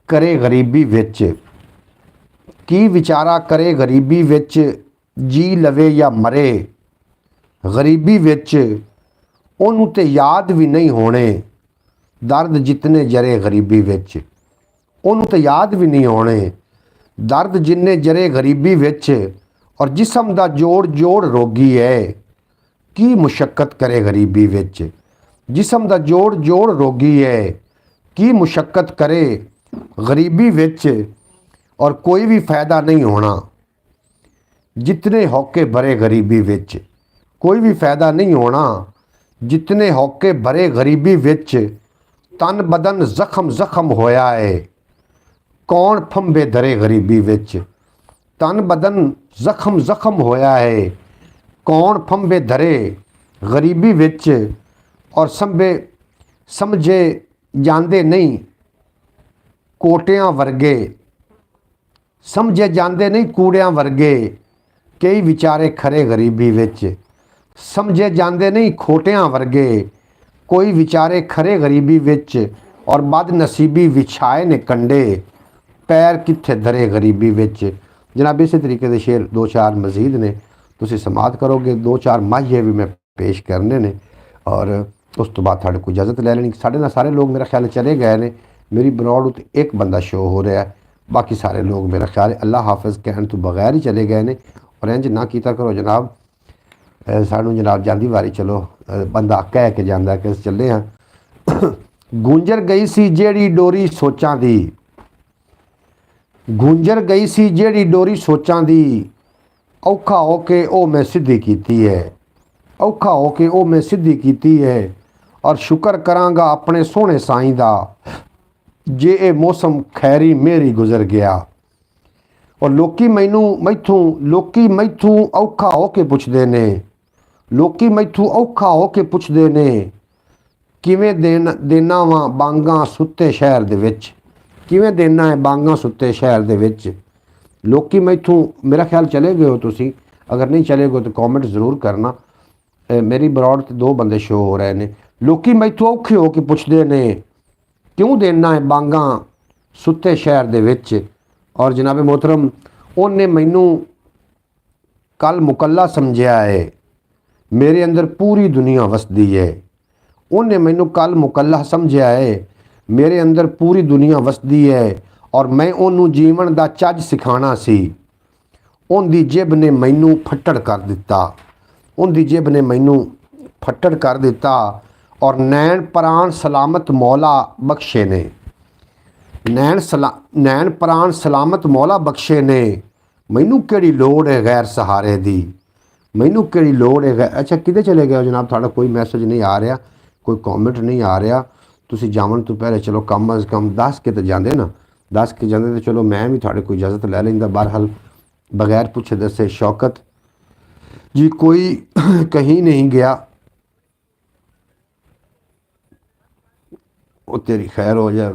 करे गरीबी विच, की विचारा करे गरीबी विच, जी लवे या मरे गरीबी विच, ओनू ते याद भी नहीं होने दर्द जितने जरे गरीबी विच, ओनू ते याद भी नहीं होने दर्द जिन्ने जरे गरीबी विच, और जिसम दा जोड़ जोड़ रोगी है की मुशक्कत करे गरीबी विच, जिसम दा जोड़ जोड़ रोगी है की मुशक्कत करे गरीबी विच, और कोई भी फ़ायदा नहीं होना जितने होके भरे गरीबी विच, कोई भी फ़ायदा नहीं होना जितने होके भरे गरीबी विच, तन बदन जख्म जख्म होया है कौन फंबे धरे गरीबी विच, तन बदन जख्म जख्म होया है कौन फंबे धरे गरीबी विच, और समझे जांदे नहीं कोटियां वर्गे, समझे जांदे नहीं कूड़ियां वर्गे कई विचारे खरे गरीबी विच, समझे जांदे नहीं खोटियां वर्गे कोई विचारे खरे गरीबी विच, और बदनसीबी विछाए ने कंडे पैर कित्थे धरे गरीबी विच। जनाब इस तरीके के शेर 2-4 मजीद ने, तुसी समात करोगे। 2-4 माहिए भी मैं पेश करने ने, और उस तो बाद थाड़े को इजाज़त ले लेनी। साढ़े ना सारे लोग मेरा ख्याल चले गए ने, मेरी बरौड उत्ते एक बंदा शो हो रहा है, बाकी सारे लोग मेरा ख्याल है अल्लाह हाफिज़ कहने तो बगैर ही चले गए ने। और इंज ना कीता करो जनाब, सानू जनाब जांदी वारी चलो बंदा कह के जांदा कि चले हाँ। गूंजर गई सी जेड़ी डोरी सोचां दी, गूंजर गई सी जेड़ी डोरी सोचां दी, औखा होके ओ मैं सिद्धी कीती है, औखा होके ओ मैं सिद्धी कीती है, और शुक्र करांगा अपने सोहने साईं दा जे ए मौसम खैरी मेरी गुजर गया। और लोकी मैथों औखा होके पुछदे ने, लोकी मैथों औखा होके पुछदे ने किवें देना वा बांगा सुत्ते शहर दे विच, किवें देना है बांगा सुत्ते शहर दे विच। लोकी मैथों मेरा ख्याल चले गए हो तुसी, अगर नहीं चले गए तो कमेंट ज़रूर करना। मेरी बरौड ते 2 बंदे शो हो रहे ने। लोकी मैथों औखे हो के पुछदे ने क्यों देना है बांगा सुत्ते शहर दे विच। और जनाब मोहतरम उन्हें मैनू कल मुकल्ला समझिया है, मेरे अंदर पूरी दुनिया वसदी है। उन्हें मैनू कल मुकल्ला समझिया है, मेरे अंदर पूरी दुनिया वसदी है, और मैं उन्होंने जीवन का चज सिखाना सी। उनकी जिब ने मैनू फट्टड़ कर दिता, उनकी जिब ने मैनू फट्टड़ कर दिता। और नैन प्राण सलामत मौला बख्शे ने, नैन प्राण सलामत मौला बख्शे ने, मैनू केड़ी लोड़ है गैर सहारे दी, मैनू केड़ी लोड़ है अच्छा किधे चले गए हो जनाब, थोड़ा कोई मैसेज नहीं आ रहा, कोई कॉमेंट नहीं आ रहा, तुसी जावन तो पहले चलो कम अज़ कम दस के तो जाते ना, 10 के जाते तो चलो मैं भी थोड़े कोई इजाज़त लै लेंदा। बहरहाल बगैर पुछे दसे शौकत जी कोई कहीं नहीं गया, वो तेरी खैर हो जाए,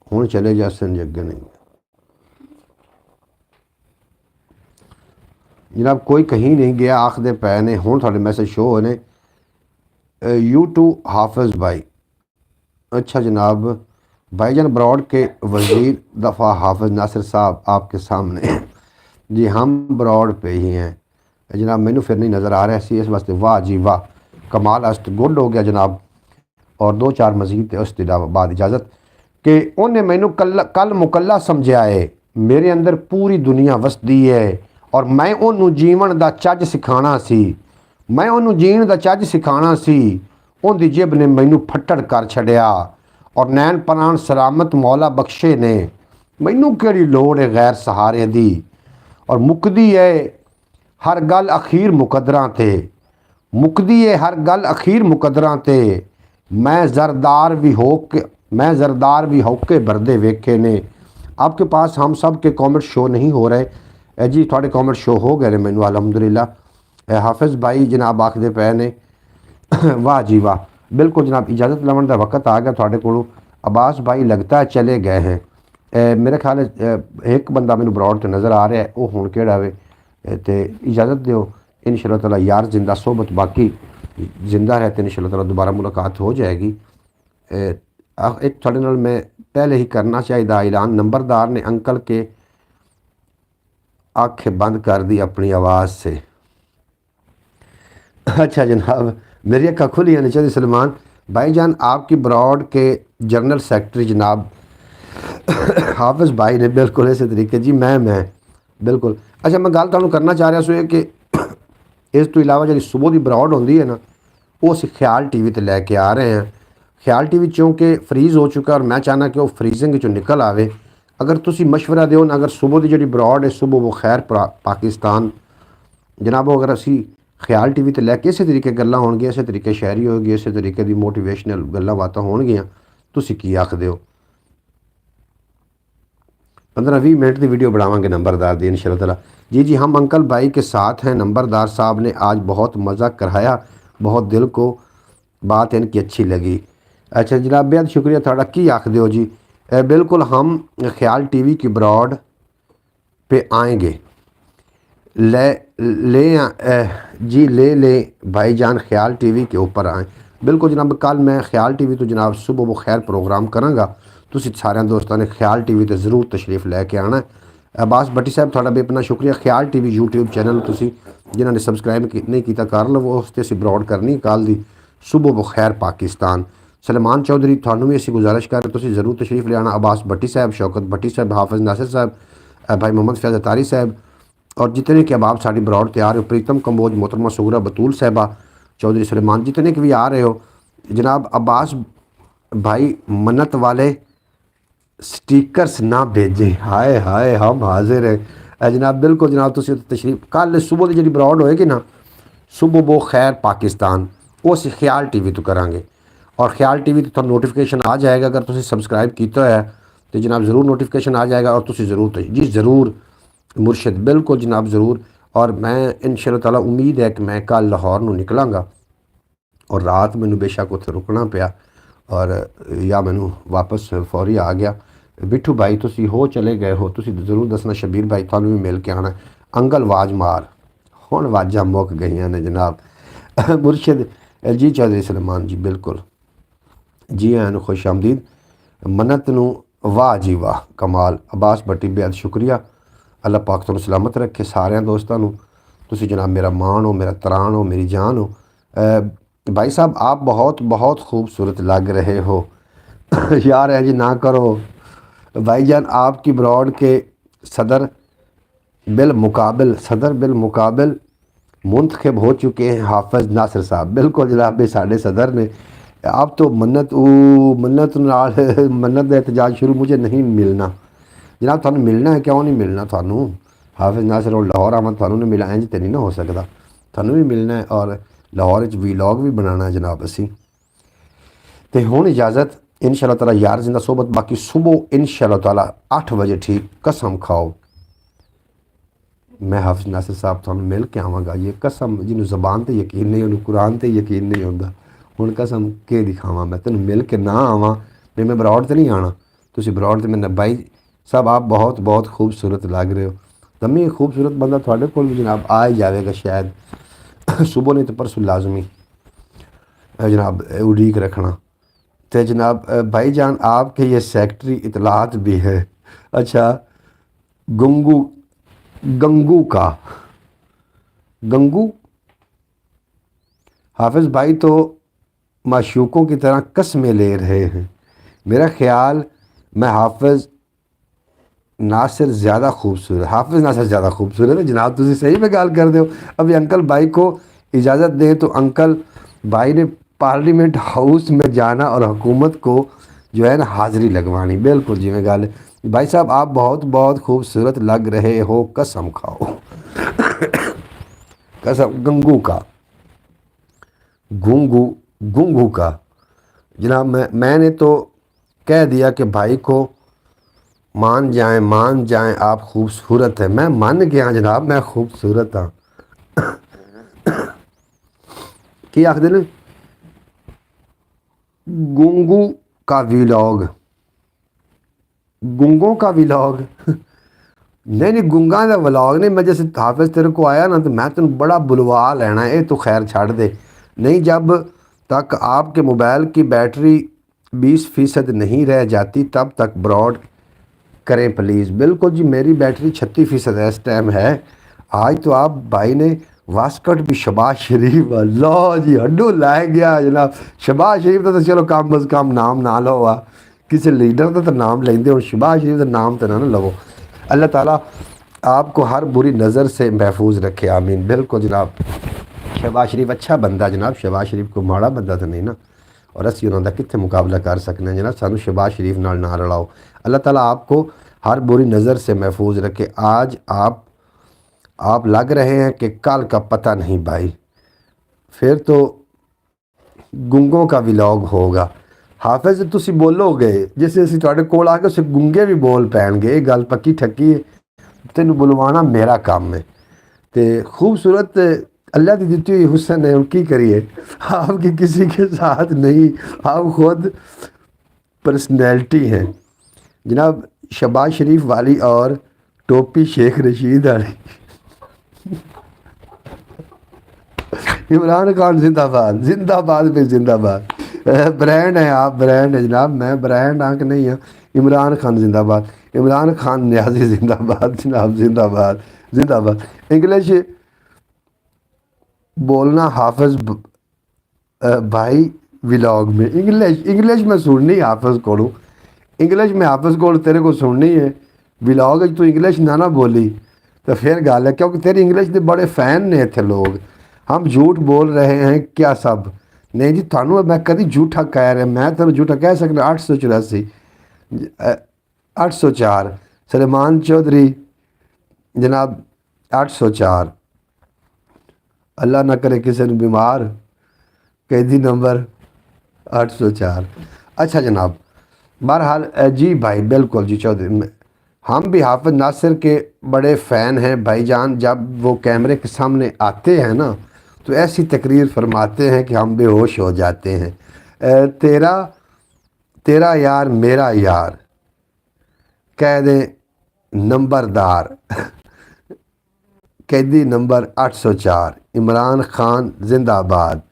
हुण चले जा सन अगे नहीं जनाब, कोई कहीं नहीं गया आखदे पै ने, हुण थोड़े मैसेज शो होए ने। U2 हाफिज़ भाई, अच्छा जनाब, भाईजान ब्रॉड के वज़ीर दफ़ा हाफिज़ नासिर साहब आपके सामने जी हम ब्रॉड पे ही हैं जनाब, मैनू फिर नहीं नज़र आ रहा सी, इस वास्ते वाह जी वाह, कमाल अस्त गुड हो गया जनाब। और 2-4 मजीद उस बाद इजाज़त कि उन्हें मैनू कल मुकल्ला समझा है, मेरे अंदर पूरी दुनिया वसदी है और मैं उन्होंने जीवन का चज सिखाना सी, मैं उन्होंने जीण का चज सिखाना सी, उनकी जिब ने मैनू फट्टड़ कर छड़िया और नैन प्राण सलामत मौला बख्शे ने, मैनू केड़ी लोड़ है गैर सहारे दी। और मुकदी है हर गल अखीर मुकदरां ते, मुकदी है हर गल अखीर मुकदरां ते, मैं ज़रदार भी होके बरदे वेखे ने। आपके पास हम सब के कॉमेंट शो नहीं हो रहे जी, थोड़े कॉमेंट शो हो गए ने मैनू अल्हम्दुलिल्लाह। हाफिज़ भाई जनाब आखदे पे ने वाह जी वाह, बिल्कुल जनाब इजाज़त लवन का वक्त आ गया थोड़े को। अब्बास भाई लगता है चले गए हैं, मेरे ख्याल एक बंदा मैनू ब्रॉड तो नज़र आ रहा है, वो हुण केड़ा वे तो इजाज़त दो इंशाअल्लाह ताला यार, जिंदा सोबत बाकी जिंदा रहते इंशाअल्लाह ताला दोबारा मुलाकात हो जाएगी। एक थोड़े नाल मैं पहले ही करना चाहिए ऐलान, नंबरदार ने अंकल के आँखें बंद कर दी अपनी आवाज़ से। अच्छा जनाब, मेरी अक्खा खुली है चाहिए सलमान भाईजान, आपकी ब्रॉड के जनरल सेक्रेटरी जनाब हाफिज़ भाई ने बिल्कुल इस तरीके जी मैं बिल्कुल। अच्छा मैं गल तुहानूं करना चाह रहा सो कि इस तो इलावा जी सुबह की ब्रॉड होंदी है ना, वो असीं ख्याल TV ते लैके आ रहे हैं। ख्याल TV चूँकि फ्रीज़ हो चुका और मैं चाहना कि वो फ्रीजिंग चो निकल आवे। अगर तुसी मशवरा दो ना, अगर सुबह की जी ब्रॉड है सुबह वो खैर पाकिस्तान जनाब, वो अगर असी ख्याल TV ते लैके इस तरीके गल्लां होणगियां, इस तरीके शायरी होगी, इस तरीके की मोटिवेशनल गल्लां बातां होणगियां, तुसी की आखदे हो? 15-20 मिनट की वीडियो बनावांगे नंबरदार दी इंशाअल्लाह ताला। जी हम अंकल भाई के साथ हैं, नंबरदार साहब ने आज बहुत मज़ा कराया, बहुत दिल को बात इनकी अच्छी लगी। अच्छा जनाब बेहद शुक्रिया थाड़ा, की आखदे हो जी? बिल्कुल हम ख्याल TV की ब्रॉड पे आएंगे, ले भाईजान ख्याल TV के ऊपर आएँ। बिल्कुल जनाब, कल मैं ख्याल TV तो जनाब सुबह वो खैर प्रोग्राम करांगा, तुसी सारे दोस्तों ने ख्याल TV ते ज़रूर तशरीफ़ लैके आना है। अब्बास भट्टी साहब थोड़ा भी अपना शुक्रिया। ख्याल TV YouTube चैनल तुसी जिन्होंने सब्सक्राइब नहीं किया कर लवो, उस ते असीं ब्रॉड करनी कल दी सुबह बखैर पाकिस्तान। सलमान चौधरी थानू भी असीं गुजारिश कर रहे तुसी ज़रूर तशरीफ़ ले आना। अब्बास भट्टी साहब, शौकत भट्टी साहब, हाफिज़ नासिर साहब, भाई मोहम्मद फैज़ अतारी साहब और जितने के अबाब साड़ी ब्रॉड तैयार हो, प्रीतम कम्बोज, मोहतरमा सुगरा, बतूल साहबा, चौधरी सलेमान, जितने के भी आ रहे हो जनाब। अब्बास भाई मन्नत वाले स्टिकर्स ना भेजें, हाय हाय हम हाजिर है जनाब। बिल्कुल जनाब, तुसी तशरीफ कल सुबह की जी ब्रॉड होएगी ना, सुबह वो खैर पाकिस्तान, वो असीं ख्याल TV तो करांगे और ख्याल TV तो नोटिफिकेशन आ जाएगा। अगर तुसी सब्सक्राइब किया है तो जनाब ज़रूर नोटिफिकेशन आ जाएगा और तुसी ज़रूर जी ज़रूर मुर्शिद, बिल्कुल जनाब ज़रूर। और मैं इंशाअल्लाह ताला उम्मीद है कि मैं कल लाहौर नूं निकलांगा और रात मैनू बेशक उत्थे रुकना पिया और या मैनू वापस फौरी आ गया। बिट्ठू भाई तुसी हो चले गए हो, तुसी ज़रूर दसना। शबीर भाई थानू भी मिल के आना। अंकल आवाज़ मार, हुण आवाज़ां मुक गईयां ने जनाब। मुर्शिद जी चौधरी सलमान जी बिल्कुल जी आन खुश आमदीद। मन्नत नू वाह जी वाह कमाल। अब्बास भट्टी बेहद शुक्रिया, अल्लाह पाक तुहानू सलामत रखे सारे दोस्तों नू। तुसी जनाब मेरा मान हो, मेरा त्राण हो, मेरी जान हो। भाई साहब आप बहुत बहुत खूबसूरत लग रहे हो यार है जी ना करो भाईजान। आपकी ब्रॉड के सदर बिल मुकाबिल मुंतखब हो चुके हैं हाफिज़ नासिर साहब। बिल्कुल जनाब, साढ़े सदर ने अब तो मन्नत नाल मन्नत का एहतजाज शुरू, मुझे नहीं मिलना जनाब। थानू मिलना है, क्यों नहीं मिलना थानू? हाफिज़ नासिर और लाहौर आमद थानू ने मिला, इंज तो नहीं ना हो सकता। थानू भी मिलना है और लाहौर वीलॉग भी बनाना है जनाब असी। तो हुण इजाज़त इंशाअल्लाह ताला, यार जिंदा सोबत। बाकी सुबह इंशाअल्लाह ताला 8 बजे ठीक, कसम खाओ मैं हाफिज़ नासिर साहब थानू मिल के आवांगा। ये कसम, जिन्होंने ज़बान ते यकीन नहीं, उन्होंने कुरान ते यकीन नहीं होंदा। हुण कसम के दिखावां मैं तेन मिल के ना आवां, फिर मैं बरौड़ तो नहीं आना। तुसीं बरौड़ ते मैं भाई साहब आप बहुत बहुत खूबसूरत लग रहे हो। तमी खूबसूरत बंदा थोड़े कोल भी जनाब आ ही जाएगा शायद सुबह, नहीं तो परसों लाजमी जनाब उड़ीक रखना। तो जनाब भाईजान आपके ये सेक्रेटरी इतलात भी है। अच्छा, गंगू का गंगू हाफिज़ भाई तो माशूकों की तरह कस्में ले रहे हैं। मेरा ख्याल मैं हाफिज़ नासिर ज़्यादा खूबसूरत, हाफिज़ नासिर ज़्यादा खूबसूरत है जनाब। तुम सही में गाल कर दो। अभी अंकल भाई को इजाज़त दें तो अंकल भाई ने पार्लियामेंट हाउस में जाना और हुकूमत को जो है ना हाज़िरी लगवानी। बिल्कुल जी मैं गाल भाई साहब, आप बहुत बहुत खूबसूरत लग रहे हो, कसम खाओ कसम। गुंगू का जनाब, मैंने तो कह दिया कि भाई को मान जाएं आप खूबसूरत है। मैं मान गया जनाब, मैं खूबसूरत हाँ। की आखदे ने गुंगू का वीलॉग, गुंगों का वीलॉग नहीं गुंगा का व्लॉग नहीं। मैं जैसे हाफिज़ तेरे को आया ना तो मैं तेन बड़ा बुलवा लेना है। तो खैर छाड़ दे, नहीं जब तक आपके मोबाइल की बैटरी 20% नहीं रह जाती तब तक ब्रॉड करें प्लीज़। बिल्कुल जी, मेरी बैटरी 36% इस टाइम है। आज तो आप भाई ने वास्कट भी शबाज शरीफ, अल्लाह जी हड्डू ला गया जनाब। शबाज शरीफ का तो चलो कम अज़ कम नाम ना लो, आ किसी लीडर का तो नाम लेंदे हो, शबाज शरीफ का नाम तो ना लवो। अल्लाह ताला आपको हर बुरी नज़र से महफूज रखे, आमीन। बिल्कुल जनाब, शहबाज शरीफ अच्छा बंदा जनाब, शहबाज शरीफ को माड़ा बंदा तो नहीं ना, और असी उन्होंने कितने मुकाबला कर सकते जनाब। सानू शहबाज शरीफ नाल ना रलाओ। अल्लाह ताला आपको हर बुरी नज़र से महफूज रखे। आज आप लग रहे हैं कि कल का पता नहीं भाई, फिर तो गुंगों का व्लॉग होगा। हाफिज़ तुसी बोलोगे जिसे असीं तुहाडे कोल आके उसे गुंगे भी बोल पैणगे, ये गल पक्की ठक्की। तेन बुलवाना मेरा काम है। तो खूबसूरत अल्लाह की दी हुई हुसन है, की करिए, आपकी किसी के साथ नहीं, आप खुद पर्सनैलिटी हैं जनाब। शहबाज शरीफ वाली और टोपी शेख रशीद वाली इमरान खान जिंदाबाद, जिंदाबाद पे जिंदाबाद। ब्रांड है आप, ब्रांड है जनाब। मैं ब्रांड आंक नहीं हाँ। इमरान खान जिंदाबाद, इमरान खान न्याजी जिंदाबाद जनाब, जिंदाबाद जिंदाबाद। इंग्लिश बोलना हाफिज़ भाई व्लॉग में, इंग्लिश में सुननी हाफिज़ को, इंग्लिश में हाफिज़ को तेरे को सुननी है। व्लॉग तू इंग्लिश ना बोली तो फिर गल है, क्योंकि तेरी इंग्लिश के बड़े फ़ैन ने इतने लोग। हम झूठ बोल रहे हैं क्या सब? नहीं जी, थानू मैं कभी झूठा कह रहा, मैं तेन झूठा कह सकना। 884 804 सलेमान चौधरी जनाब, 804 अल्लाह ना करे किसी ने बीमार, कैदी नंबर 804। अच्छा जनाब, बहरहाल जी भाई बिल्कुल जी चौधरी, हम भी हाफिज़ नासिर के बड़े फ़ैन हैं भाईजान। जब वो कैमरे के सामने आते हैं ना तो ऐसी तकरीर फरमाते हैं कि हम बेहोश हो जाते हैं। तेरा यार मेरा यार, कह दे नंबरदार, कैदी नंबर 804, इमरान खान जिंदाबाद,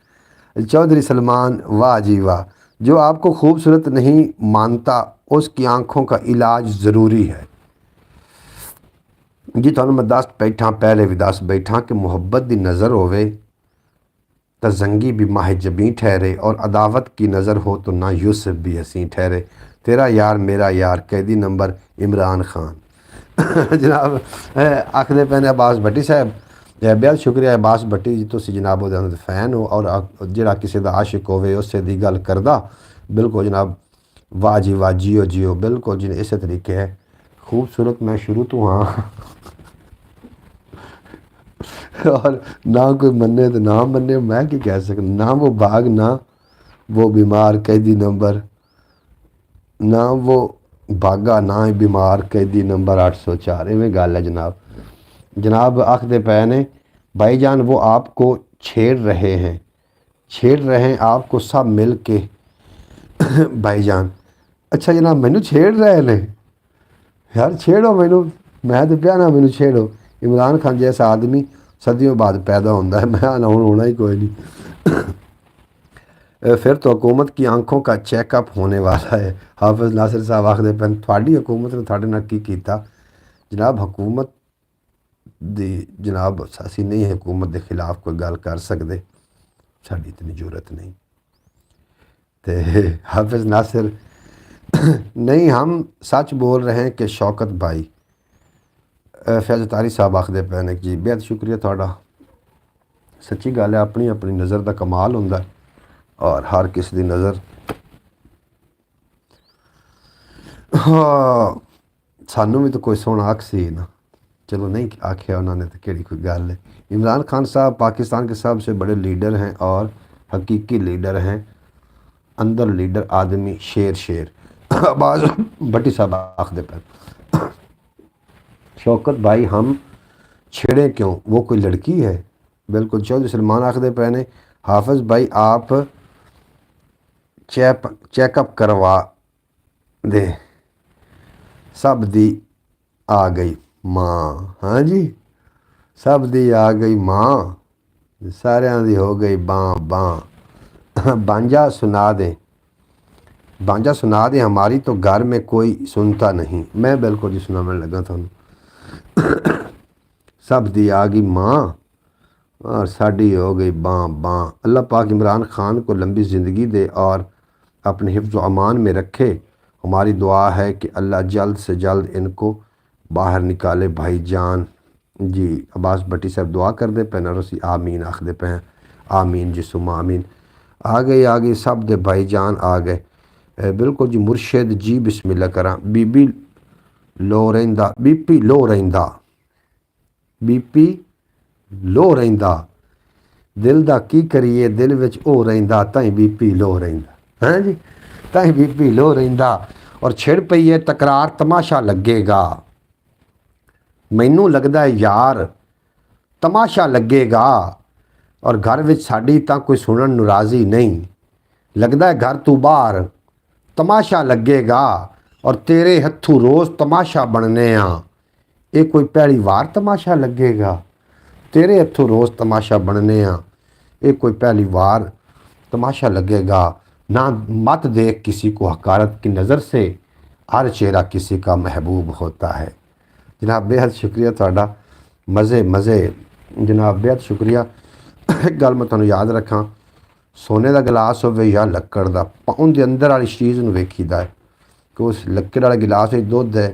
चौधरी सलमान वाह जी वाह। जो आपको खूबसूरत नहीं मानता उसकी आँखों का इलाज ज़रूरी है जी। तुहानू मैं दस बैठा, पहले भी दस बैठा कि मुहब्बत दी नज़र होवे तो जंगी भी माह जबी ठहरे, और अदावत की नज़र हो तो ना यूसुफ भी हसी ठहरे। तेरा यार मेरा यार, कैदी नंबर इमरान खान जनाब। आखदे पैने अब्बास भट्टी साहब बेहद शुक्रिया अब्बास भट्टी जी, तुसी जनाब ਉਹਦੇ फैन हो और ਜਿਹੜਾ ਕਿਸੇ ਦਾ आशिक ਹੋਵੇ ਉਸੇ ਦੀ ਗੱਲ करदा बिल्कुल जनाब। वाह जी वाह, जियो जियो, बिल्कुल जी इस तरीके है। खूबसूरत मैं शुरू तो हाँ और ना कोई मन्ने तो ना मन्ने, मैं क्या कह सकता, ना वो बाग ना वो बीमार कैदी नंबर, ना वो बागा ना ही बीमार कैदी नंबर 804, इवें गल है जनाब। जनाब आखदे पे ने भाईजान वो आपको छेड़ रहे हैं, छेड़ रहे हैं आपको सब मिल के भाईजान। अच्छा जनाब मैनू छेड़ रहे ने, यार छेड़ो मैनू, मैं तो प्या ना मैनू छेड़ो। इमरान खान जैसा आदमी सदियों बाद पैदा होता है, मैं ना होना ही कोई नहीं। फिर तो हुकूमत की आंखों का चेकअप होने वाला है। हाफिज़ नासिर साहब आखदे पे थोड़ी हुकूमत ने थोड़े नाल की कीता जनाब। हुकूमत दी जनाब असी नहीं हुकूमत के खिलाफ कोई गल कर सकते, साड़ी इतनी जरूरत नहीं। तो हाफिज़ नासिर नहीं, हम सच बोल रहे हैं कि शौकत भाई। फैज़ तारी साहब आखदे पे ने जी बेहद शुक्रिया थोड़ा, सच्ची गल है। अपनी अपनी नज़र का कमाल होंदा और हर किसी की नज़र हाँ सानू भी तो कोई सोहना आख सी ना, चलो नहीं आख्या उन्होंने तो केड़ी कोई गल है। इमरान खान साहब पाकिस्तान के सबसे बड़े लीडर हैं और हकीकी लीडर हैं, अंदर लीडर आदमी शेर शेर। आवाज़ भट्टी साहब आखदे पे शौकत भाई हम छेड़े क्यों, वो कोई लड़की है। बिल्कुल चौधरी सलमान आखदे पे ने हाफिज़ भाई आप चेकअप करवा दे, सब दी आ गई माँ। हाँ जी, सब दी आ गई माँ, सारियां दी हो गई बाँ बाँ। बांझा सुना दे, बांझा सुना दे हमारी तो घर में कोई सुनता नहीं। मैं बिल्कुल जी सुना मैं लगा था। सब दी आ गई माँ और साड़ी हो गई बाँ बाँ। अल्लाह पाक इमरान खान को लंबी ज़िंदगी दे और अपने हिफ्ज़ व अमान में रखे। हमारी दुआ है कि अल्लाह जल्द से जल्द इनको बाहर निकाले भाईजान। जी अब्बास भट्टी साहब दुआ कर दे पे नरसी आमीन आखदे पे हैं, आमीन जी सुमा आमीन। आ गई सब दे भाईजान आ गए। बिल्कुल जी मुर्शिद जी बिस्मिल्लाह करा। बीबी लो रहिंदा, बीपी लो रहिंदा, बीपी लो रहिंदा, दिल दा की करिए दिल विच ओ रहिंदा, ताई बीपी लो रहिंदा। हैं जी, ताई बीपी लो रहिंदा। और छिड़ पई है तकरार तमाशा लगेगा, मैनू लगदा है यार तमाशा लगेगा। और घर विच साडी तां कोई सुनन नूं राज़ी नहीं, लगदा है घर तू बाहर तमाशा लगेगा। और तेरे हथों रोज़ तमाशा बनने आ, ये कोई पहली वार तमाशा लगेगा। तेरे हथों रोज़ तमाशा बनने आ, ये कोई पहली बार तमाशा लगेगा। ना मत देख किसी को हकारत की नज़र से, हर चेहरा किसी का महबूब होता है। जनाब बेहद शुक्रिया थोड़ा, मज़े मज़े जनाब बेहद शुक्रिया। एक गल मैं तुहानूं याद रखा, सोने का गिलास होवे या लक्कड़ का, उनके अंदर वाली चीज़ नूं वेखीदा है कि उस लक्कड़ वाले गिलास में दुध है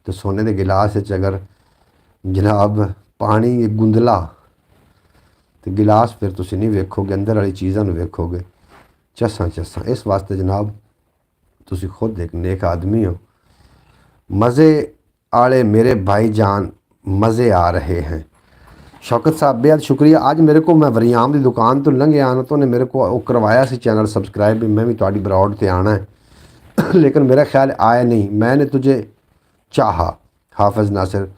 तो सोने के गिलास अगर जनाब पानी गुंदला तो गिलास फिर तुसी नहीं वेखोगे, अंदर वाली चीज़ों वेखोगे चस्सां चस्सां। इस वास्ते जनाब तुसी खुद एक नेक आदमी हो। मज़े आले मेरे भाईजान मज़े आ रहे हैं। शौकत साहब बेहद शुक्रिया। आज मेरे को मैं वरियाम की दुकान तो लंघे आना तो उन्हें मेरे को करवाया सी चैनल सब्सक्राइब भी, मैं भी तुहाडी ब्रॉड ते आना है लेकिन मेरा ख्याल आया नहीं। मैंने तुझे चाहा हाफिज़ नासिर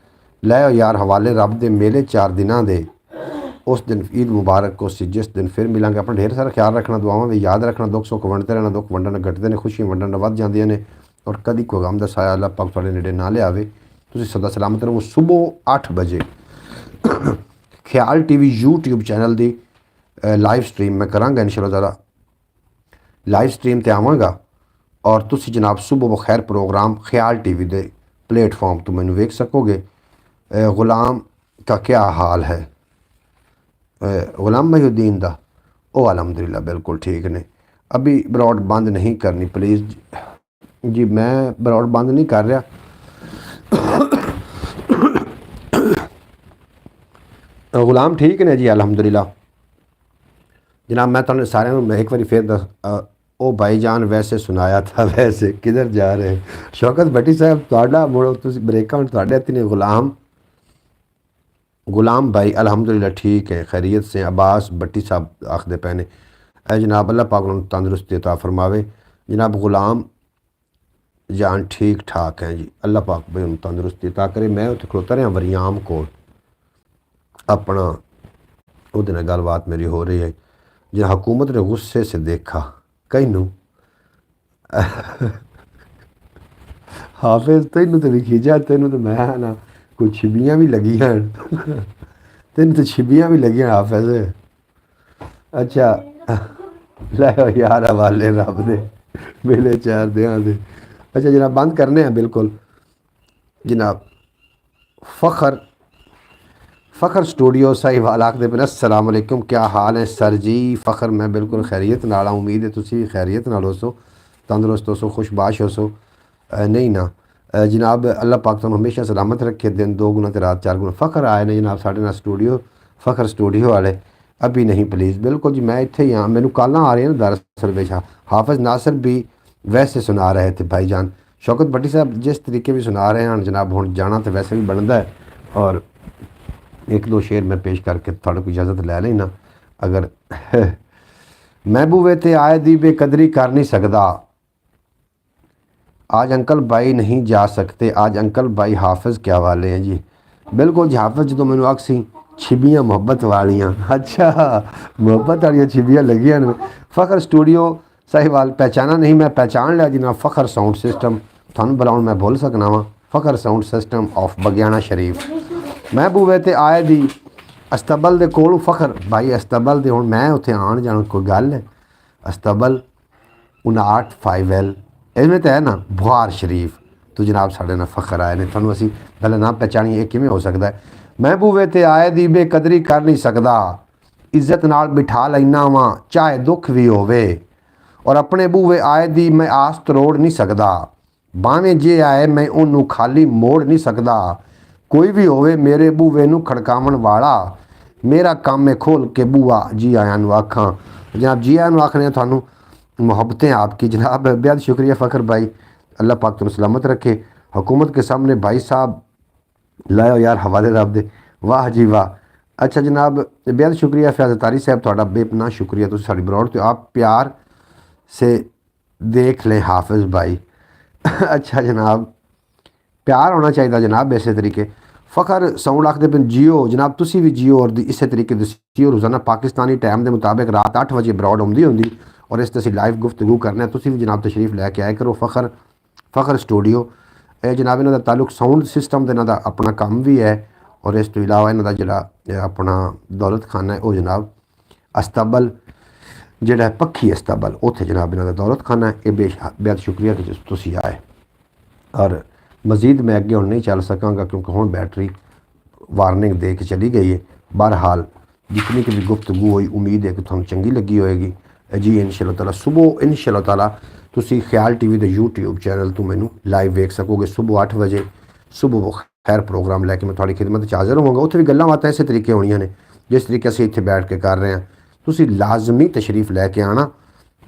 लै यार हवाले रब दे मेले 4 दिनों दे उस दिन ईद मुबारक को सी जिस दिन फिर मिलांगे। अपना ढेर सारा ख्याल रखना, दुआवां भी याद रखना, दुख सुख वंडते रहना। दुख वंडन घटते हैं, खुशियां वंडन वध जांदियां ने और कभी कोई गम दा साया अल्लाह पाक तुहाडे नेड़े ना लियावे। तुसीं सदा सलामत रहो। सुबह 8 बजे ख्याल टीवी यूट्यूब चैनल की लाइव स्ट्रीम मैं करांगा इंशाअल्लाह ताला, लाइव स्ट्रीम ते आवांगा और तुसीं जनाब सुबह बखैर प्रोग्राम ख्याल टीवी दे प्लेटफॉर्म तो मैनू वेख सकोगे। गुलाम का क्या हाल है, गुलाम महीउद्दीन दा ओ अलहमदिल्ला बिल्कुल ठीक ने। अभी ब्रॉड बंद नहीं करनी प्लीज़ जी, मैं ब्रॉड बंद नहीं कर रहा गुलाम ठीक ने जी अलहमदुलिल्लाह। जनाब मैं तुहानू सारिਆਂ ਨੂੰ एक बारी फिर दस ओ भाईजान वैसे सुनाया था वैसे किधर जा रहे हैं। शौकत भट्टी साहब तुहाडा मुड़ो तुसी ब्रेका हुण तुहाडे हत्थ ने गुलाम भाई अलहमदुलिल्लाह ठीक है खैरियत से। अब्बास भट्टी साहब आखदे पे ने ऐ जनाब अल्लाह पाक उन्होंने तंदुरुस्ती अता फरमावे। जनाब गुलाम जान ठीक ठाक हैं जी, अल्लाह पाक भाई उन्होंने तंदुरुस्ती अता करे। मैं उत्थे खड़ोता रहा वरियाम कोल अपना उहदे नाल गलबात मेरी हो रही है। जो हुकूमत ने गुस्से से देखा कईनू हाफिज तेनू तो लिखी जा तेनू तो मैं ना कोई छिबियाँ भी लगी हैं तेन तो छिबियाँ भी लगी हाफिज। अच्छा लै यार हवाले रब दे मेले चार दियाँ दे। अच्छा जनाब बंद करने हैं बिल्कुल जनाब। फ़खर स्टूडियो साहिवाल आखदे पे अस्सलाम वालेकुम क्या हाल है सर जी। फ़खर मैं बिल्कुल खैरियत नाल हाँ, उम्मीद है तुसी भी खैरियत नाल होसो, तंदुरुस्त होसो, खुशबाश होसो। नहीं ना जनाब अल्लाह पाक तुहानू हमेशा सलामत रखे, दिन दो गुना ते रात चार गुना। फ़खर आए ने जनाब साढ़े नाल स्टूडियो, फ़खर स्टूडियो वाले अभी नहीं प्लीज़ बिल्कुल जी मैं इत्थे ही हाँ। मैनू कालां आ रही हैं दरअसल बेच हाफिज़ नासिर भी वैसे सुना रहे थे भाईजान। शौकत भट्टी साहब जिस तरीके भी सुना रहे हैं जनाब हुण जाना तो वैसे भी बनता है। और एक दो शेर मैं पेश करके थोड़े को इजाज़त लै लेना अगर महबूबे ते आए दी बेकदरी कर नहीं सकता। आज अंकल भाई नहीं जा सकते, आज अंकल भाई हाफिज़ के हवाले हैं जी। बिल्कुल जी हाफिज़ जो मैनू आखसी छिबियाँ मुहब्बत वालियाँ। अच्छा मुहब्बत वाली छिबियाँ लगियां ने। फ़खर स्टूडियो साहिवाल पहचाना नहीं, मैं पहचान लिया जी ना। फ़खर साउंड सिस्टम थानू बुलाउण मैं भुल सकना वा। Fakhar sound system of Bagiana शरीफ महबूबे ते आए दी अस्तबल दे कोल। फ़खर भाई अस्तबल दे हुण मैं उत्थे आण जाण कोई गल है। अस्तबल 59 इवें तो है ना बुहार शरीफ तो जनाब साढ़े नाल फ़खर आए ने। तुहानू असीं पहले ना पहचानिए ये किवें हो सकता है। महबूबे ते आए दी बेकदरी कर नहीं सकदा, इज्जत नाल बिठा लैना वा चाहे दुख भी होवे। और अपने बूवे आए दी मैं आस तरोड़ नहीं सकदा, भावें जे आए मैं उन्नू खाली मोड़ नहीं सकदा। कोई भी होवे मेरे बूवे नू खड़कावन वाला, मेरा काम है खोल के बूआ जी आया नू आखां। जनाब जी आया नू आखने थानू मोहब्बतें आपकी जनाब बेहद शुक्रिया फ़खर भाई, अल्लाह पाक तुम सलामत रखे। हुकूमत के सामने भाई साहब लाओ यार हवाले रब दे, वाह जी वाह। अच्छा जनाब बेहद शुक्रिया फैज़ तारी साहब थोड़ा बेपनाह शुक्रिया तुम साड़ी ब्रॉड तो आप प्यार से देख लें हाफिज़ भाई। अच्छा जनाब प्यार होना चाहिए जनाब इस तरीके। फ़खर साउंड आखते पे जियो जनाब तुसी भी जियो और इस तरीके दसियो रोज़ाना पाकिस्तानी टाइम के मुताबिक रात 8 बजे ब्रॉड आउंदी होंदी और इस असीं लाइव गुफ्तगू करने तुसी भी जनाब तशरीफ लैके आए करो। फ़खर स्टूडियो जनाब इन्हां दा ताल्लुक साउंड सिस्टम दे इन्हां दा अपना काम भी है और इस तो इलावा इन्हां दा जिहड़ा अपना दौलत खाना है वो जनाब अस्तबल जिहड़ा पक्खी अस्तबल उत्थे जनाब इन्हां दा दौलत खाना है। ये बेहद शुक्रिया कि तुसी आए और मज़ीद मैं अगे हुण नहीं चल सकांगा क्योंकि हुण बैटरी वार्निंग दे के चली गई है। बहरहाल जितनी की भी गुफ्तगू हुई उम्मीद है कि तुहानू चंगी लगी होएगी जी। इंशाअल्लाह ताला सुबह इंशाअल्लाह ताला तुसी ख्याल टीवी के यूट्यूब चैनल तो मैनू लाइव वेख सकोगे सुबह 8 बजे। सुबह वो खैर प्रोग्राम लैके मैं थोड़ी खिदमत हाज़र होवांगा। उत्थे भी गल्लां बातां इस तरीके होणियां ने जिस तरीके असीं इत्थे बैठ के कर रहे हैं। तुसी लाजमी तशरीफ लैके आना,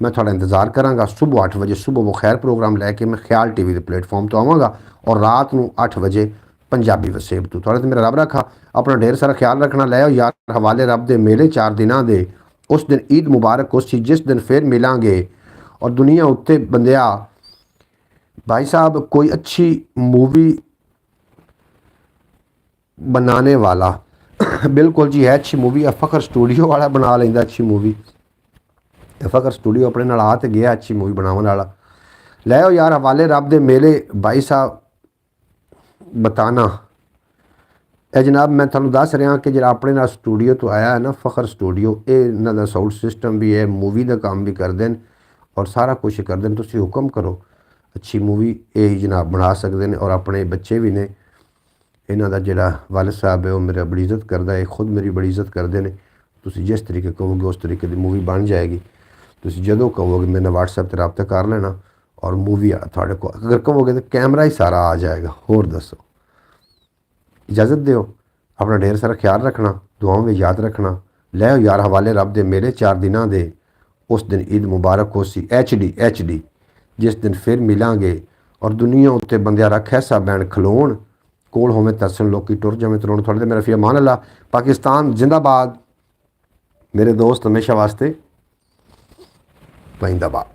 मैं थोड़ा इंतज़ार करांगा। सुबह 8 बजे सुबह वो खैर प्रोग्राम लैके मैं ख्याल टीवी के प्लेटफॉर्म तो आवांगा और रात को 8 बजे पंजाबी वसेब तो थोड़ा तो मेरा रब रखा अपना ढेर सारा ख्याल रखना। लै यार हवाले रब दे मेले 4 दिनों दे उस दिन ईद मुबारक उस जिस दिन फिर मिलांगे और दुनिया उत्ते बंदिया भाई साहब कोई अच्छी मूवी बनाने वाला बिल्कुल जी है अच्छी मूवी है। फ़खर स्टूडियो वाला बना लेंदा अच्छी मूवी। फ़खर स्टूडियो अपने नाल आ ते गया अच्छी मूवी बनावन वाला। लै यार हवाले रब दे मेले भाई साहब बताना जनाब मैं तुहानू दस रहा कि जो अपने नाल स्टूडियो तो आया है ना फ़खर स्टूडियो ये इन्हां दा साउंड सिस्टम भी है, मूवी का काम भी करते हैं और सारा कुछ करते हैं। तुसीं हुक्म करो अच्छी मूवी ये जनाब बना सकते हैं और अपने बच्चे भी ने इन्हां दा जिहड़ा वालिद साहब है वो मेरा बड़ी इज्जत करता है, खुद मेरी बड़ी इज्जत करते हैं। तुसीं जिस तरीके कहोगे उस तरीके की मूवी बन जाएगी। तुसीं जदों कहोगे मेरे व्हाट्सएप पर रब्ता कर लेना और मूवी थोड़े को अगर कहोगे तो कैमरा ही सारा आ जाएगा। होर दसो इजाज़त दो, अपना ढेर सारा ख्याल रखना। ਦੁਆਵਾਂ ਵਿੱਚ ਯਾਦ ਰੱਖਣਾ। ਲੈ ਯਾਰ ਹਵਾਲੇ ਰੱਬ ਦੇ ਮੇਰੇ 4 ਦਿਨਾਂ ਦੇ। ਉਸ ਦਿਨ ਈਦ ਮੁਬਾਰਕ ਹੋਸੀ HD ਜਿਸ ਦਿਨ ਫਿਰ ਮਿਲਾਂਗੇ ਔਰ ਦੁਨੀਆ ਉੱਤੇ ਬੰਦਿਆਂ ਰੱਖ ਐਸਾ ਬੈਣ ਖਲੋਣ ਕੋਲ ਹੋਵੇਂ ਤਰਸਣ ਲੋਕੀ ਟੁਰ ਜਾਵੇਂ ਤਰੋਣ ਥੋੜ੍ਹੇ ਦੇ ਮੇਰਾ ਫੀ ਅਮਾਨ ਅੱਲਾ। ਪਾਕਿਸਤਾਨ ਜ਼ਿੰਦਾਬਾਦ। ਮੇਰੇ ਦੋਸਤ ਹਮੇਸ਼ਾ ਵਾਸਤੇ ਪਾਇੰਦਾਬਾਦ।